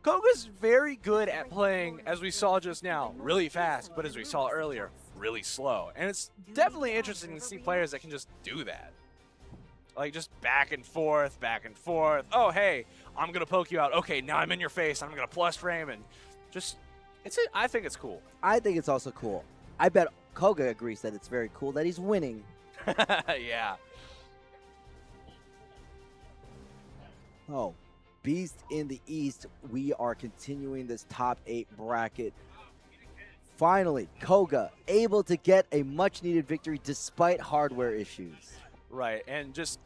Kouga's very good at playing, as we saw just now, really fast, but as we saw earlier, really slow. And it's definitely interesting to see players that can just do that. Like, just back and forth, back and forth. Oh, hey, I'm going to poke you out. Okay, now I'm in your face. I'm going to plus frame. And just, I think it's cool. I think it's also cool. I bet Kouga agrees that it's very cool that he's winning. Yeah. Oh, Beast in the East. We are continuing this top 8 bracket. Finally, Kouga able to get a much-needed victory despite hardware issues. Right, and just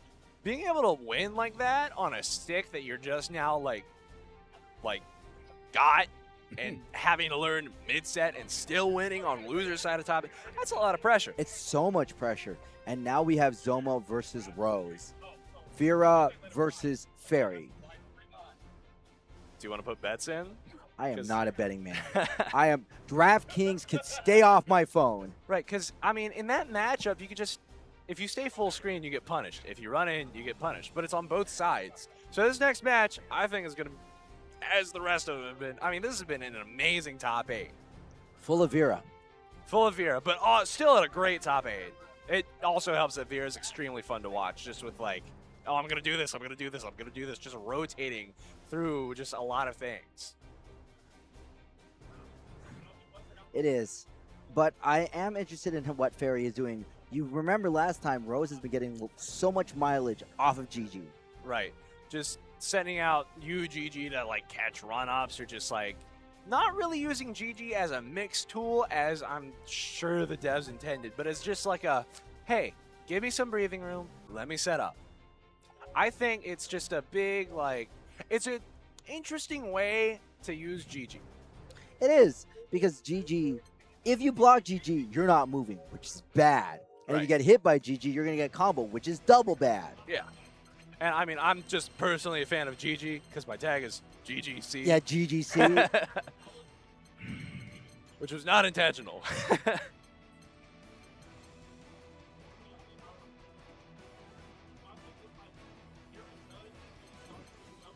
being able to win like that on a stick that you're just now, like got, and having to learn mid-set and still winning on loser side of top, that's a lot of pressure. It's so much pressure. And now we have Zohma versus Rose. Vira versus Ferry. Do you want to put bets in? I am not a betting man. I am. DraftKings can stay off my phone. Right, because, I mean, in that matchup, you could just, if you stay full screen, you get punished. If you run in, you get punished. But it's on both sides. So this next match, I think, is going to, as the rest of them have been, I mean, this has been an amazing top 8. Full of Vira. Full of Vira, but still at a great top 8. It also helps that Vira is extremely fun to watch, just with like, oh, I'm going to do this, I'm going to do this, I'm going to do this, just rotating through just a lot of things. It is. But I am interested in what Ferry is doing. You remember last time, Rose has been getting so much mileage off of GG. Right. Just sending out GG to like catch run-ups, or just like not really using GG as a mixed tool as I'm sure the devs intended, but it's just like a, hey, give me some breathing room, let me set up. I think it's just a big, like, it's an interesting way to use GG. It is, because GG, if you block GG, you're not moving, which is bad. And if you get hit by GG, you're going to get combo, which is double bad. Yeah. And I mean, I'm just personally a fan of GG because my tag is GGC. Yeah, GGC. Which was not intentional.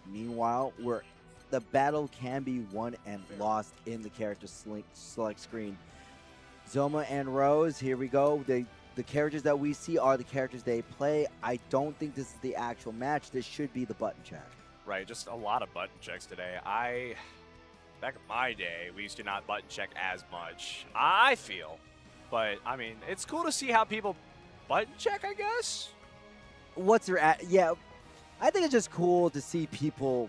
Meanwhile, the battle can be won and lost in the character select screen. Zohma and Rose, here we go. The characters that we see are the characters they play. I don't think this is the actual match. This should be the button check. Right, just a lot of button checks today. Back in my day, we used to not button check as much, I feel. But, I mean, it's cool to see how people button check, I guess. Yeah, I think it's just cool to see people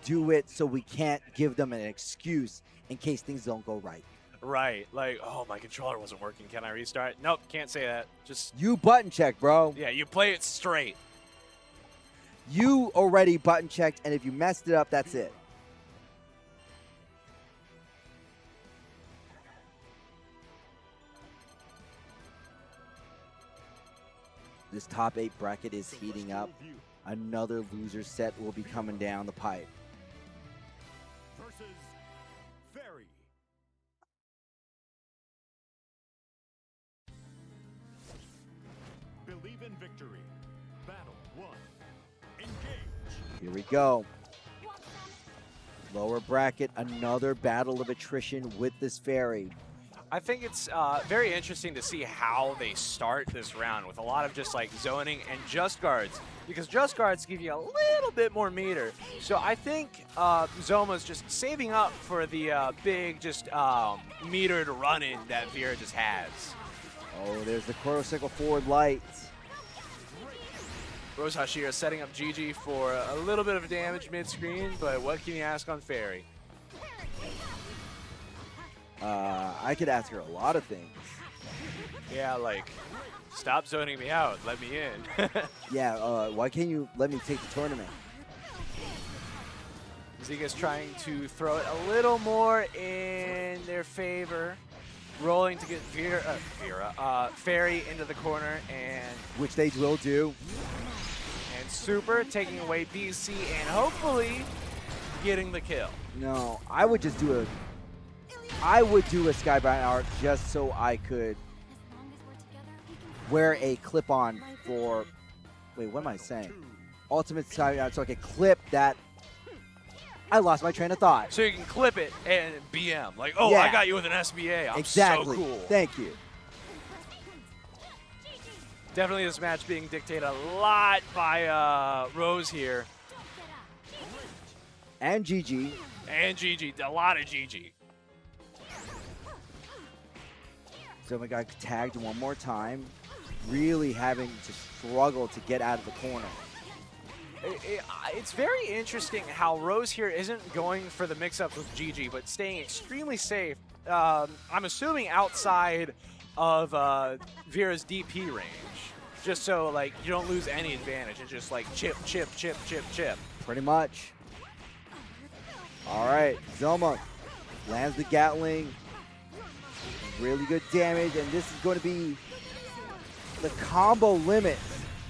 do it so we can't give them an excuse in case things don't go right. Right, like, oh, my controller wasn't working. Can I restart? Nope, can't say that. Just you button check, bro. Yeah, you play it straight. You already button checked, and if you messed it up, that's it. This top 8 bracket is heating up. Another loser set will be coming down the pipe. Versus Ferry. Believe in victory. Battle 1. Engage. Here we go. Lower bracket, another battle of attrition with this Ferry. I think it's very interesting to see how they start this round with a lot of just like zoning and just guards, because just guards give you a little bit more meter. So I think Zohma's just saving up for the big just metered run-in that Vira just has. Oh, there's the quarter circle forward light. RoseHashira setting up GG for a little bit of damage mid-screen, but what can you ask on Ferry? I could ask her a lot of things. Yeah, like, stop zoning me out, let me in. Yeah, why can't you let me take the tournament? Xeagas trying to throw it a little more in their favor. Rolling to get Ferry into the corner, and which they will do. And Super taking away BC and hopefully getting the kill. No, I would just do a Skybound arc just so I could wear a clip-on for, wait, what am I saying? Ultimate Skybound, so I could clip that. I lost my train of thought. So you can clip it and BM. Like, oh, yeah. I got you with an SBA. I'm exactly. so cool. Thank you. Definitely this match being dictated a lot by Rose here. And GG. And GG, a lot of GG. Zoma got tagged one more time, really having to struggle to get out of the corner. It's very interesting how Rose here isn't going for the mix-ups with GG, but staying extremely safe. I'm assuming outside of Vira's DP range, just so like you don't lose any advantage. It's just like chip, chip, chip, chip, chip. Pretty much. All right, Zohma lands the Gatling. Really good damage, and this is going to be the combo limit.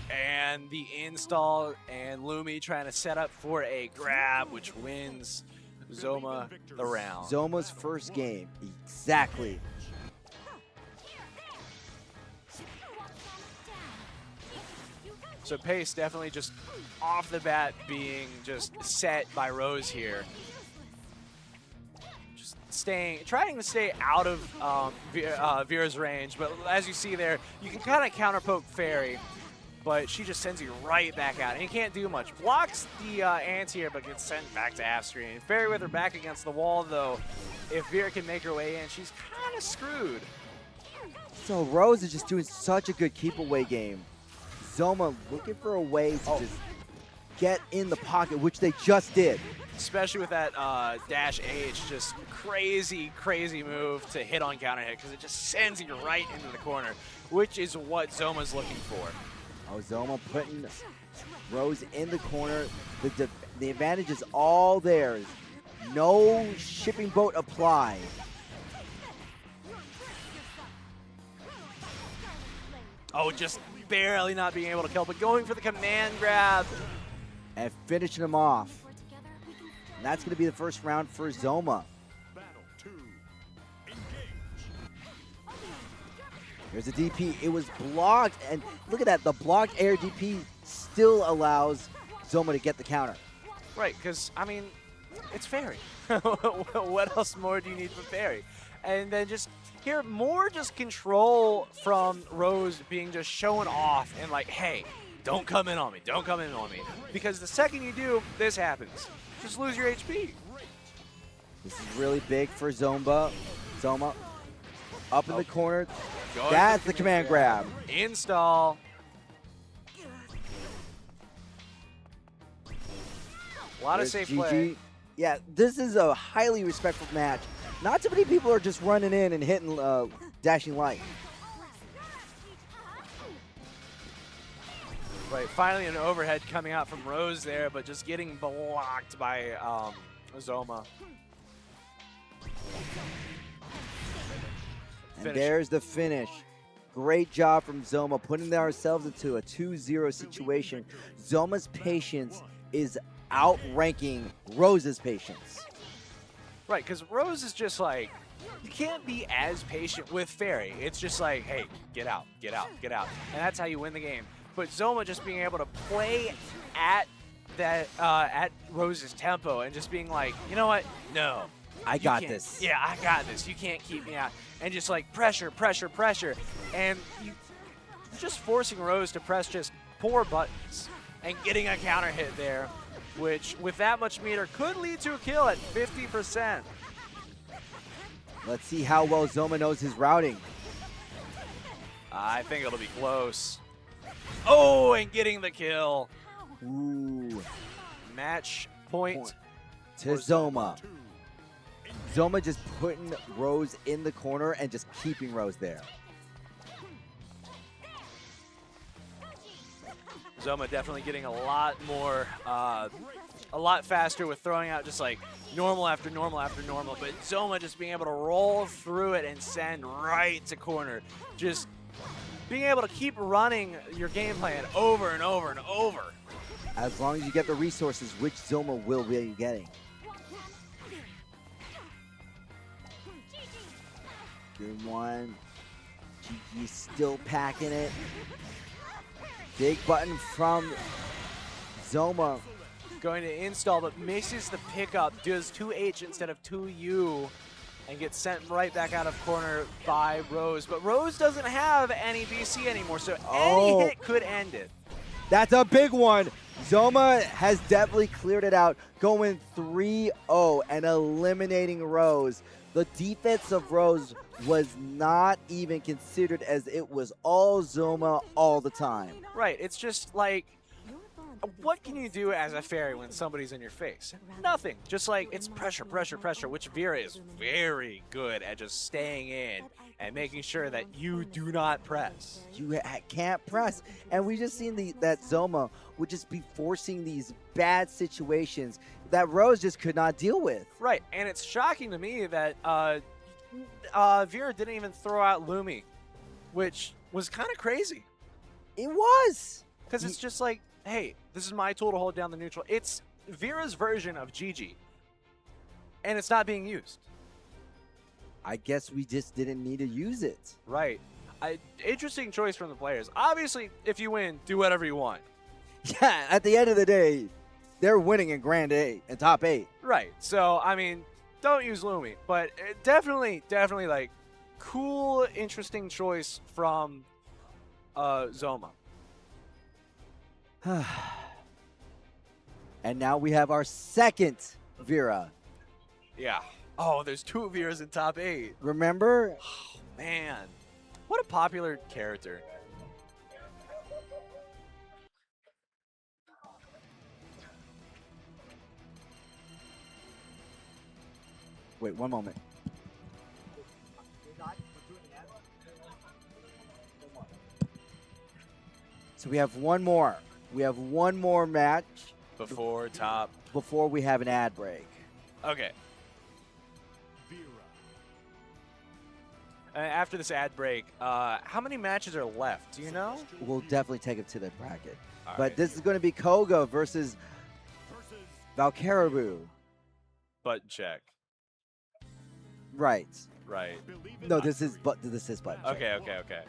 And the install, and Lumi trying to set up for a grab, which wins Zohma the round. Zohma's first game, exactly. So pace definitely just off the bat being just set by Rose here. Just trying to stay out of Vira's range, but as you see there, you can kind of counter poke Ferry, but she just sends you right back out, and you can't do much. Blocks the anti-air, but gets sent back to half screen. Ferry with her back against the wall, though, if Vira can make her way in, she's kind of screwed. So Rose is just doing such a good keep away game. Zohma looking for a way to just get in the pocket, which they just did. Especially with that dash H, just crazy, crazy move to hit on counter hit, because it just sends you right into the corner, which is what Zohma's looking for. Oh, Zohma putting Rose in the corner. The advantage is all theirs. No shipping boat applied. Oh, just barely not being able to kill, but going for the command grab. And finishing him off. And that's going to be the first round for Zohma. Battle 2. Engage. Here's a DP. It was blocked, and look at that. The blocked air DP still allows Zohma to get the counter. Right, because, I mean, it's Ferry. What else more do you need from Ferry? And then just here, more just control from Rose being just showing off and like, hey, don't come in on me, don't come in on me. Because the second you do, this happens. Just lose your HP. This is really big for Zohma. Zohma up in the corner. Going That's the command grab. Install. A lot of safe GG. play. Yeah, this is a highly respectful match. Not too many people are just running in and hitting dashing light. Right, finally an overhead coming out from Rose there, but just getting blocked by Zohma. And there's the finish. Great job from Zohma, putting ourselves into a 2-0 situation. Zohma's patience is outranking Rose's patience. Right, because Rose is just like, you can't be as patient with Ferry. It's just like, hey, get out, get out, get out. And that's how you win the game. But Zohma just being able to play at that at Rose's tempo and just being like, you know what? No. I got this. Yeah, I got this. You can't keep me out. And just like pressure, pressure, pressure. And you just forcing Rose to press just 4 buttons and getting a counter hit there, which with that much meter could lead to a kill at 50%. Let's see how well Zohma knows his routing. I think it'll be close. Oh, and getting the kill. Ooh. Match point To Zohma. Zohma just putting Rose in the corner and just keeping Rose there. Zohma definitely getting a lot more, a lot faster with throwing out just like normal after normal after normal, but Zohma just being able to roll through it and send right to corner. Just being able to keep running your game plan over and over and over. As long as you get the resources, which Zohma will be getting. Good one. GG still packing it. Big button from Zohma. Going to install, but misses the pickup, does 2H instead of 2U. and gets sent right back out of corner by Rose. But Rose doesn't have any BC anymore, so any hit could end it. That's a big one. Zohma has definitely cleared it out, going 3-0 and eliminating Rose. The defense of Rose was not even considered, as it was all Zohma all the time. Right, it's just like, what can you do as a Ferry when somebody's in your face? Nothing. Just like, it's pressure, pressure, pressure, which Vira is very good at just staying in and making sure that you do not press. You can't press. And we just seen that Zohma would just be forcing these bad situations that Rose just could not deal with. Right, and it's shocking to me that Vira didn't even throw out Lumi, which was kind of crazy. It was. Because it's just like, hey, this is my tool to hold down the neutral. It's Vira's version of GG, and it's not being used. I guess we just didn't need to use it. Right. Interesting choice from the players. Obviously, if you win, do whatever you want. Yeah, at the end of the day, they're winning in Grand 8 and top 8. Right. So, I mean, don't use Lumi. But definitely, like, cool, interesting choice from Zohma. And now we have our second Vira. Yeah. Oh, there's 2 Viras in top 8. Remember? Oh, man. What a popular character. Wait, one moment. So we have one more. We have one more match Before top. before we have an ad break. Okay. Vira. After this ad break, how many matches are left? Do you know? We'll definitely take it to the bracket. All But right. this is going to be Kouga versus Versus Valkyraboo. Button check. Right. Right. Believe it No, not this is free. button. Okay, okay, okay.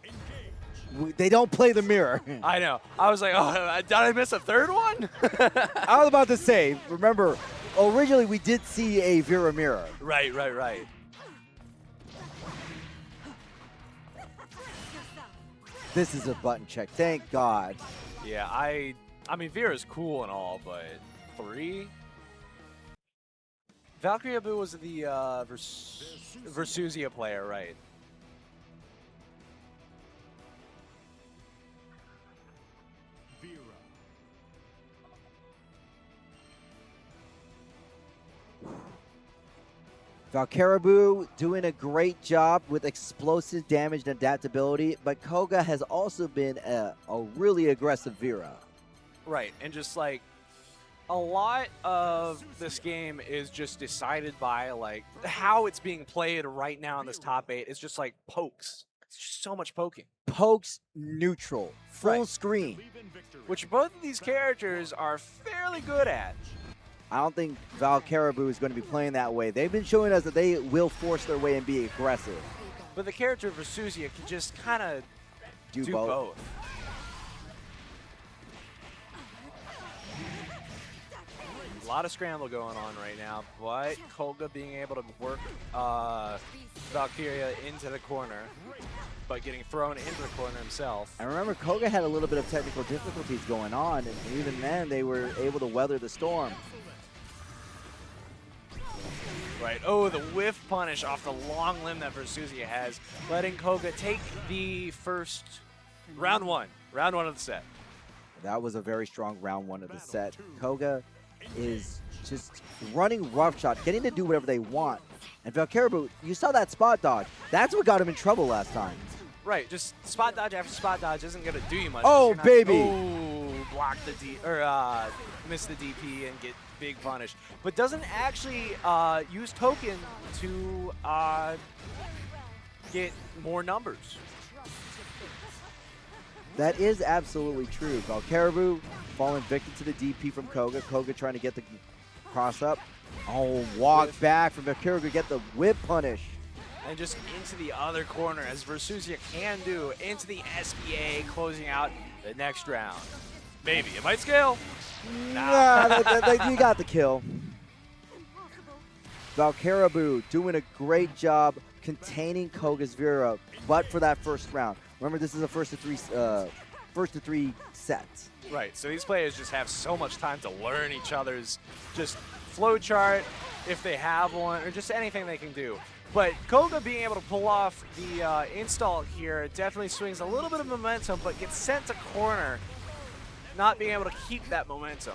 Engage. They don't play the mirror. I know. I was like, oh, did I miss a third one? I was about to say, remember, originally we did see a Vira mirror. Right, right, right. This is a button check. Thank God. Yeah, I mean, Vira's cool and all, but 3? Valkyraboo was the Versusia player, right? Vira. Valkyraboo doing a great job with explosive damage and adaptability, but Kouga has also been a really aggressive Vira. Right, and just like a lot of this game is just decided by like how it's being played right now in this top 8 is just like pokes. It's just so much poking, Pokes neutral, full Right. screen. Believe in victory. which both of these characters are fairly good at. I don't think Valkyraboo is going to be playing that way. They've been showing us that they will force their way and be aggressive. But the character of Versusia can just kind of Do do both. both. A lot of scramble going on right now, but Kouga being able to work Valkyria into the corner, but getting thrown into the corner himself. I remember Kouga had a little bit of technical difficulties going on, and even then they were able to weather the storm. Right, oh, the whiff punish off the long limb that Versusia has, letting Kouga take the first round one of the set. That was a very strong round 1 of the set. Kouga is just running roughshod, getting to do whatever they want. And Valkyraboo, you saw that spot dodge. That's what got him in trouble last time. Right, just spot dodge after spot dodge isn't gonna do you much. Oh, You're not- baby. Oh, block the miss the DP and get big punish, but doesn't actually use token to get more numbers. That is absolutely true. Valkyraboo falling victim to the DP from Kouga. Kouga trying to get the cross up. Oh, walk back from Valkyraboo, get the whip punish. And just into the other corner, as Versusia can do, into the SBA, closing out the next round. Maybe, it might scale. Nah, you got the kill. Valkyraboo doing a great job containing Kouga's Vira, but for that first round. Remember, this is a first to three sets. Right, so these players just have so much time to learn each other's just flow chart, if they have one, or just anything they can do. But Kouga being able to pull off the install here definitely swings a little bit of momentum, but gets sent to corner, not being able to keep that momentum.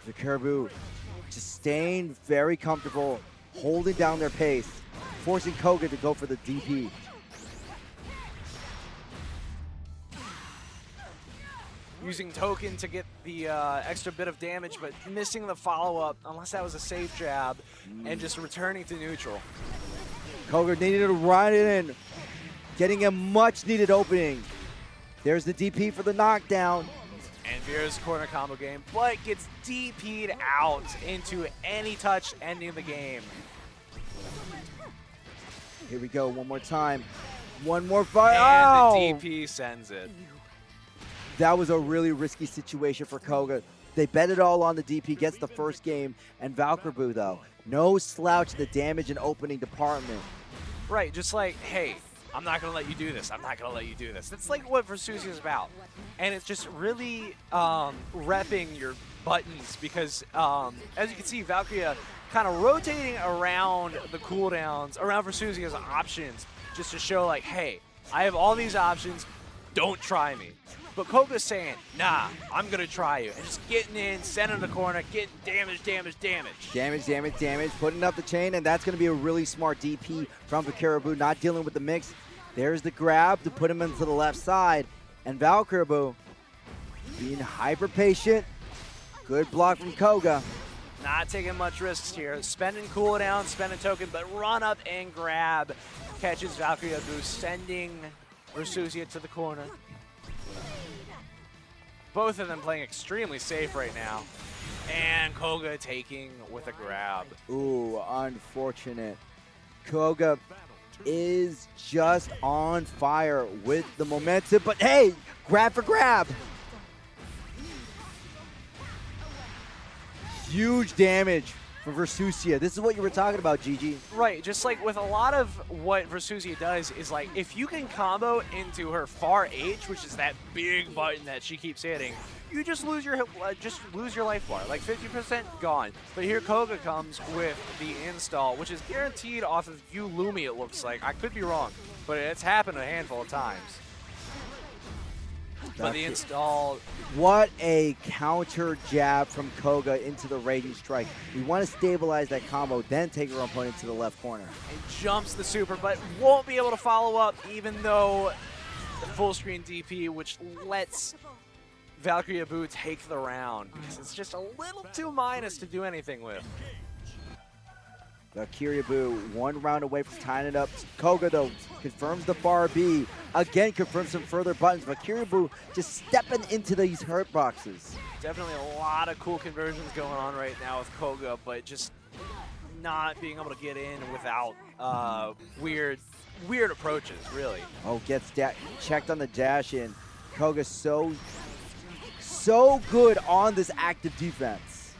Valkyraboo just staying very comfortable, holding down their pace, forcing Kouga to go for the DP. Using token to get the extra bit of damage, but missing the follow-up, unless that was a safe jab, and just returning to neutral. Kouga needed to ride it in, getting a much-needed opening. There's the DP for the knockdown. And Vira's corner combo game, but gets DP'd out into any touch, ending the game. Here we go, one more time. One more fight. And the DP sends it. That was a really risky situation for Kouga. They bet it all on the DP, gets the first game, and Valkyraboo, though, no slouch in the damage and opening department. Right, just like, hey, I'm not going to let you do this. I'm not going to let you do this. That's like what Versusia is about. And it's just really repping your buttons because, as you can see, Valkyria kind of rotating around the cooldowns, around Versusia's options, just to show like, hey, I have all these options. Don't try me. But Kouga's saying, nah, I'm going to try you. And just getting in, sending the corner, getting damage, damage, damage. Damage, damage, damage, putting up the chain, and that's going to be a really smart DP from Valkyraboo, not dealing with the mix. There's the grab to put him into the left side. And Valkyraboo being hyper patient. Good block from Kouga. Not taking much risks here. Spending cooldown, spending token, but run up and grab. Catches Valkyraboo, sending Versusia to the corner. Both of them playing extremely safe right now. And Kouga taking with a grab. Ooh, unfortunate. Kouga is just on fire with the momentum, but hey, grab for grab. Huge damage from Versusia. This is what you were talking about, Gigi. Right, just like with a lot of what Versusia does is like, if you can combo into her far H, which is that big button that she keeps hitting, you just lose your life bar, like 50% gone. But here Kouga comes with the install, which is guaranteed off of you Lumi, it looks like. I could be wrong, but it's happened a handful of times. But the install... What a counter jab from Kouga into the Raging Strike. We want to stabilize that combo, then take our opponent to the left corner. And jumps the super, but won't be able to follow up, even though the full screen DP, which lets Valkyraboo take the round, because it's just a little too minus to do anything with. Valkyraboo 1 round away from tying it up. Kouga, though, confirms the bar B. Again, confirms some further buttons. Valkyraboo just stepping into these hurt boxes. Definitely a lot of cool conversions going on right now with Kouga, but just not being able to get in without weird approaches, really. Oh, gets checked on the dash in. Kouga so good on this active defense.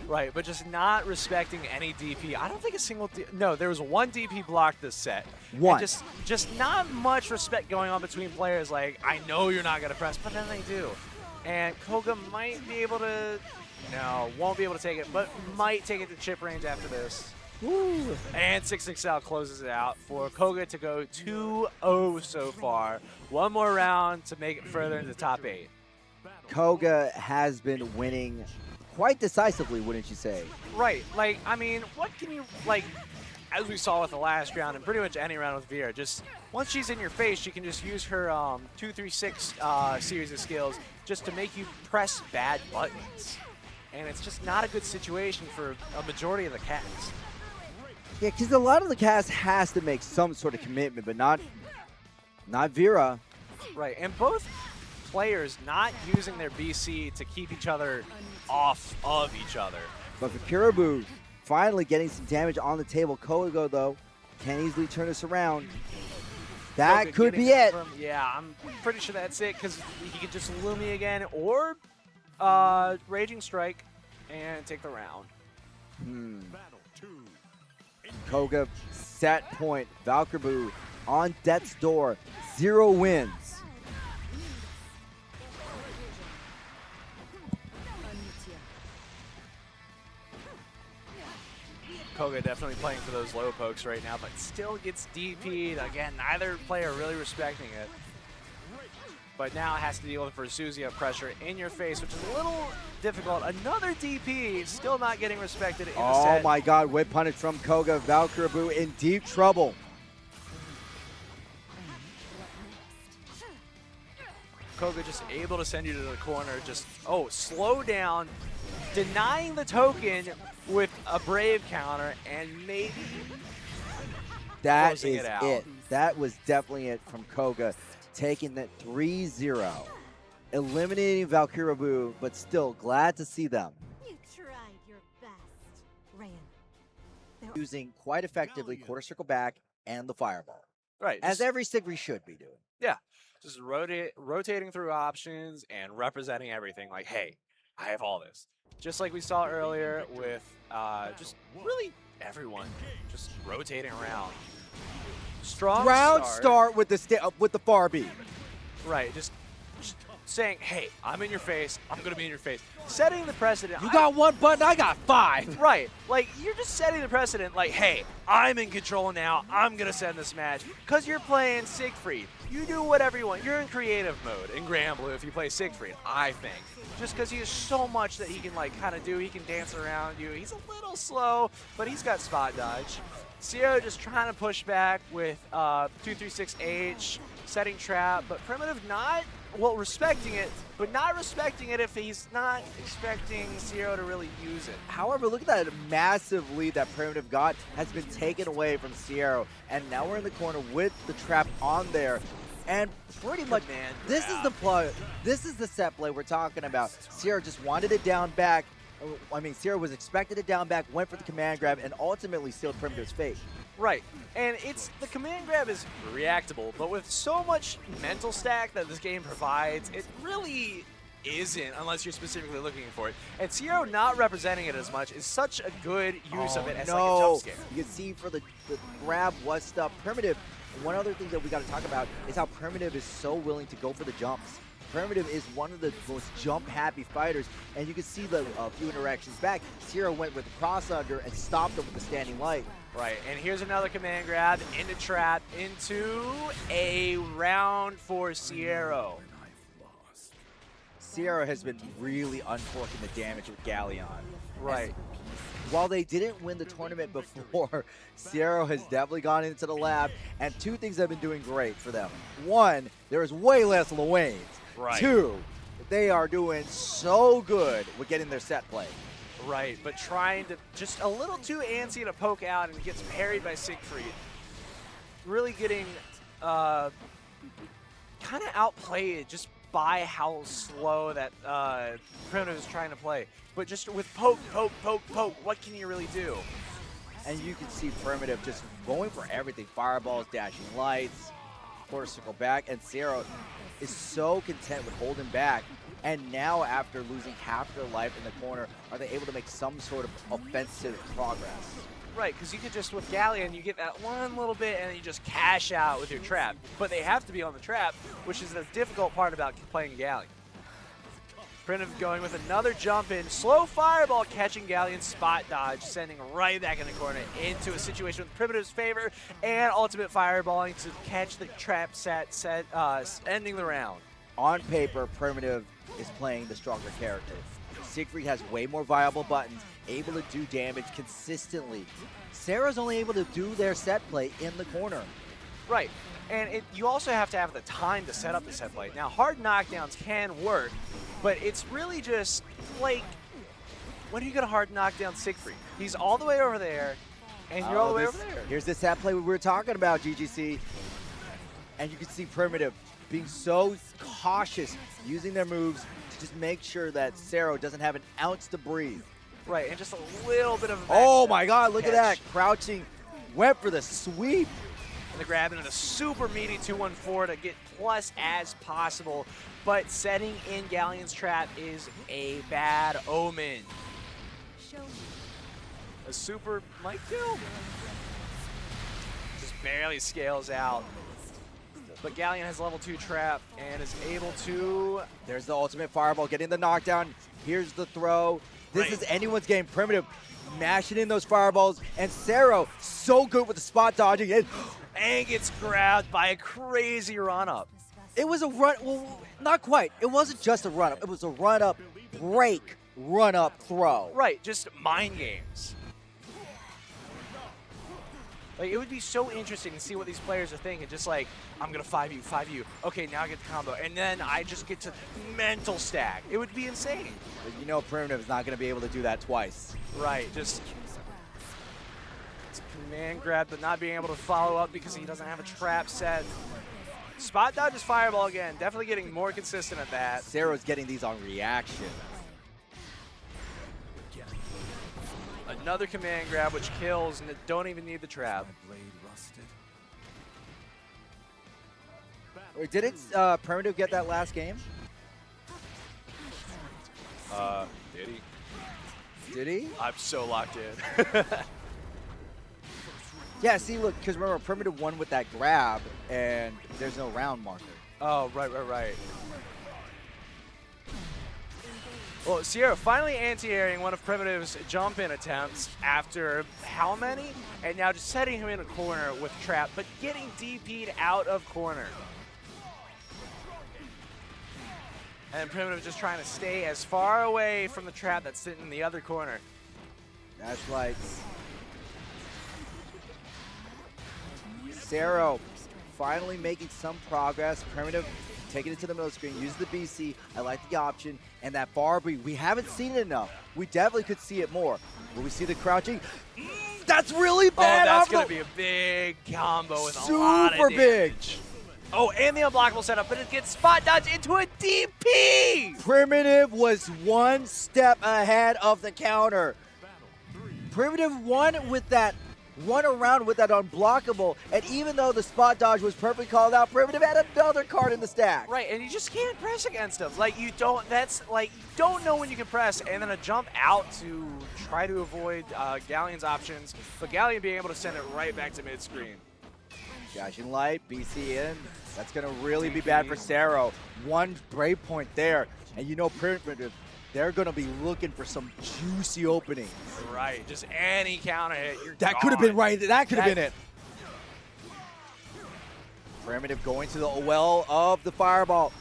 Right, but just not respecting any DP. I don't think a single no, there was one DP blocked this set. One. And just not much respect going on between players. Like, I know you're not going to press, but then they do. And Kouga might be able to, no, won't be able to take it, but might take it to chip range after this. Woo. And 6XL closes it out for Kouga to go 2-0 so far. One more round to make it further into the top 8. Kouga has been winning quite decisively, wouldn't you say? Right. Like, I mean, what can you, like, as we saw with the last round and pretty much any round with Vira, just once she's in your face, she can just use her 2-3-6 series of skills just to make you press bad buttons. And it's just not a good situation for a majority of the cast. Yeah, because a lot of the cast has to make some sort of commitment, but not Vira. Right, and both players not using their BC to keep each other off of each other. But Valkyraboo finally getting some damage on the table. Kouga, though, can easily turn this around. That Kouga could be getting it. Yeah, I'm pretty sure that's it, because he could just Lumi again or Raging Strike and take the round. Battle 2. Kouga, set point. Valkyraboo on death's door. 0 wins. Kouga definitely playing for those low pokes right now, but still gets DP'd. Again, neither player really respecting it. But now has to deal with Versusia pressure in your face, which is a little difficult. Another DP, still not getting respected in the set. Oh my god, whip punish from Kouga. Valkyraboo in deep trouble. Kouga just able to send you to the corner, just, slow down, denying the token with a Brave counter, and maybe That is closing it out. it. That was definitely it from Kouga, taking that 3-0. Eliminating Valkyraboo, but still glad to see them. You tried your best, Ryan. Using quite effectively quarter circle back and the fireball. right. As just- every Siegfried should be doing. Yeah, just rotating through options and representing everything. Like, hey, I have all this. Just like we saw earlier with just really everyone just rotating around. Strong Round start with the far B. Right, just saying, hey, I'm in your face. I'm going to be in your face. Setting the precedent. You got 1 button, I got 5. Right, like you're just setting the precedent like, hey, I'm in control now, I'm gonna send this match. Cause you're playing Siegfried. You do whatever you want. You're in creative mode in Granblue if you play Siegfried, I think. Just cause he has so much that he can like kind of do. He can dance around you. He's a little slow, but he's got spot dodge. Siero just trying to push back with 236H, setting trap, but Primitive not, well, respecting it, but not respecting it if he's not expecting Siero to really use it. However, look at that massive lead that Primitive got has been taken away from Siero, and now we're in the corner with the trap on there. And pretty much, Command this is the play. This is the set play we're talking about. Siero just wanted it down back. I mean, Siero was expected it down back, went for the command grab, and ultimately sealed Primitive's fate. Right, and the command grab is reactable, but with so much mental stack that this game provides, it really isn't unless you're specifically looking for it. And Siero not representing it as much is such a good use of it as like a jump scare. You can see for the grab was stuff. Primitive, one other thing that we got to talk about is how Primitive is so willing to go for the jumps. Primitive is one of the most jump-happy fighters, and you can see the few interactions back. Siero went with the cross under and stopped him with the standing light. Right, and here's another command grab into trap, into a round for Siero. Siero has been really uncorking the damage with Galleon. Right. While they didn't win the tournament before, Siero has definitely gone into the lab, and 2 things have been doing great for them. 1, there is way less Luanes. Right. 2, they are doing so good with getting their set play. Right, but trying to just a little too antsy to poke out and gets parried by Siegfried. Really getting kind of outplayed just by how slow that Primitive is trying to play. But just with poke, what can you really do? And you can see Primitive just going for everything. Fireballs, dashing lights, quarter circle back, and Siero is so content with holding back. And now, after losing half their life in the corner, are they able to make some sort of offensive progress? Right, because you could just, with Galleon, you get that one little bit and then you just cash out with your trap. But they have to be on the trap, which is the difficult part about playing Galleon. Primitive going with another jump in. Slow fireball catching Galleon's spot dodge, sending right back in the corner into a situation with Primitive's favor, and ultimate fireballing to catch the trap set ending the round. On paper, Primitive is playing the stronger character. Siegfried has way more viable buttons, able to do damage consistently. Sarah's only able to do their set play in the corner. Right, and you also have to have the time to set up the set play. Now, hard knockdowns can work, but it's really just like, when are you going to hard knock down Siegfried? He's all the way over there, and you're all the way over there. Here's the set play we were talking about, GGC. And you can see Primitive being so cautious, using their moves to just make sure that Siero doesn't have an ounce to breathe. Right, and just a little bit of a Oh backstep my god, look at that. catch. Crouching, went for the sweep. And the grab into a super meaty 2-1-4 to get plus as possible. But setting in Galleon's trap is a bad omen. A super might kill. Just barely scales out. But Galleon has level 2 trap and is able to. There's the ultimate fireball, getting the knockdown. Here's the throw. This is anyone's game. Primitive mashing in those fireballs. And Siero, so good with the spot dodging. And gets grabbed by a crazy run-up. It was a run, well, not quite. It wasn't just a run-up. It was a run-up, break, run-up, throw. Right, just mind games. Like, it would be so interesting to see what these players are thinking. Just like, I'm going to 5U. Okay, now I get the combo. And then I just get to mental stack. It would be insane. But you know Primitive is not going to be able to do that twice. Right, just it's a command grab, but not being able to follow up because he doesn't have a trap set. Spot dodges fireball again. Definitely getting more consistent at that. Siero's getting these on reaction. Another command grab, which kills, and don't even need the trap. Wait, didn't Primitive get that last game? Did he? Did he? I'm so locked in. Yeah, see, look, because remember, Primitive won with that grab, and there's no round marker. Oh, right. Well, Siero finally anti-airing one of Primitive's jump-in attempts after how many? And now just setting him in a corner with trap, but getting DP'd out of corner. And Primitive just trying to stay as far away from the trap that's sitting in the other corner. Dash lights. Siero finally making some progress. Primitive taking it to the middle screen, use the BC. I like the option. And that Barbie, we haven't seen it enough. We definitely could see it more. Will we see the crouching? That's really bad. Oh, that's going to be a big combo with a lot of damage. Super big. Oh, and the unblockable setup, but it gets spot dodged into a DP! Primitive was one step ahead of the counter. Primitive won with that one around with that unblockable, and even though the spot dodge was perfectly called out, Primitive had another card in the stack. Right, and you just can't press against him. Like, you don't know when you can press, and then a jump out to try to avoid Galleon's options, but Galleon being able to send it right back to mid-screen. Flashing light, BC in. That's going to really be bad for Siero. One break point there, and you know Primitive, they're going to be looking for some juicy openings. Right, just any counter hit, you're That could have been right. That could have been it. Primitive going to the well of the fireball.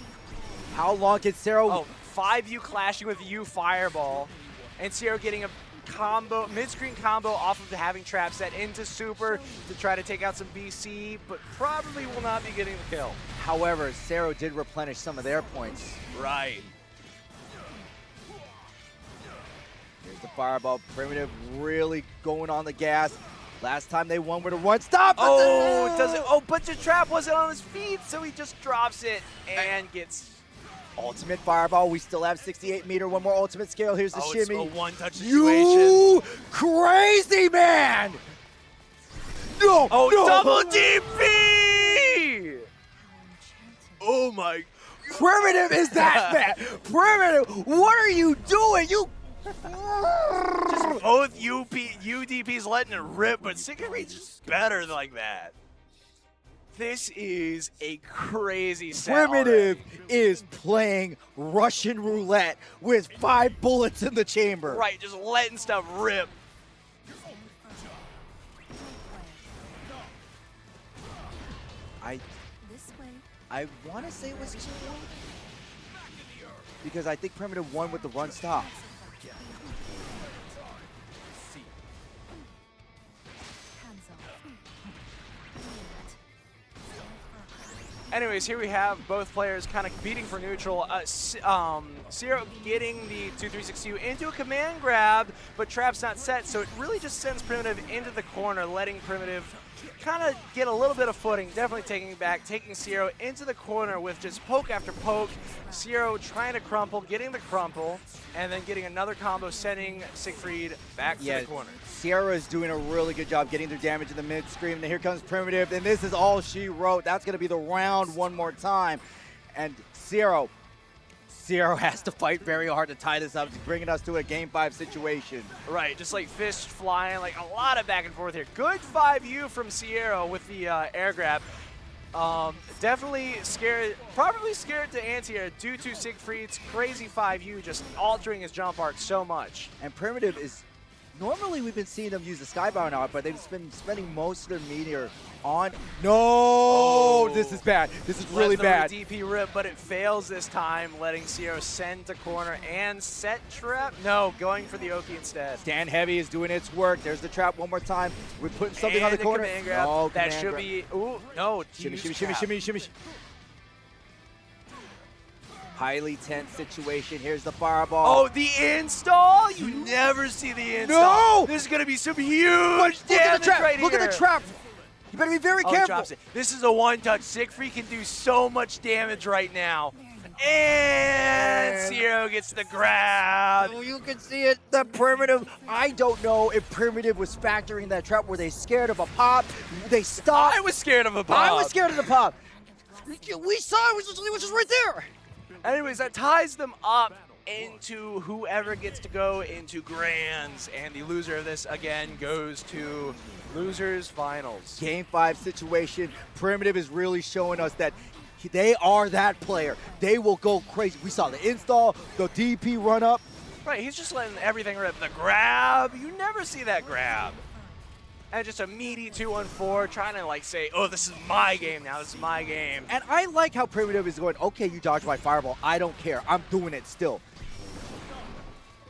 How long can Siero? Oh, 5U clashing with U fireball, and Siero getting a combo, mid-screen combo off of the having trap set into super to try to take out some BC, but probably will not be getting the kill. However, Siero did replenish some of their points. Right. Here's the fireball. Primitive really going on the gas. Last time they won with a run stop. Oh, does it? Oh, but the trap wasn't on his feet, so he just drops it and gets ultimate fireball. We still have 68 meter. One more ultimate scale. Here's the shimmy. It's a one-touch situation. You crazy man! No! Oh, no. double DP! Oh my! Primitive is that bad? Primitive, what are you doing? You. Just both UDPs letting it rip, but Siegfried's just better like that. This is a crazy set. Primitive already. is playing Russian roulette with 5 bullets in the chamber. Right, just letting stuff rip. I want to say it was 2-1 because I think Primitive won with the run stop. Anyways, here we have both players kind of competing for neutral. Siero getting the 2-3-6-2 into a command grab, but trap's not set, so it really just sends Primitive into the corner, letting Primitive kind of get a little bit of footing, definitely taking Siero into the corner with just poke after poke. Siero trying to crumple, getting the crumple, and then getting another combo, sending Siegfried back to the corner. Siero is doing a really good job getting their damage in the mid-screen, and here comes Primitive, and this is all she wrote. That's going to be the round one more time. And Siero Siero has to fight very hard to tie this up, bringing us to a Game 5 situation. Right, just like fist flying, like a lot of back and forth here. Good 5U from Siero with the air grab. Definitely scared, probably scared to anti-air due to Siegfried's crazy 5U just altering his jump arc so much. And Primitive is, normally we've been seeing them use the Skybound out, but they've been spending most of their meteor on, this is bad. This is really bad. DP rip, but it fails this time, letting Siero send to corner and set trap. No, going for the Oki instead. Stand heavy is doing its work. There's the trap one more time. We're putting something on the corner. Command grab. Oh, that command should grab. be, ooh, no. Shimmy, use shimmy, shimmy, trap. shimmy, shimmy. Highly tense situation. Here's the fireball. Oh, the install? You never see the install. No! This is going to be some huge Look at the damage trap. right Look here. at the trap. You better be very Oh, he careful. drops it. This is a one-touch. Siegfried can do so much damage right now. And Siero gets the grab. Oh, you can see it. The Primitive. I don't know if Primitive was factoring that trap. Were they scared of a pop? They stopped. I was scared of a pop. I was scared of the pop. We saw it. It was just right there. Anyways, that ties them up into whoever gets to go into Grands. And the loser of this, again, goes to Losers Finals. Game 5 situation. Primitive is really showing us that they are that player. They will go crazy. We saw the install, the DP run up. Right, he's just letting everything rip. The grab, you never see that grab. And just a meaty 2-1-4, trying to like say, oh, this is my game now, this is my game. And I like how Primitive is going, okay, you dodged my fireball. I don't care. I'm doing it still.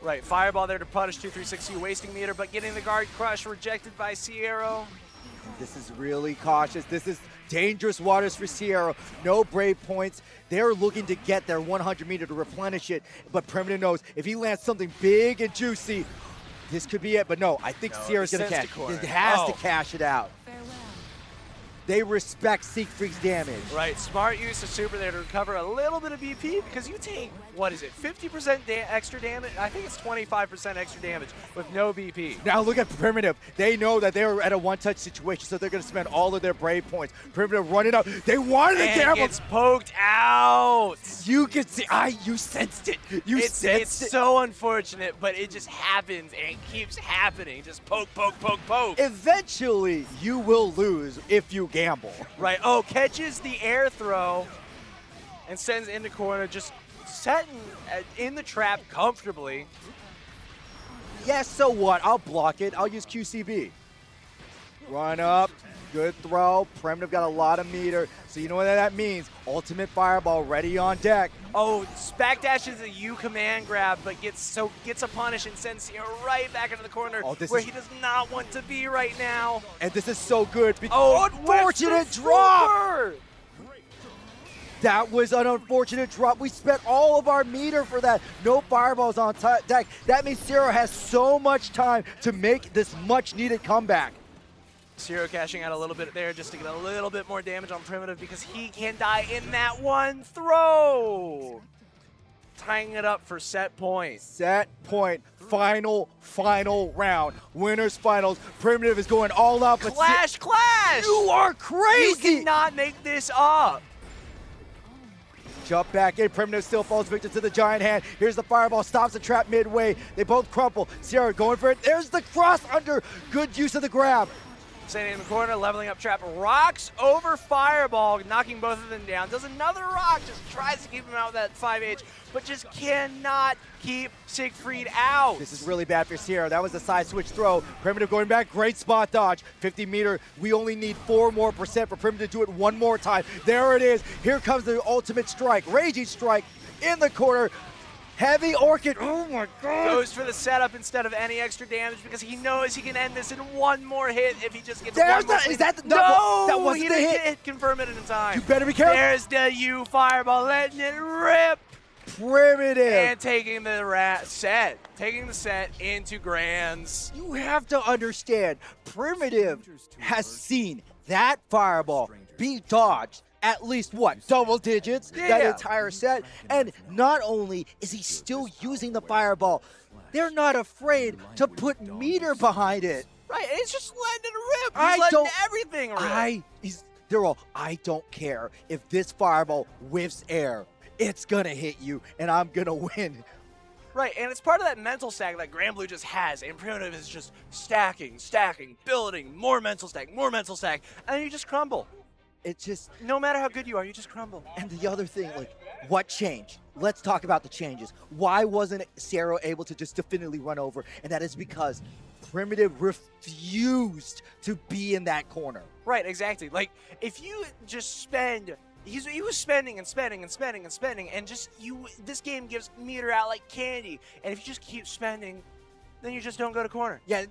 Right, fireball there to punish 2-3-6-2, wasting meter, but getting the guard crush, rejected by Siero. This is really cautious. This is dangerous waters for Siero. No brave points. They're looking to get their 100 meter to replenish it, but Primitive knows if he lands something big and juicy, this could be it. But no, I think Siero's going to cash. It has to cash it out. Farewell. They respect Siegfried's damage. Right, smart use of super there to recover a little bit of BP because you take, what is it, 50% extra damage? I think it's 25% extra damage with no BP. Now look at Primitive. They know that they're at a one-touch situation, so they're going to spend all of their brave points. Primitive running up. They wanted to And gamble. gets poked out. You can see, you sensed it. It's so unfortunate, but it just happens and it keeps happening. Just poke, poke, poke, poke. Eventually, you will lose if you gamble. Right, oh, catches the air throw and sends into corner, just setting in the trap comfortably. Yes, so what? I'll block it. I'll use QCB. Run up. Good throw. Primitive got a lot of meter. So you know what that means. Ultimate fireball ready on deck. Oh, backdash is a U command grab, but gets a punish and sends Siero right back into the corner where he does not want to be right now. And this is so good. Oh, unfortunate drop! That was an unfortunate drop. We spent all of our meter for that. No fireballs on deck. That means Siero has so much time to make this much needed comeback. Siero cashing out a little bit there just to get a little bit more damage on Primitive because he can die in that one throw. Tying it up for set point. Set point. Final round. Winners finals. Primitive is going all out. But Clash! you are crazy! You cannot make this up. Jump back in. Primitive still falls victim to the giant hand. Here's the fireball. Stops the trap midway. They both crumple. Siero going for it. There's the cross under. Good use of the grab. Standing in the corner, leveling up trap, rocks over fireball, knocking both of them down. Does another rock, just tries to keep him out with that 5H, but just cannot keep Siegfried out. This is really bad for Siero. That was a side switch throw. Primitive going back, great spot dodge. 50 meter, we only need 4% more for Primitive to do it one more time. There it is. Here comes the ultimate strike. Raging strike in the corner. Heavy Orchid. Oh my God. Goes for the setup instead of any extra damage because he knows he can end this in one more hit if he just gets There's one more the, hit. is that the, No! that wasn't He the didn't hit. confirm it in time. You better be careful. There's the U fireball, letting it rip. Primitive. And taking the set into Grands. You have to understand, Primitive has seen that fireball be dodged at least, what, double digits that entire set? And not only is he still using the fireball, they're not afraid to put meter behind it. Right, and it's just letting it rip. He's letting everything rip. They're all, I don't care if this fireball whiffs air. it's going to hit you, and I'm going to win. Right, and it's part of that mental stack that Granblue just has, and Primitive is just stacking, building, more mental stack, and then you just crumble. It's just, No matter how good you are, you just crumble. and the other thing, like, what changed? Let's talk about the changes. Why wasn't Siero able to just definitively run over? And that is because Primitive refused to be in that corner. Right, exactly. Like, if you just spend... He was spending and spending, and just this game gives meter out like candy. And if you just keep spending, then you just don't go to corner. Yeah,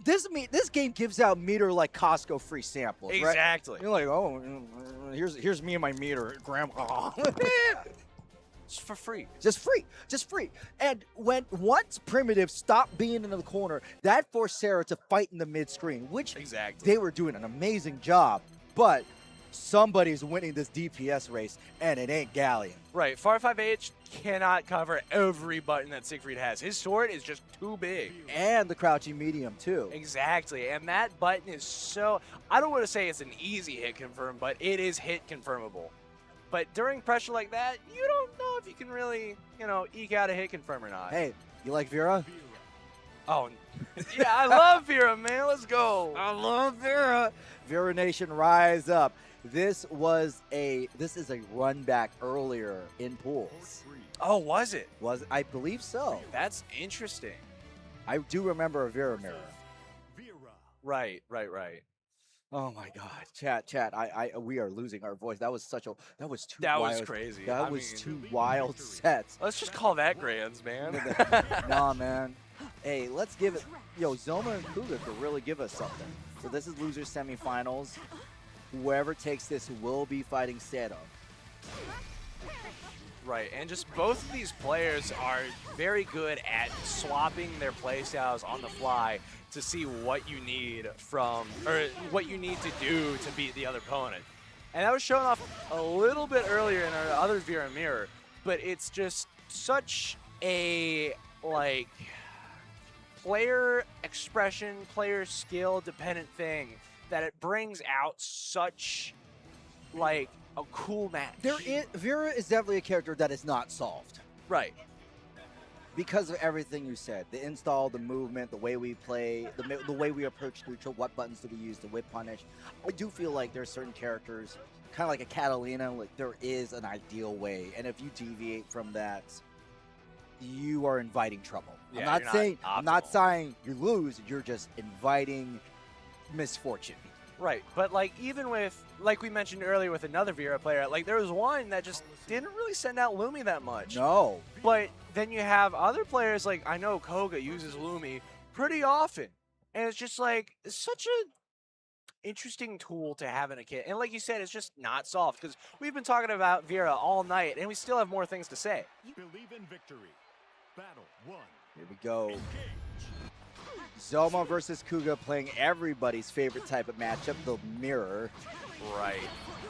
this game gives out meter like Costco free samples, right? Exactly. You're like, oh, here's me and my meter, grandma. It's for free. Just free. And once Primitive stopped being in the corner, that forced Siero to fight in the mid screen, which Exactly. they were doing an amazing job. But somebody's winning this DPS race, and it ain't Galleon. Right, Far 5H cannot cover every button that Siegfried has. His sword is just too big. And the crouching medium, too. Exactly, and that button is so... I don't want to say it's an easy hit confirm, but it is hit confirmable. But during pressure like that, you don't know if you can really, eke out a hit confirm or not. Hey, you like Vira? Oh, yeah, I love Vira, man. Let's go. I love Vira. Vira Nation, rise up. This is a run back earlier in pools. Oh, was it? I believe so. That's interesting. I do remember a Vira mirror. Vira. Right. Oh my God, chat! We are losing our voice. That was too. That wild. was crazy. That was two wild sets. Let's just call that grands, man. Nah, man. Hey, let's give it. Yo, Zohma and Kouga could really give us something. So this is losers semifinals. Whoever takes this will be fighting Siero. Right, and just both of these players are very good at swapping their playstyles on the fly to see what you need what you need to do to beat the other opponent. And that was shown off a little bit earlier in our other Vira mirror, but it's just such a, like, player expression, player skill dependent thing that it brings out such, like, a cool match. Vira is definitely a character that is not solved. Right. Because of everything you said. The install, the movement, the way we play, the way we approach neutral, what buttons do we use, the whip punish. I do feel like there are certain characters, kind of like a Katalina, like there is an ideal way. And if you deviate from that, you are inviting trouble. Yeah, I'm not saying you lose, you're just inviting misfortune. Right, but like even with, like we mentioned earlier with another Vira player, like there was one that just didn't really send out Lumi that much. No. But then you have other players, like I know Kouga uses Lumi pretty often. And it's just like, it's such a interesting tool to have in a kit. And like you said, it's just not solved because we've been talking about Vira all night and we still have more things to say. Believe in victory. Battle 1. Here we go. Engage. Zohma versus Kouga playing everybody's favorite type of matchup, the mirror. Right.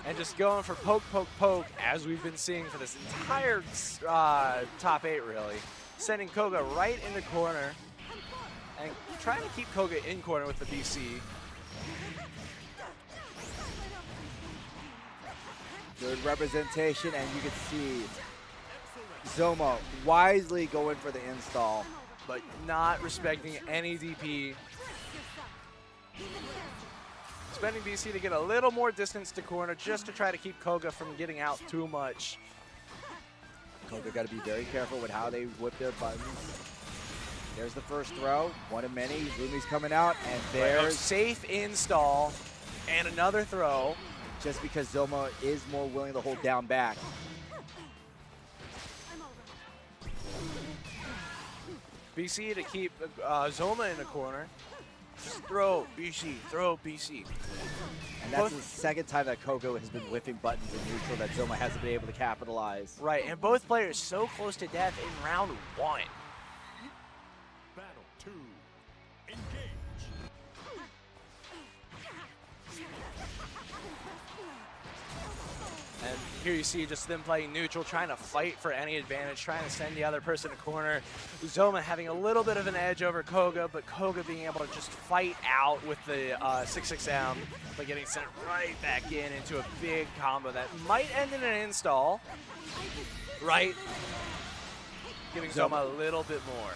And just going for poke, as we've been seeing for this entire top 8, really. Sending Kouga right into corner and trying to keep Kouga in corner with the BC. Good representation, and you can see Zohma wisely going for the install. But not respecting any DP. Spending BC to get a little more distance to corner just to try to keep Kouga from getting out too much. Kouga got to be very careful with how they whip their buttons. There's the first throw, one of many. Lumi's coming out, and there's safe install and another throw. Just because Zohma is more willing to hold down back. BC to keep Zohma in the corner. Just throw BC, throw BC. And that's the second time that Kouga has been whiffing buttons in neutral that Zohma hasn't been able to capitalize. Right, and both players so close to death in round 1. Battle 2. Engage. And Here you see just them playing neutral, trying to fight for any advantage, trying to send the other person to corner. Zohma having a little bit of an edge over Kouga, but Kouga being able to just fight out with the 6-6M, but getting sent right back into a big combo that might end in an install. Right? Giving Zohma a little bit more.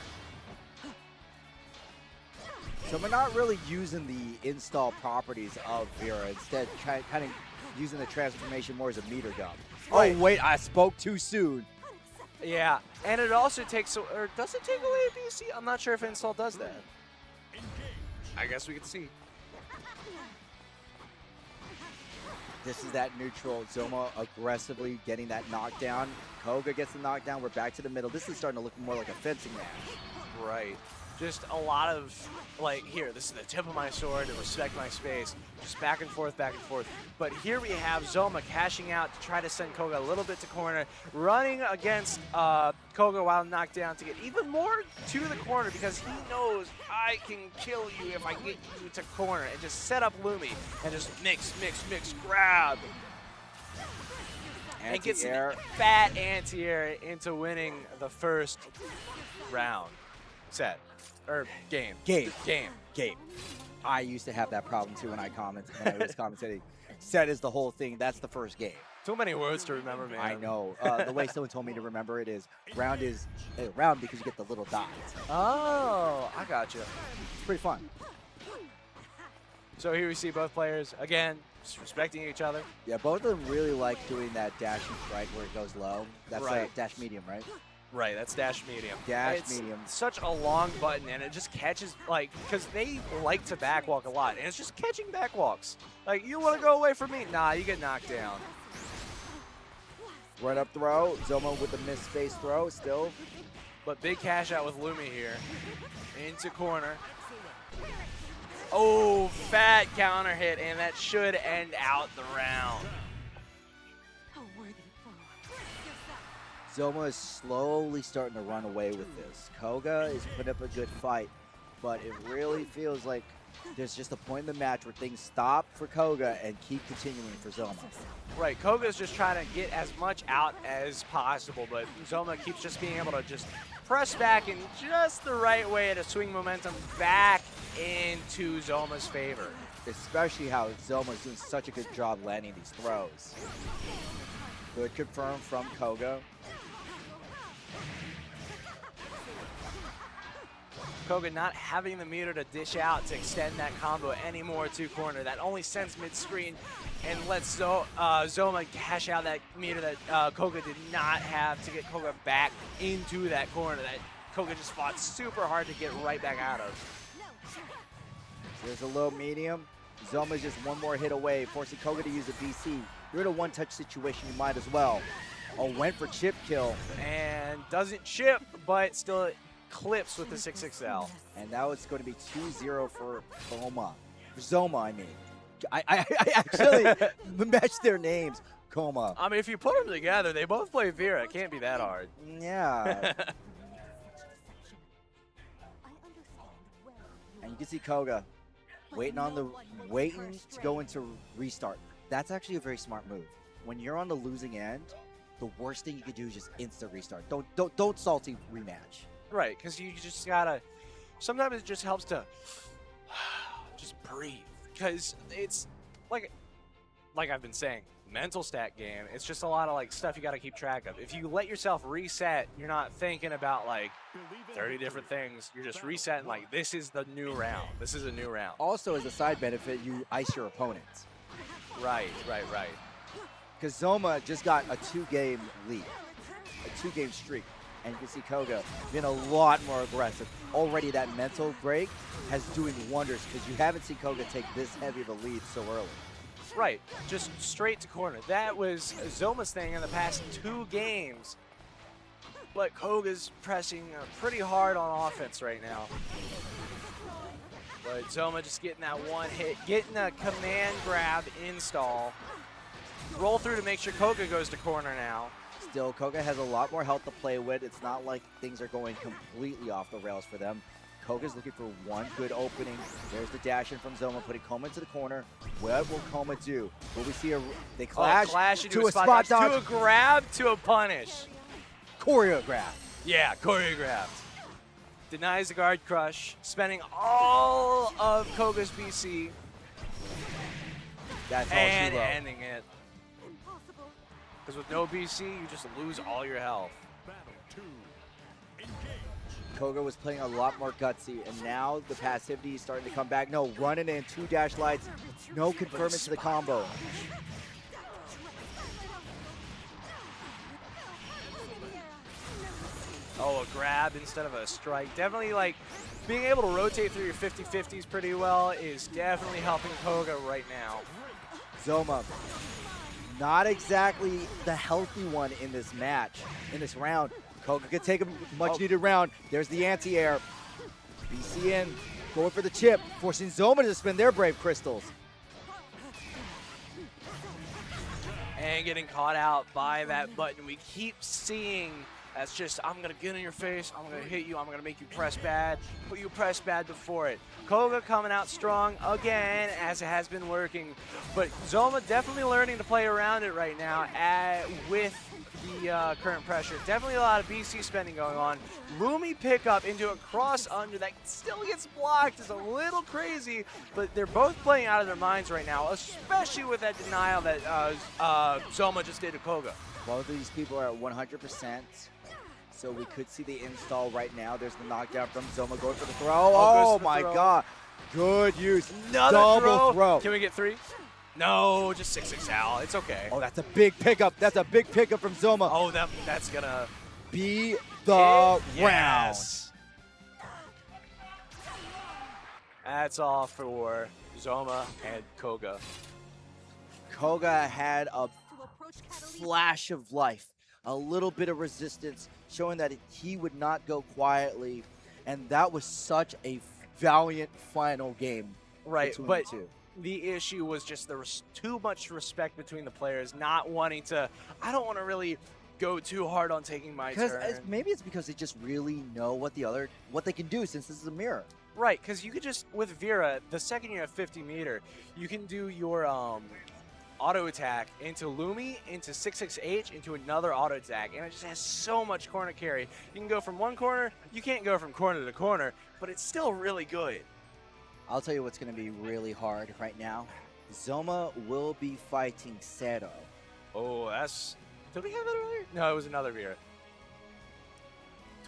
So we're not really using the install properties of Vira. Instead, kind of using the transformation more as a meter gun. Right. Oh, wait, I spoke too soon. Yeah, and it also takes, or does it take away a BC? I'm not sure if install does that. I guess we can see. This is that neutral. Zohma aggressively getting that knockdown. Kouga gets the knockdown. We're back to the middle. This is starting to look more like a fencing match. Right. Just a lot of, like, here, this is the tip of my sword to respect my space. Just back and forth, back and forth. But here we have Zohma cashing out to try to send Kouga a little bit to corner, running against Kouga while knocked down to get even more to the corner because he knows I can kill you if I get you to corner, and just set up Lumi and just mix, grab. And gets a fat anti-air into winning the first round. Set. Or game. Game. I used to have that problem too when I was commentating. Set is the whole thing. That's the first game. Too many words to remember, man. I know. The way someone told me to remember it is round is round because you get the little dots. Oh, I got you. It's pretty fun. So here we see both players, again, just respecting each other. Yeah, both of them really like doing that dash and strike where it goes low. That's Right. Dash medium, right? Right, that's dash medium. Dash it's medium. Such a long button, and it just catches, like, because they like to backwalk a lot, and it's just catching backwalks. Like, you want to go away from me? Nah, you get knocked down. Run up throw. Zohma with the missed space throw still. But big cash out with Lumi here. Into corner. Oh, fat counter hit, and that should end out the round. A worthy foe. Zohma is slowly starting to run away with this. Kouga is putting up a good fight, but it really feels like there's just a point in the match where things stop for Kouga and keep continuing for Zohma. Right, Koga's just trying to get as much out as possible, but Zohma keeps just being able to just press back in just the right way to swing momentum back into Zohma's favor. Especially how Zohma's doing such a good job landing these throws. Good confirm from Kouga. Kouga not having the meter to dish out to extend that combo anymore to corner. That only sends mid-screen and lets Zohma cash out that meter that Kouga did not have to get Kouga back into that corner that Kouga just fought super hard to get right back out of. There's a low medium. Zohma's just one more hit away, forcing Kouga to use a BC. You're in a one-touch situation, you might as well. Oh, went for chip kill. And doesn't chip, but still clips with the 6XL. And now it's going to be 2-0 for Zohma. Zohma, I mean. I actually matched their names. Kouga. I mean, if you put them together, they both play Vira. It can't be that hard. Yeah. And you can see Kouga waiting to go into restart. That's actually a very smart move. When you're on the losing end, the worst thing you could do is just instant restart. Don't salty rematch. Right, because you just gotta. Sometimes it just helps to just breathe, because it's like I've been saying, mental stat game. It's just a lot of like stuff you gotta keep track of. If you let yourself reset, you're not thinking about like 30 different things. You're just resetting like this is the new round. This is a new round. Also, as a side benefit, you ice your opponents. Right. Because Zohma just got a 2-game lead, a 2-game streak. And you can see Kouga being a lot more aggressive. Already that mental break has doing wonders because you haven't seen Kouga take this heavy of a lead so early. Right, just straight to corner. That was Zohma's thing in the past 2 games. But Kouga's pressing pretty hard on offense right now. But Zohma just getting that one hit, getting a command grab install. Roll through to make sure Kouga goes to corner now. Still, Kouga has a lot more health to play with. It's not like things are going completely off the rails for them. Kouga's looking for one good opening. There's the dash in from Zohma, putting Koma into the corner. What will Koma do? Will we see they clash into a spot dodge, to a grab, to a punish. Choreographed. Yeah, choreographed. Denies the guard crush, spending all of Kouga's BC. That's all and she wrote. ending it. Impossible. Because with no BC, you just lose all your health. Battle 2. Engage. Kouga was playing a lot more gutsy, and now the passivity is starting to come back. No, running in 2 dash lights, no confirming to the combo. Oh, a grab instead of a strike. Definitely, like, being able to rotate through your 50-50s pretty well is definitely helping Kouga right now. Zohma, not exactly the healthy one in this match, in this round. Kouga could take a much-needed round. There's the anti-air. BC in, going for the chip, forcing Zohma to spin their Brave Crystals. And getting caught out by that button. We keep seeing that's just, I'm going to get in your face, I'm going to hit you, I'm going to make you press bad, but you press bad before it. Kouga coming out strong again, as it has been working. But Zohma definitely learning to play around it right now with the current pressure. Definitely a lot of BC spending going on. Lumi pickup into a cross under that still gets blocked is a little crazy, but they're both playing out of their minds right now, especially with that denial that Zohma just did to Kouga. Both of these people are at 100%. So we could see the install right now. There's the knockdown from Zohma going for the throw. Oh my god. Good use. Another double throw. Can we get 3? No, just 6-6 Al. It's okay. Oh, that's a big pickup. That's a big pickup from Zohma. Oh, that's gonna be the round. Yes. That's all for Zohma and Kouga. Kouga had a flash of life, a little bit of resistance, showing that he would not go quietly, and that was such a valiant final game. Right, but the issue was just there was too much respect between the players, not wanting to, I don't want to really go too hard on taking my turn. Maybe it's because they just really know what they can do, since this is a mirror. Right, because you could just, with Vira, the second you have 50 meter, you can do your auto attack into Lumi, into 6-6H, into another auto attack, and it just has so much corner carry. You can go from one corner, you can't go from corner to corner, but it's still really good. I'll tell you what's going to be really hard right now. Zohma will be fighting Siero. Oh, that's... Did we have that earlier? No, it was another Vira.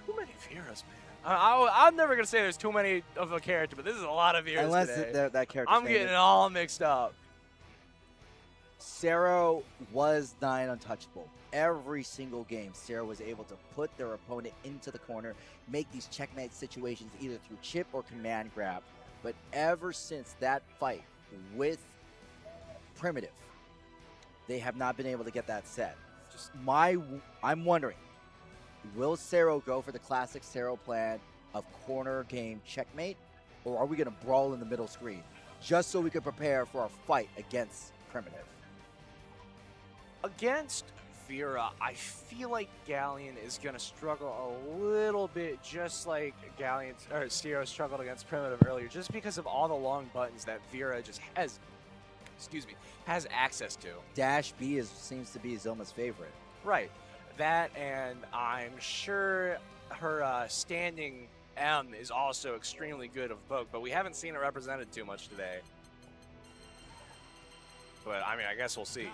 Too many Viras, man. I'm never going to say there's too many of a character, but this is a lot of Viras Unless today. that character. I'm getting it all mixed up. Siero was nigh untouchable. Every single game, Siero was able to put their opponent into the corner, make these checkmate situations either through chip or command grab. But ever since that fight with Primitive, they have not been able to get that set. I'm wondering, will Siero go for the classic Siero plan of corner game checkmate, or are we going to brawl in the middle screen just so we can prepare for a fight against Primitive? Against Vira, I feel like Galleon is going to struggle a little bit, just like Siero struggled against Primitive earlier, just because of all the long buttons that Vira just has, has access to. Dash B seems to be Zohma's favorite. Right. That, and I'm sure her standing M is also extremely good of both, but we haven't seen it represented too much today. But, I mean, I guess we'll see.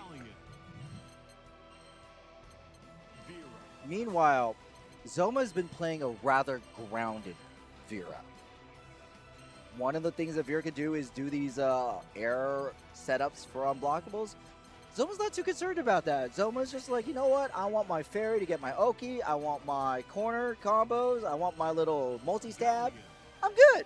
Meanwhile, Zohma's been playing a rather grounded Vira. One of the things that Vira could do is do these air setups for unblockables. Zohma's not too concerned about that. Zohma's just like, you know what? I want my Ferry to get my Oki. I want my corner combos. I want my little multi-stab. I'm good.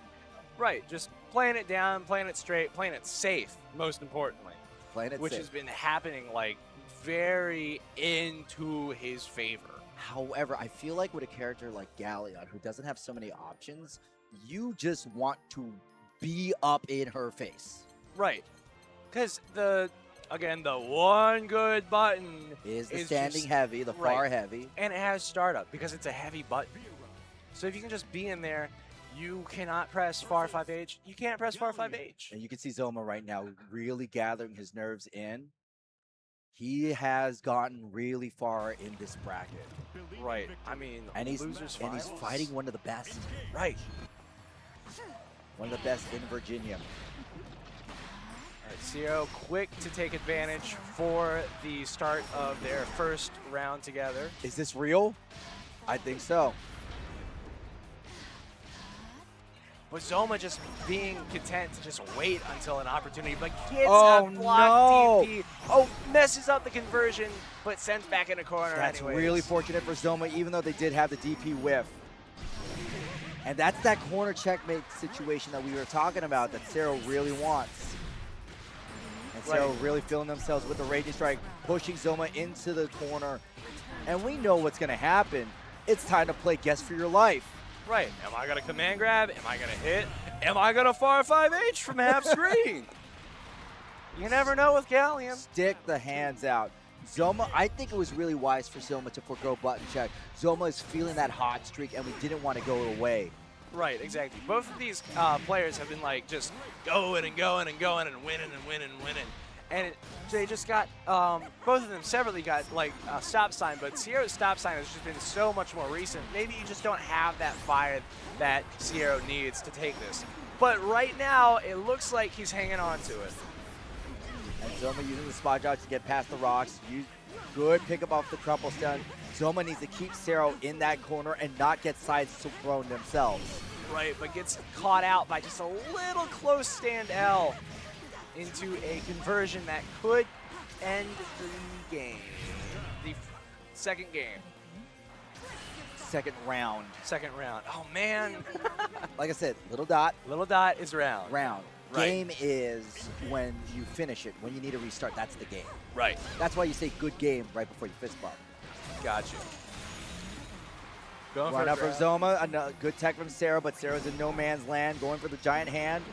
Right, just playing it down, playing it straight, playing it safe, most importantly. Playing it which safe. has been happening, like, very into his favor. However, I feel like with a character like Galleon, who doesn't have so many options, you just want to be up in her face. Right. Because again, the one good button is the standing heavy, the far heavy. And it has startup because it's a heavy button. So if you can just be in there, You cannot press far 5H. You can't press far 5H. And you can see Zohma right now really gathering his nerves in. He has gotten really far in this bracket. Right. I mean, And he's losers fighting one of the best. Right. One of the best in Virginia. All right, Siero quick to take advantage for the start of their first round together. Is this real? I think so. With Zohma just being content to just wait until an opportunity, but gets Oh, a block no. DP. Oh, messes up the conversion, but sends back in a corner That's anyways. really fortunate for Zohma, even though they did have the DP whiff. And that's that corner checkmate situation that we were talking about that Siero really wants. And Siero really feeling themselves with the Raging Strike, pushing Zohma into the corner. And we know what's going to happen. It's time to play Guess for Your Life. Right. Am I going to command grab? Am I going to hit? Am I going to far 5H from half screen? You never know with Galleon. Stick the hands out. Zohma, I think it was really wise for Zohma to forego button check. Zohma is feeling that hot streak, and we didn't want to go away. Right, exactly. Both of these players have been like just going and going and going and winning and winning and winning. And they just got, both of them separately got like a stop sign, but Siero's stop sign has just been so much more recent. Maybe you just don't have that fire that Siero needs to take this. But right now, it looks like he's hanging on to it. And Zohma using the spot dodge to get past the rocks. Good pickup off the crumple stun. Zohma needs to keep Siero in that corner and not get sides thrown themselves. Right, but gets caught out by just a little close stand L into a conversion that could end the game. The second game. Second round. Second round. Oh, man. Like I said, little dot, Little dot is round. round. Right. Game is when you finish it. When you need a restart, that's the game. Right. That's why you say good game right before you fist bump. Got you. Going Run for up a from grab. Zohma, a good tech from Siero, but Sero's in no man's land, going for the giant hand.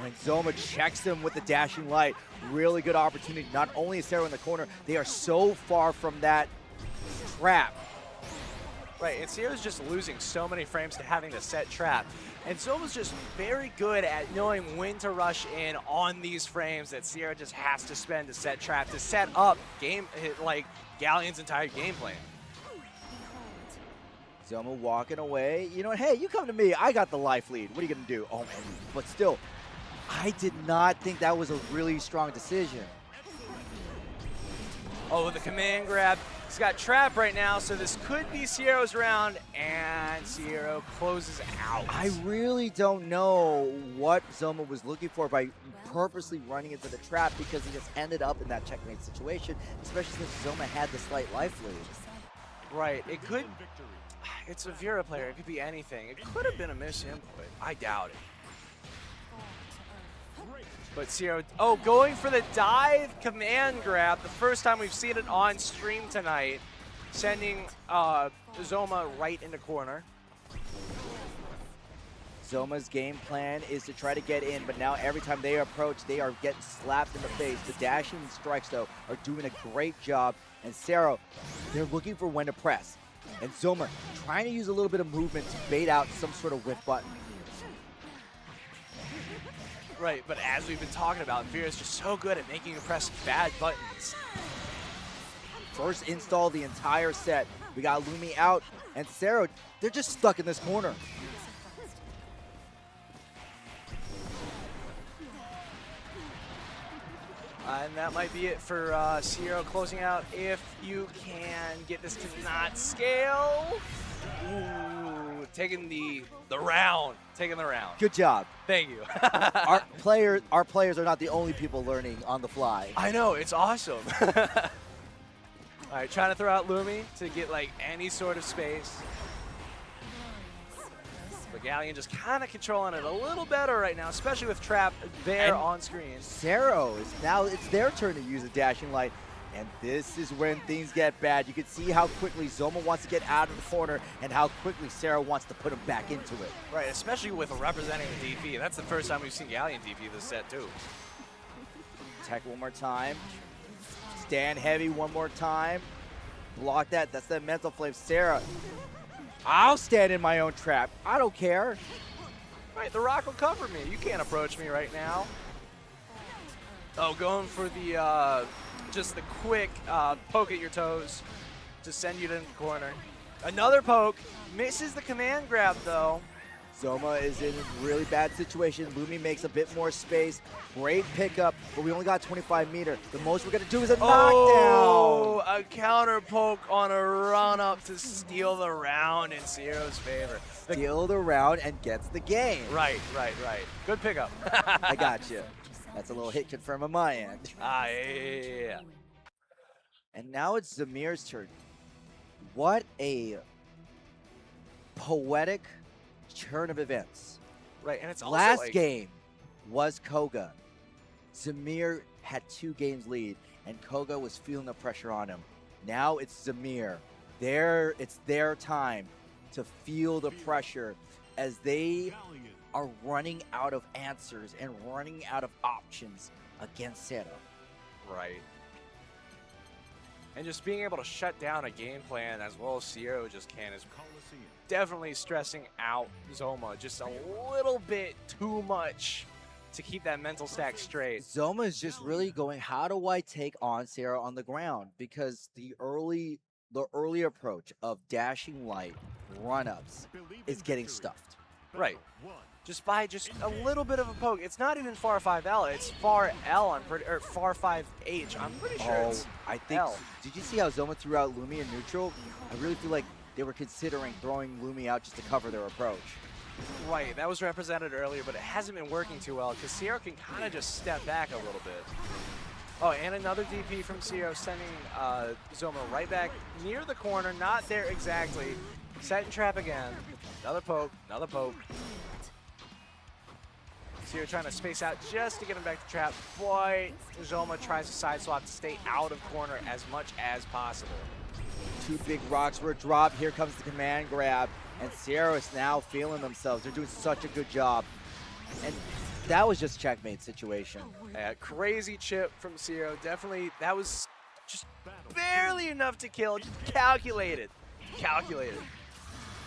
And Zohma checks him with the dashing light. Really good opportunity. Not only is Siero in the corner, they are so far from that trap. Right, and Siero's just losing so many frames to having to set trap. And Zohma's just very good at knowing when to rush in on these frames that Siero just has to spend to set trap, to set up like Galleon's entire game plan. Zohma walking away. You know what? Hey, you come to me. I got the life lead. What are you going to do? Oh, man. But still, I did not think that was a really strong decision. Oh, the command grab. He's got trap right now, so this could be Siero's round, and Siero closes out. I really don't know what Zohma was looking for by purposely running into the trap, because he just ended up in that checkmate situation, especially since Zohma had the slight life lead. Right, it could, it's a Vira player, it could be anything. It could have been a misinput, I doubt it. But Siero, oh, going for the dive command grab, the first time we've seen it on stream tonight, sending Zohma right into corner. Zohma's game plan is to try to get in, but now every time they approach, they are getting slapped in the face. The dashing strikes, though, are doing a great job. And Siero, they're looking for when to press. And Zohma trying to use a little bit of movement to bait out some sort of whiff button. Right, but as we've been talking about, Vira's just so good at making you press bad buttons. First install the entire set. We got Lumi out, and Siero, they're just stuck in this corner. And that might be it for Siero closing out. If you can get this to not scale. Ooh, taking the round. Taking the round. Good job. Thank you. Our players are not the only people learning on the fly. I know, it's awesome. All right, trying to throw out Lumi to get like any sort of space. But Galleon just kind of controlling it a little better right now, especially with trap there on screen. Siero is now, it's their turn to use a dashing light. And this is when things get bad. You can see how quickly Zohma wants to get out of the corner and how quickly Siero wants to put him back into it. Right, especially with representing the DP. That's the first time we've seen Galleon DP this set, too. Tech one more time. Stand heavy one more time. Block that. That's that mental flame. Siero, I'll stand in my own trap. I don't care. Right, the rock will cover me. You can't approach me right now. Oh, going for the, just the quick poke at your toes to send you to the corner. Another poke. Misses the command grab, though. Zohma is in a really bad situation. Lumi makes a bit more space. Great pickup, but we only got 25 meter. The most we're going to do is a Oh, knockdown. a counter poke on a run up to steal the round in Siero's favor. Steal the round and gets the game. Right. Good pickup. I got you. That's a little hit confirm on my end. Yeah. And now it's Zamir's turn. What a poetic turn of events. Right, and it's also Last like, game was Kouga. Zamir had 2 games lead, and Kouga was feeling the pressure on him. Now it's Zamir. It's their time to feel the pressure as they are running out of answers and running out of options against Siero. Right. And just being able to shut down a game plan as well as Siero just can is definitely stressing out Zohma just a little bit too much to keep that mental stack straight. Zohma is just really going, how do I take on Siero on the ground? Because the early approach of dashing light run-ups is getting stuffed. Right. Just by just a little bit of a poke. It's not even far 5L, it's far L, or far 5H. I'm pretty sure it's I think, L. Did you see how Zohma threw out Lumi in neutral? I really feel like they were considering throwing Lumi out just to cover their approach. Right, that was represented earlier, but it hasn't been working too well because Siero can kind of just step back a little bit. Oh, and another DP from Siero sending Zohma right back near the corner, not there exactly. Set and trap again. Another poke, another poke. Siero trying to space out just to get him back to trap. Boy, Zohma tries to side swap to stay out of corner as much as possible. 2 big rocks were dropped. Here comes the command grab. And Siero is now feeling themselves. They're doing such a good job. And that was just checkmate situation. Yeah, crazy chip from Siero. Definitely, that was just barely enough to kill. Just calculated.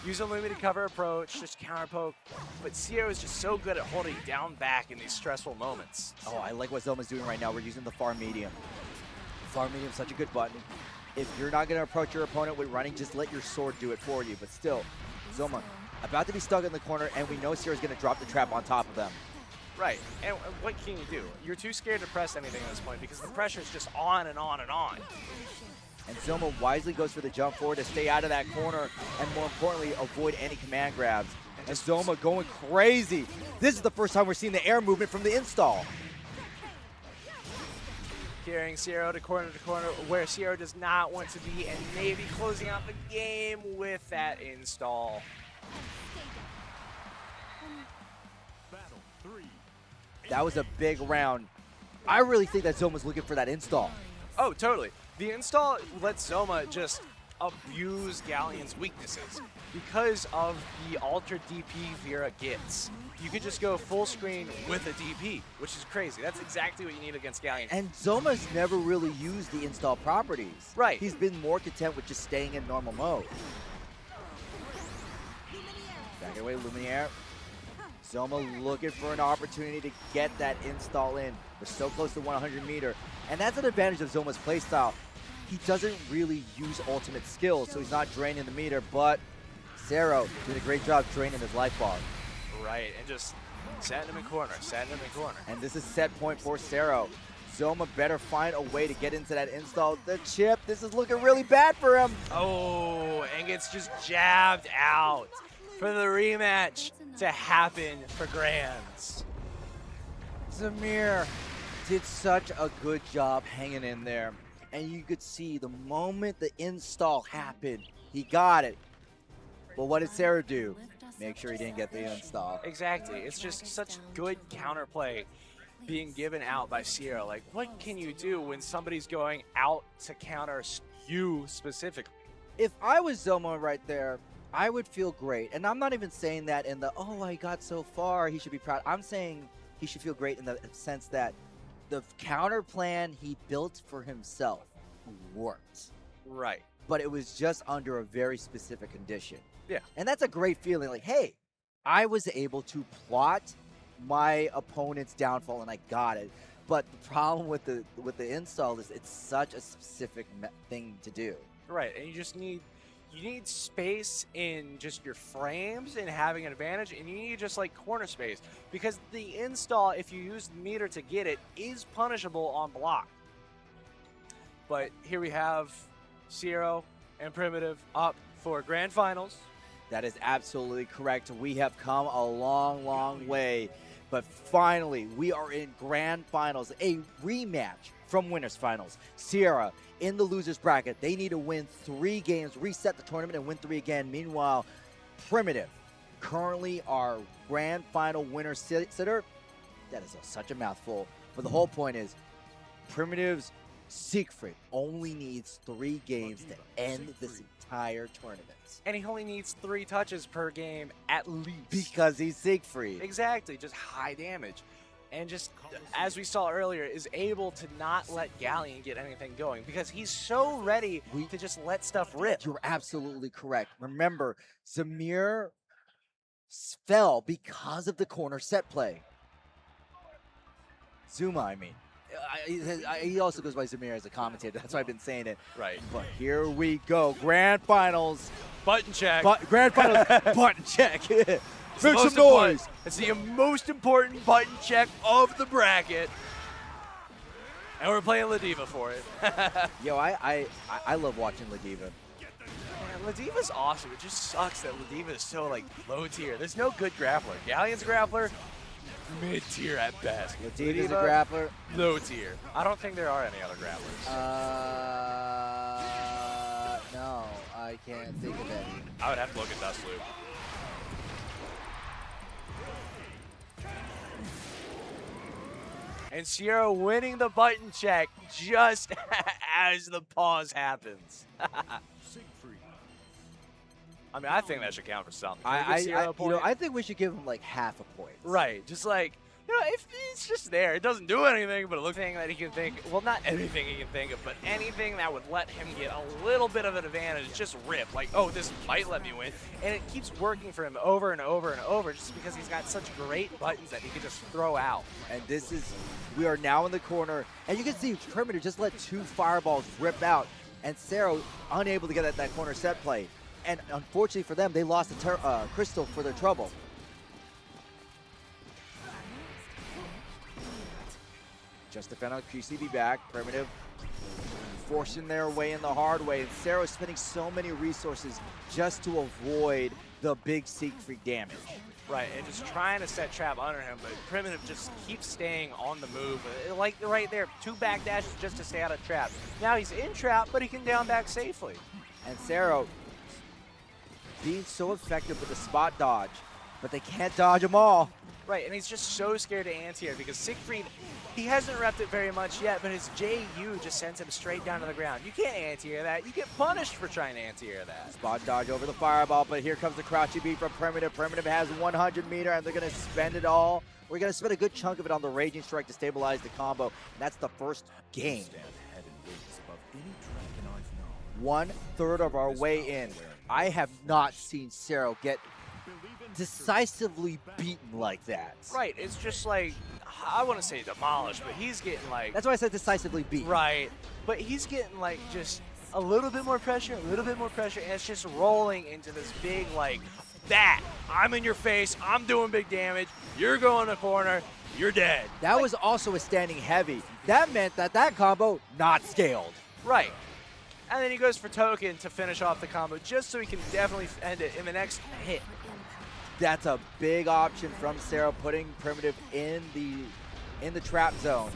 Use a limited cover approach, just counter poke. But Siero is just so good at holding down back in these stressful moments. Oh, I like what Zohma's doing right now. We're using the far medium. Far medium is such a good button. If you're not going to approach your opponent with running, just let your sword do it for you. But still, Zohma about to be stuck in the corner, and we know Siero's going to drop the trap on top of them. Right, and what can you do? You're too scared to press anything at this point because the pressure is just on and on and on. And Zohma wisely goes for the jump forward to stay out of that corner, and more importantly, avoid any command grabs. And Zohma going crazy. This is the first time we're seeing the air movement from the install. Carrying Siero to corner where Siero does not want to be, and maybe closing out the game with that install. That was a big round. I really think that Zohma's looking for that install. Oh, totally. The install lets Zohma just abuse Galleon's weaknesses because of the altered DP Vira gets. You could just go full screen with a DP, which is crazy. That's exactly what you need against Galleon. And Zohma's never really used the install properties. Right. He's been more content with just staying in normal mode. Back away, Luminaire. Zohma looking for an opportunity to get that install in. We're so close to 100 meter. And that's an advantage of Zohma's playstyle. He doesn't really use ultimate skills, so he's not draining the meter, but Siero did a great job draining his life bar. Right, and just setting him in corner, And this is set point for Siero. Zohma better find a way to get into that install. The chip, this is looking really bad for him. Oh, and gets just jabbed out for the rematch to happen for Grands. Zamir did such a good job hanging in there. And you could see the moment the install happened, he got it. But what did Siero do? Make sure he didn't get the install. Exactly. It's just such good counterplay being given out by Siero. Like, what can you do when somebody's going out to counter you specifically? If I was Zohma right there, I would feel great. And I'm not even saying that in the, oh, I got so far, he should be proud. I'm saying he should feel great in the sense that the counter plan he built for himself worked. Right. But it was just under a very specific condition. Yeah. And that's a great feeling. Like, hey, I was able to plot my opponent's downfall, and I got it. But the problem with the install is it's such a specific thing to do. Right, and you need space in just your frames and having an advantage, and you need just like corner space, because the install, if you use the meter to get it, is punishable on block. But here we have Siero and Primitive up for Grand Finals. That is absolutely correct. We have come a long, long way, but finally we are in Grand Finals, a rematch from Winners Finals. Sierra in the losers bracket, they need to win 3 games, reset the tournament, and win 3 again. Meanwhile, Primitive, currently our Grand Final winner sitter. That is such a mouthful, but the whole point is Primitive's Siegfried only needs 3 games to end this entire tournament. And he only needs 3 touches per game at least. Because he's Siegfried. Exactly, just high damage. And just, as we saw earlier, is able to not let Galleon get anything going because he's so ready to just let stuff rip. You're absolutely correct. Remember, Zamir fell because of the corner set play. Zohma, I mean. He also goes by Zamir as a commentator. That's why I've been saying it. Right. But here we go. Grand Finals. Button check. Grand Finals button check. Make some noise. It's the most important button check of the bracket. And we're playing Ladiva for it. Yo, I love watching Ladiva. Man, Ladiva's awesome. It just sucks that Ladiva is so like low tier. There's no good grappler. Galleon's grappler, mid tier at best. Ladiva's a grappler. Low tier. I don't think there are any other grapplers. No, I can't think of any. I would have to look at Dust Loop. And Siero winning the button check just as the pause happens. Siegfried. I mean, I think that should count for something. I think we should give him like half a point. Right, just like, you know, if it's just there, it doesn't do anything, but it looks anything that he can think, well, not anything he can think of, but anything that would let him get a little bit of an advantage, just rip. Like, oh, this might let me win. And it keeps working for him over and over and over just because he's got such great buttons that he can just throw out. And this is, we are now in the corner, and you can see Primitive just let 2 fireballs rip out, and Siero unable to get at that corner set play. And unfortunately for them, they lost the crystal for their trouble. Just defend on QCB back. Primitive forcing their way in the hard way. And Siero is spending so many resources just to avoid the big Siegfried damage. Right, and just trying to set trap under him, but Primitive just keeps staying on the move. Like right there, 2 back dashes just to stay out of trap. Now he's in trap, but he can down back safely. And Siero being so effective with the spot dodge, but they can't dodge them all. Right, and he's just so scared to anti-air because Siegfried, he hasn't repped it very much yet, but his JU just sends him straight down to the ground. You can't anti-air that. You get punished for trying to anti-air that. Spot dodge over the fireball, but here comes the crouchy beat from Primitive. Primitive has 100 meter, and they're going to spend it all. We're going to spend a good chunk of it on the Raging Strike to stabilize the combo, and that's the first game. 1/3 of our way in. I have not seen Siero get decisively beaten like that. Right, it's just like, I want to say demolished, but he's getting like... That's why I said decisively beaten. Right, but he's getting like just a little bit more pressure, and it's just rolling into this big like, that, I'm in your face, I'm doing big damage, you're going to corner, you're dead. That like, was also a standing heavy. That meant that combo not scaled. Right. And then he goes for token to finish off the combo just so he can definitely end it in the next hit. That's a big option from Siero, putting Primitive in the trap zone.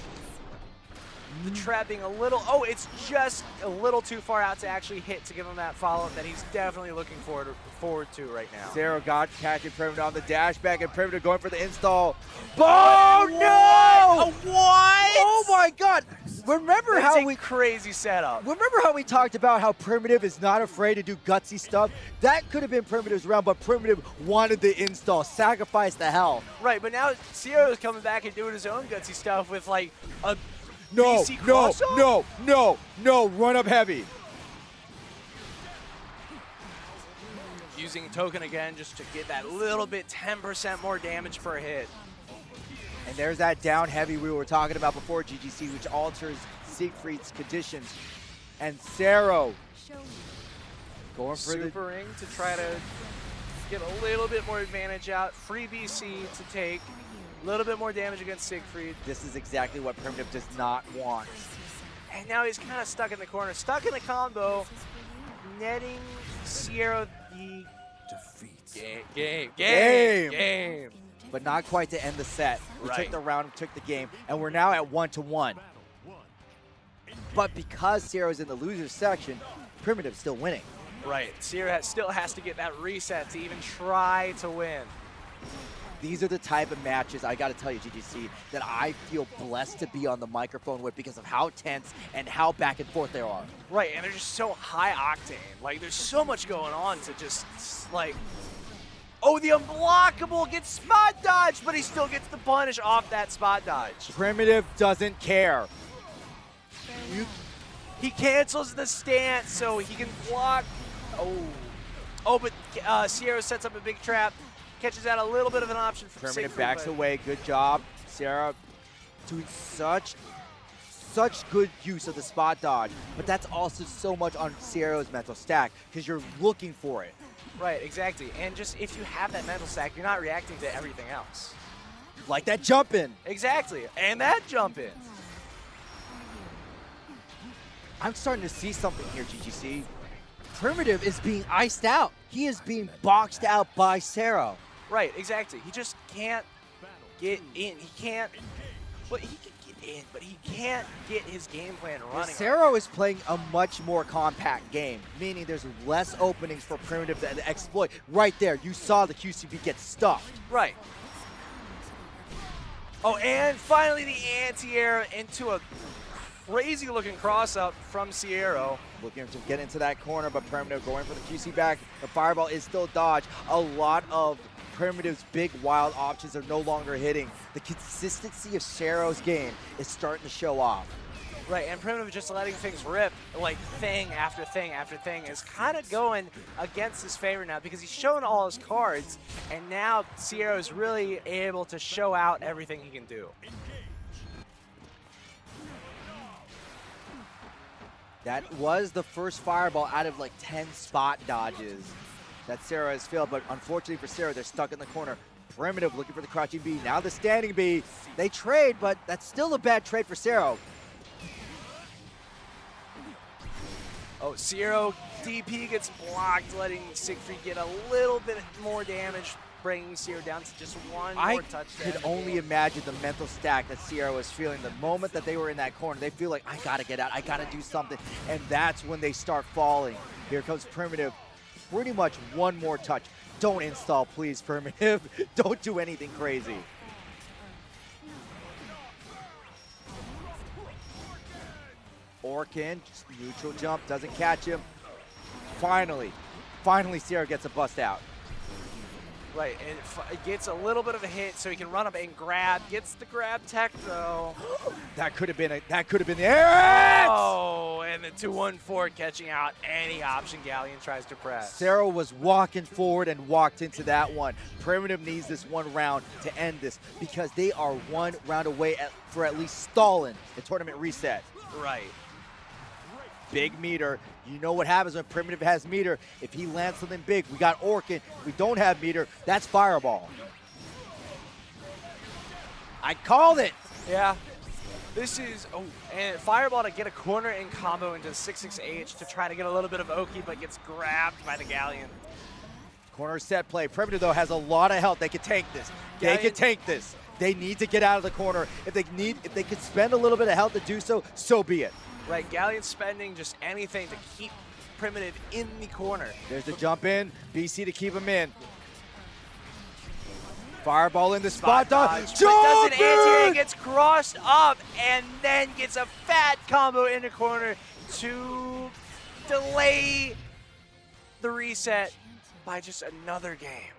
The trap being a little, oh, it's just a little too far out to actually hit to give him that follow-up that he's definitely looking forward to right now. Siero got catching Primitive on the dash back, and Primitive going for the install. Oh, no! What? Oh my God! Remember That's how a crazy setup. Remember how we talked about how Primitive is not afraid to do gutsy stuff? That could have been Primitive's round, but Primitive wanted the install, sacrificed the health. Right, but now Siero is coming back and doing his own gutsy stuff with like a No, BC crossover? no, run up heavy. using token again just to get that little bit 10% more damage per hit. And there's that down heavy we were talking about before, GGC, which alters Siegfried's conditions. And Siero going for the Super ring to try to get a little bit more advantage out. Free BC to take. A little bit more damage against Siegfried. This is exactly what Primitive does not want. And now he's kind of stuck in the corner, stuck in the combo, netting Siero the Defeat. game. But not quite to end the set. We took the round, we took the game, and we're now at 1-1. But because Siero's in the loser section, Primitive's still winning. Right, Siero still has to get that reset to even try to win. These are the type of matches, I gotta tell you, GGC, that I feel blessed to be on the microphone with because of how tense and how back and forth they are. Right, and they're just so high octane. Like, there's so much going on to just, like, oh, the unblockable gets spot dodge, but he still gets the punish off that spot dodge. Primitive doesn't care. He cancels the stance so he can block. Oh, but Siero sets up a big trap. Catches out a little bit of an option for Primitive Siegfried, backs but away, good job. Siero doing such good use of the spot dodge, but that's also so much on Siero's mental stack because you're looking for it. Right, exactly. And just if you have that mental stack, you're not reacting to everything else. Like that jump in. Exactly, and that jump in. I'm starting to see something here, GGC. Primitive is being iced out. He is being boxed out by Siero. Right, exactly. He just can't get in. He can't. Well, he can get in, but he can't get his game plan running. Siero is playing a much more compact game, meaning there's less openings for Primitive to exploit. Right there, you saw the QCB get stuffed. Right. Oh, and finally the anti-air into a crazy-looking cross-up from Siero. Looking to get into that corner, but Primitive going for the QC back. The fireball is still dodged. A lot of Primitive's big wild options are no longer hitting. The consistency of Siero's game is starting to show off. Right, and Primitive just letting things rip, like thing after thing after thing, is kind of going against his favor now because he's showing all his cards, and now Siero is really able to show out everything he can do. That was the first fireball out of like 10 spot dodges that Siero has failed, but unfortunately for Siero, they're stuck in the corner. Primitive looking for the crouching B, now the standing B. They trade, but that's still a bad trade for Siero. Oh, Siero DP gets blocked, letting Siegfried get a little bit more damage, bringing Siero down to just one more touchdown. I could only imagine the mental stack that Siero was feeling. The moment that they were in that corner, they feel like, I gotta get out, I gotta do something, and that's when they start falling. Here comes Primitive, pretty much one more touch. Don't install, please, Primitive. Don't do anything crazy. Orkin, just neutral jump, doesn't catch him. Finally, Siero gets a bust out. Right, and it gets a little bit of a hit, so he can run up and grab. Gets the grab tech though. That could have been the air. Oh, and the 2-1-4 catching out any option Galleon tries to press. Siero was walking forward and walked into that one. Primitive needs this one round to end this because they are one round away for at least stalling the tournament reset. Right. Big meter. You know what happens when Primitive has meter. If he lands something big, we got Orkin. If we don't have meter, that's fireball. I called it. Yeah. This is, and fireball to get a corner in combo into 6-6H to try to get a little bit of Oki, but gets grabbed by the Galleon. Corner set play. Primitive, though, has a lot of health. They can tank this. They can tank this. They need to get out of the corner. If they could spend a little bit of health to do so, so be it. Right, Galleon spending just anything to keep Primitive in the corner. There's the jump in, BC to keep him in. Fireball in the spot dodge. Does an anti-air, gets crossed up, and then gets a fat combo in the corner to delay the reset by just another game.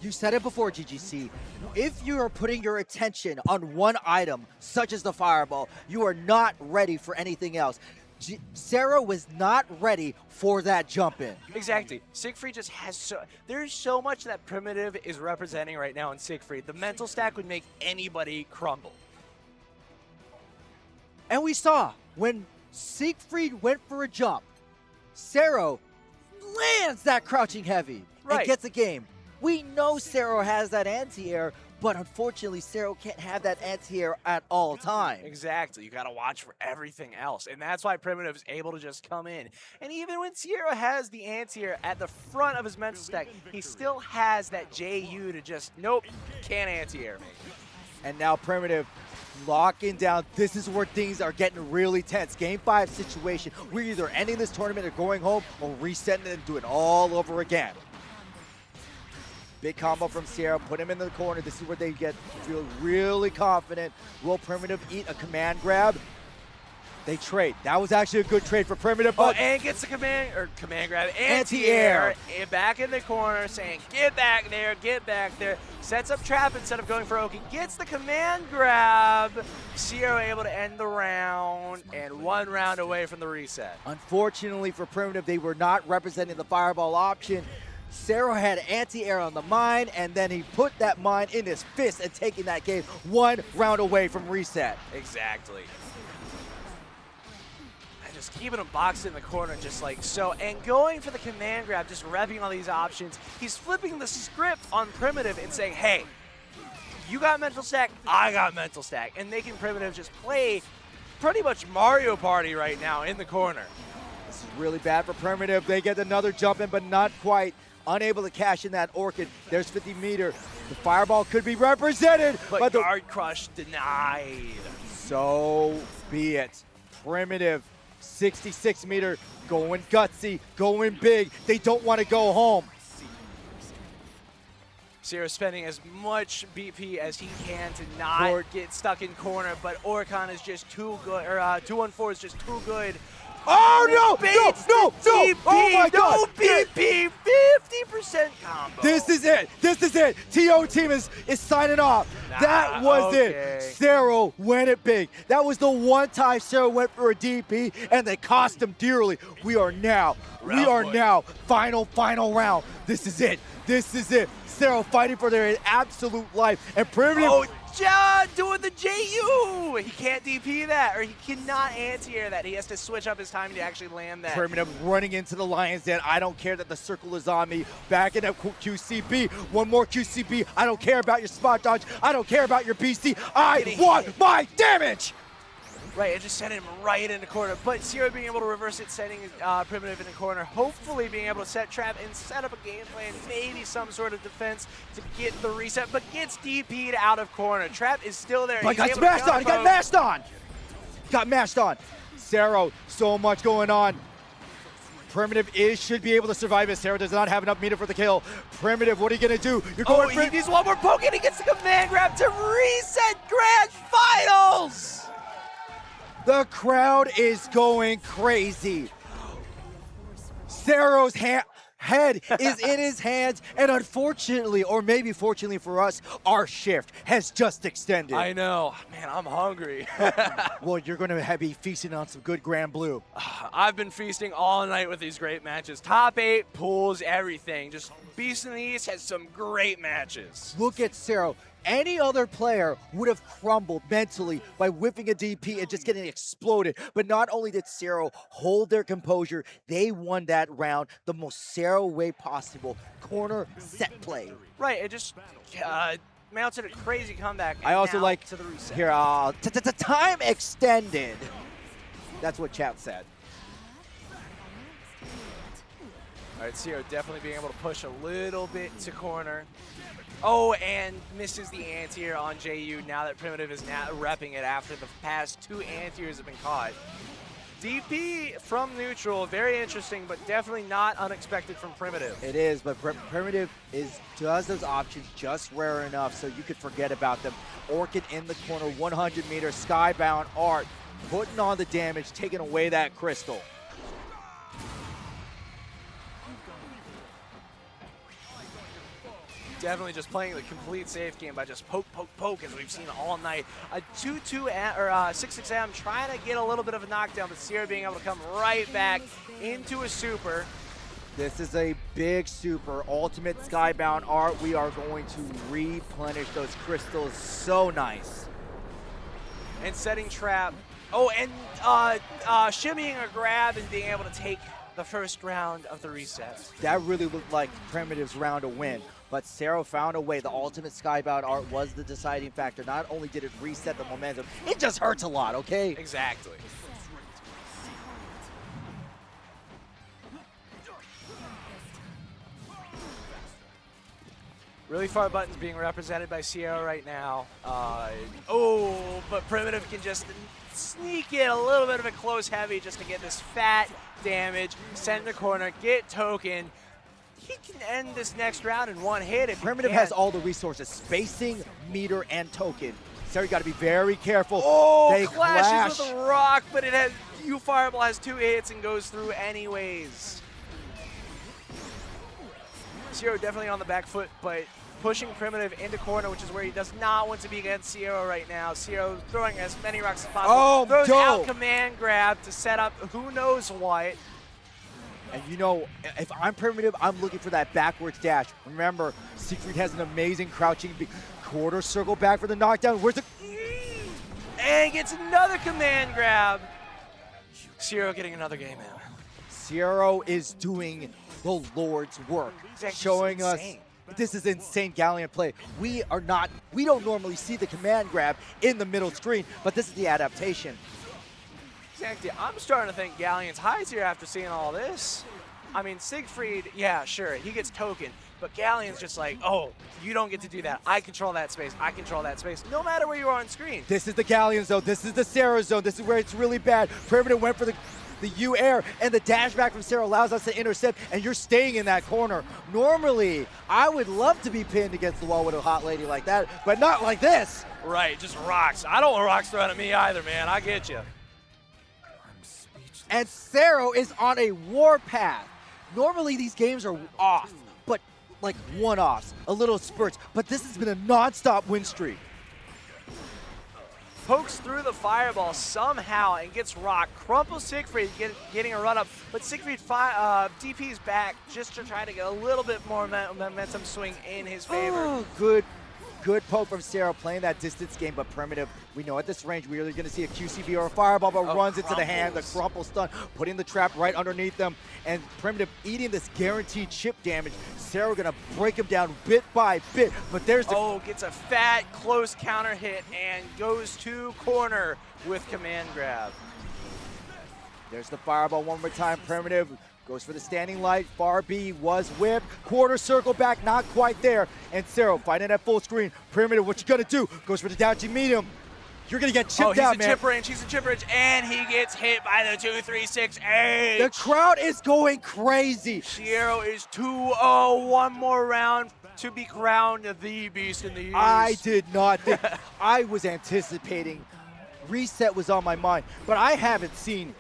You said it before, GGC. If you are putting your attention on one item, such as the fireball, you are not ready for anything else. Siero was not ready for that jump in. Exactly. Siegfried just has there's so much that Primitive is representing right now in Siegfried. The mental stack would make anybody crumble. And we saw when Siegfried went for a jump, Siero lands that crouching heavy and gets a game. We know Siero has that anti-air, but unfortunately, Siero can't have that anti-air at all times. Exactly. You got to watch for everything else. And that's why Primitive is able to just come in. And even when Siero has the anti-air at the front of his mental stack, he still has that JU to just, nope, can't anti-air me. And now Primitive locking down. This is where things are getting really tense. Game 5 situation. We're either ending this tournament or going home or resetting it and doing it all over again. Big combo from Siero, put him in the corner. This is where they feel really confident. Will Primitive eat a command grab? They trade. That was actually a good trade for Primitive. Oh, and gets the command grab, anti-air, back in the corner, saying, get back there, get back there. Sets up trap instead of going for Oki. Gets the command grab. Siero able to end the round, and 1 round away from the reset. Unfortunately for Primitive, they were not representing the fireball option. Siero had anti-air on the mine, and then he put that mine in his fist and taking that game 1 round away from reset. Exactly. And just keeping him boxed in the corner just like so. And going for the command grab, just revving all these options. He's flipping the script on Primitive and saying, hey, you got mental stack, I got mental stack. And making Primitive just play pretty much Mario Party right now in the corner. This is really bad for Primitive. They get another jump in, but not quite. Unable to cash in that Orchid. There's 50 meter. The fireball could be represented, but guard crush denied. So be it. Primitive, 66 meter, going gutsy, going big. They don't want to go home. Siero spending as much BP as he can to not get stuck in corner, but Oricon is just too good, or 214 is just too good. Oh no! No! Oh my God! No BP! 50% combo. This is it. This is it. TO team is signing off. That was it. Siero went it big. That was the one time Siero went for a DP, and they cost him dearly. We are now final round. This is it. This is it. Siero fighting for their absolute life, and Primitive. Oh, John doing the JU! He can't DP that, or he cannot anti-air that. He has to switch up his time to actually land that. Primitive running into the Lion's Den. I don't care that the circle is on me. Backing up QCB. One more QCB. I don't care about your spot dodge. I don't care about your BC. I want my damage! Right, it just sent him right in the corner. But Siero being able to reverse it, sending Primitive in the corner, hopefully being able to set trap and set up a game plan, maybe some sort of defense to get the reset, but gets DP'd out of corner. Trap is still there. But got smashed on. He got mashed on. Got mashed on. Siero, so much going on. Primitive should be able to survive it. Siero does not have enough meter for the kill. Primitive, what are you going to do? You're going he needs one more poke, and he gets the command grab to reset Grand Finals! The crowd is going crazy. Siero's head is in his hands, and unfortunately, or maybe fortunately for us, our shift has just extended. I know. Man, I'm hungry. Well, you're going to be feasting on some good Granblue. I've been feasting all night with these great matches. Top 8, pools, everything. Just Beast in the East has some great matches. Look at Siero. Any other player would have crumbled mentally by whiffing a DP and just getting exploded. But not only did Siero hold their composure, they won that round the most Siero way possible. Corner set play. Right, it just mounted a crazy comeback. I also like to the reset. Here, time extended. That's what chat said. All right, Siero definitely being able to push a little bit to corner. Oh, and misses the anti-air on JU now that Primitive is now repping it after the past 2 anti-airs have been caught. DP from neutral, very interesting, but definitely not unexpected from Primitive. It is, but Primitive does those options just rare enough so you could forget about them. Orchid in the corner, 100 meters, skybound art, putting on the damage, taking away that crystal. definitely just playing the complete safe game by just poke, poke, poke, as we've seen all night. A 2-2 or 6-6 am trying to get a little bit of a knockdown, but Siero being able to come right back into a super. This is a big super. Ultimate Skybound art. We are going to replenish those crystals. So nice. And setting trap. Oh, and shimmying a grab and being able to take the first round of the reset. That really looked like Primitive's round to win. But Siero found a way. The ultimate Skybound art was the deciding factor. Not only did it reset the momentum, it just hurts a lot, okay? Exactly. Really far buttons being represented by Siero right now. Oh, but Primitive can just sneak in a little bit of a close heavy just to get this fat damage, send the corner, get token. He can end this next round in one hit if Primitive has all the resources, spacing, meter, and token. So you got to be very careful. Oh, they clashes clash. with a rock, but it has Fireball has 2 hits and goes through anyways. Siero definitely on the back foot, but pushing Primitive into corner, which is where he does not want to be against Siero right now. Siero throwing as many rocks as possible. Oh, throws dope. out command grab to set up who knows what. And you know, if I'm Primitive, I'm looking for that backwards dash. Remember, Siegfried has an amazing crouching quarter circle back for the knockdown. Where's the... And gets another command grab. Siero getting another game in. Siero is doing the Lord's work, showing us this is insane Galleon play. We don't normally see the command grab in the middle screen, but this is the adaptation. Exactly. I'm starting to think Galleon's highs here after seeing all this. I mean, Siegfried, yeah, sure, he gets token, but Galleon's just like, oh, you don't get to do that. I control that space. I control that space, no matter where you are on screen. This is the Galleon zone. This is the Siero zone. This is where it's really bad. Primitive went for the U-air, and the dash back from Siero allows us to intercept, and you're staying in that corner. Normally, I would love to be pinned against the wall with a hot lady like that, but not like this. Right, just rocks. I don't want rocks thrown at me either, man. I get you. And Siero is on a warpath. Normally, these games are off, but like one-offs, a little spurts, but this has been a non-stop win streak. Pokes through the fireball somehow and gets rocked. Crumples Siegfried getting a run up, but Siegfried DP's back just to try to get a little bit more momentum swing in his favor. Oh, good poke from Siero playing that distance game, but Primitive, we know at this range we're either going to see a QCB or a fireball, but runs into the hand, the crumple stun, putting the trap right underneath them, and Primitive eating this guaranteed chip damage. Siero going to break him down bit by bit, but there's the... gets a fat close counter hit and goes to corner with command grab. There's the fireball one more time. Primitive goes for the standing light. Far B was whipped. Quarter circle back, not quite there. And Siero fighting at full screen. Primitive, what you gonna do? Goes for the down to medium. You're gonna get chipped out, man. He's a chip range, and he gets hit by the 2-3-6-H. The crowd is going crazy. Siero is 2-0. One more round to be crowned the Beast in the East. I did not think. I was anticipating. Reset was on my mind, but I haven't seen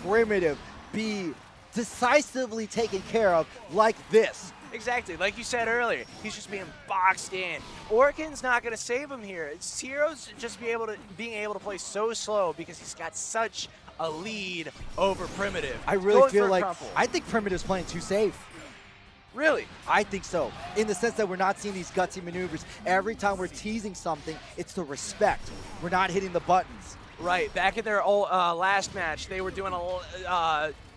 Primitive be decisively taken care of like this. Exactly, like you said earlier, he's just being boxed in. Orkin's not going to save him here. Siero's just being able to play so slow because he's got such a lead over Primitive. I really feel like I think Primitive's playing too safe. Really? I think so, in the sense that we're not seeing these gutsy maneuvers. Every time we're teasing something, it's the respect. We're not hitting the buttons. Right, back in their last match, they were doing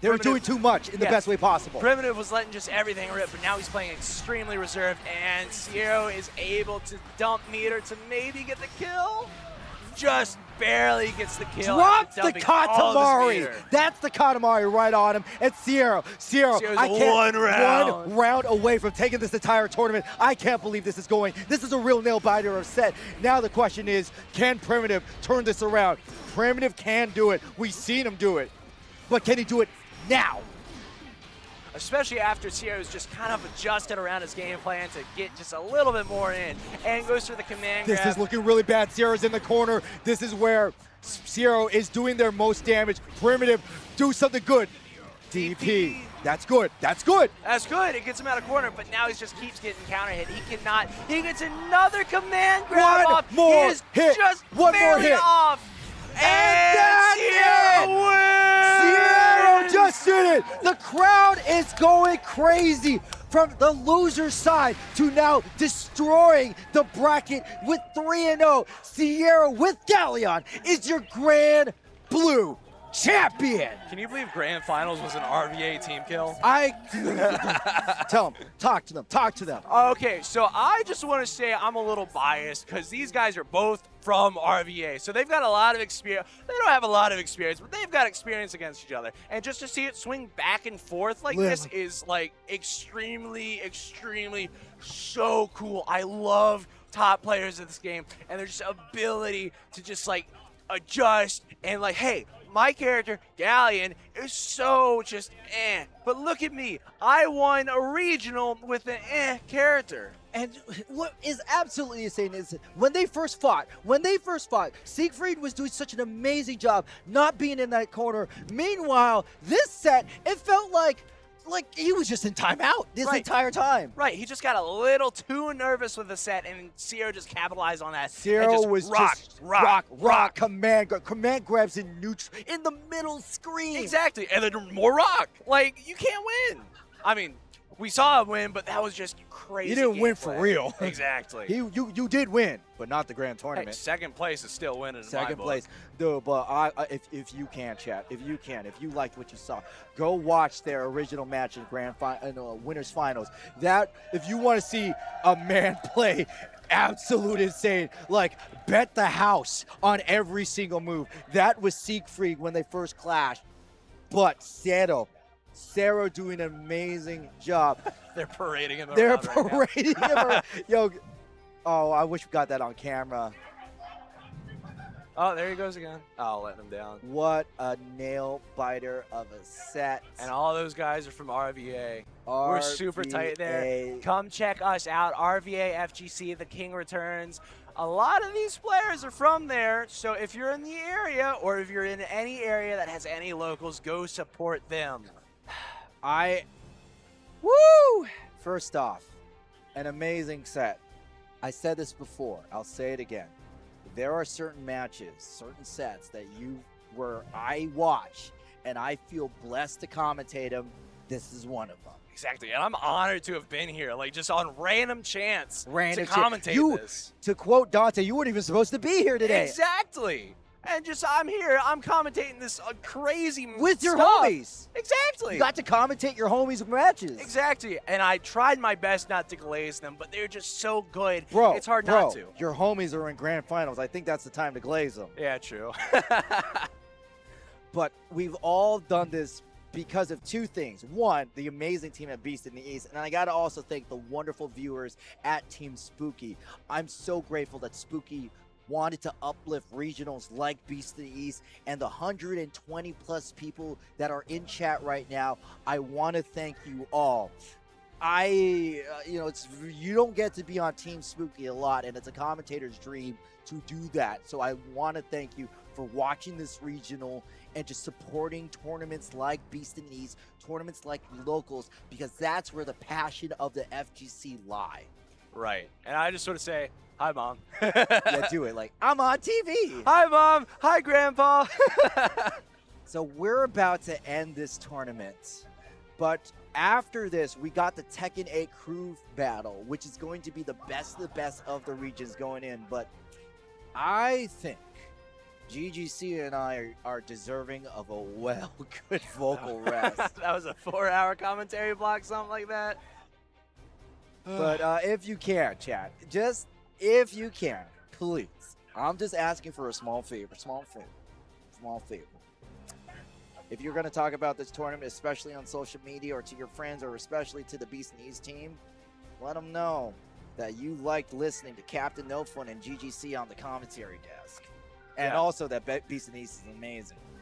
they were doing too much in the best way possible. Primitive was letting just everything rip, but now he's playing extremely reserved, and Siero is able to dump meter to maybe get the kill. Just barely gets the kill. Drop the Katamari. That's the Katamari right on him. And Siero, I can't, one round away from taking this entire tournament. I can't believe this is going. This is a real nail biter of set. Now the question is, can Primitive turn this around? Primitive can do it. We've seen him do it. But can he do it now? Especially after Siero's just kind of adjusted around his game plan to get just a little bit more in, and goes for the command grab. This is looking really bad. Siero's in the corner. This is where Siero is doing their most damage. Primitive, do something good. DP. That's good. That's good. That's good. It gets him out of corner, but now he just keeps getting counter hit. He cannot. He gets another command grab off. One more He is hit. just One more barely hit. off. And Siero wins! just did it. The crowd is going crazy from the loser side to now destroying the bracket with 3-0. Siero with Galleon is your Granblue champion. Can you believe Grand Finals was an RVA team kill? Tell them, talk to them. Okay, so I just want to say I'm a little biased because these guys are both from RVA. So they've got a lot of experience. They don't have a lot of experience, but they've got experience against each other. And just to see it swing back and forth like this is like extremely, extremely so cool. I love top players of this game and their just ability to just like adjust and like, hey, my character, Galleon, is so just but look at me. I won a regional with an character. And what is absolutely insane is when they first fought, Siegfried was doing such an amazing job not being in that corner. Meanwhile, this set, it felt like he was just in timeout this entire time. Right, he just got a little too nervous with the set, and Siero just capitalized on that. Siero was just rock, command grabs in neutral, in the middle screen. Exactly, and then more rock. Like, you can't win. I mean, we saw him win, but that was just crazy. You didn't win for real. Exactly. You did win, but not the grand tournament. Hey, second place is still winning. Second place. No, but if you can, chat, if you liked what you saw, go watch their original match in winners finals. That if you want to see a man play absolute insane, like bet the house on every single move. That was Siegfried when they first clashed, but Siero doing an amazing job. They're parading him around. They're parading him around. Yo, oh, I wish we got that on camera. Oh, there he goes again. Oh, letting him down. What a nail biter of a set. And all those guys are from RVA. We're super tight there. Come check us out. RVA FGC, the King returns. A lot of these players are from there, so if you're in the area or if you're in any area that has any locals, go support them. First off, an amazing set. I said this before, I'll say it again. There are certain matches, certain sets that I watch and I feel blessed to commentate them. This is one of them. Exactly, and I'm honored to have been here, like just on random chance to commentate this. To quote Dante, you weren't even supposed to be here today. Exactly. And just, I'm here, I'm commentating this crazy with your stuff. homies. Exactly. You got to commentate your homies' matches. Exactly. And I tried my best not to glaze them, but they're just so good. Bro, it's hard not to. Your homies are in grand finals. I think that's the time to glaze them. Yeah, true. But we've all done this because of two things. One, the amazing team at Beast in the East, and I got to also thank the wonderful viewers at Team Spooky. I'm so grateful that Spooky wanted to uplift regionals like Beast of the East, and the 120 plus people that are in chat right now. I want to thank you all. You don't get to be on Team Spooky a lot, and it's a commentator's dream to do that. So I want to thank you for watching this regional and just supporting tournaments like Beast in the East, tournaments like locals, because that's where the passion of the FGC lie. Right. And I just sort of say, hi, Mom. Yeah, do it. Like, I'm on TV. Hi, Mom. Hi, Grandpa. So we're about to end this tournament. But after this, we got the Tekken 8 crew battle, which is going to be the best of the regions going in. But I think GGC and I are deserving of a good vocal rest. That was a 4-hour commentary block, something like that. But if you can, chat, just if you can, please. I'm just asking for a small favor. If you're going to talk about this tournament, especially on social media or to your friends or especially to the Beast and East team, let them know that you liked listening to Captain No Fun and GGC on the commentary desk. And also that Beast and East is amazing.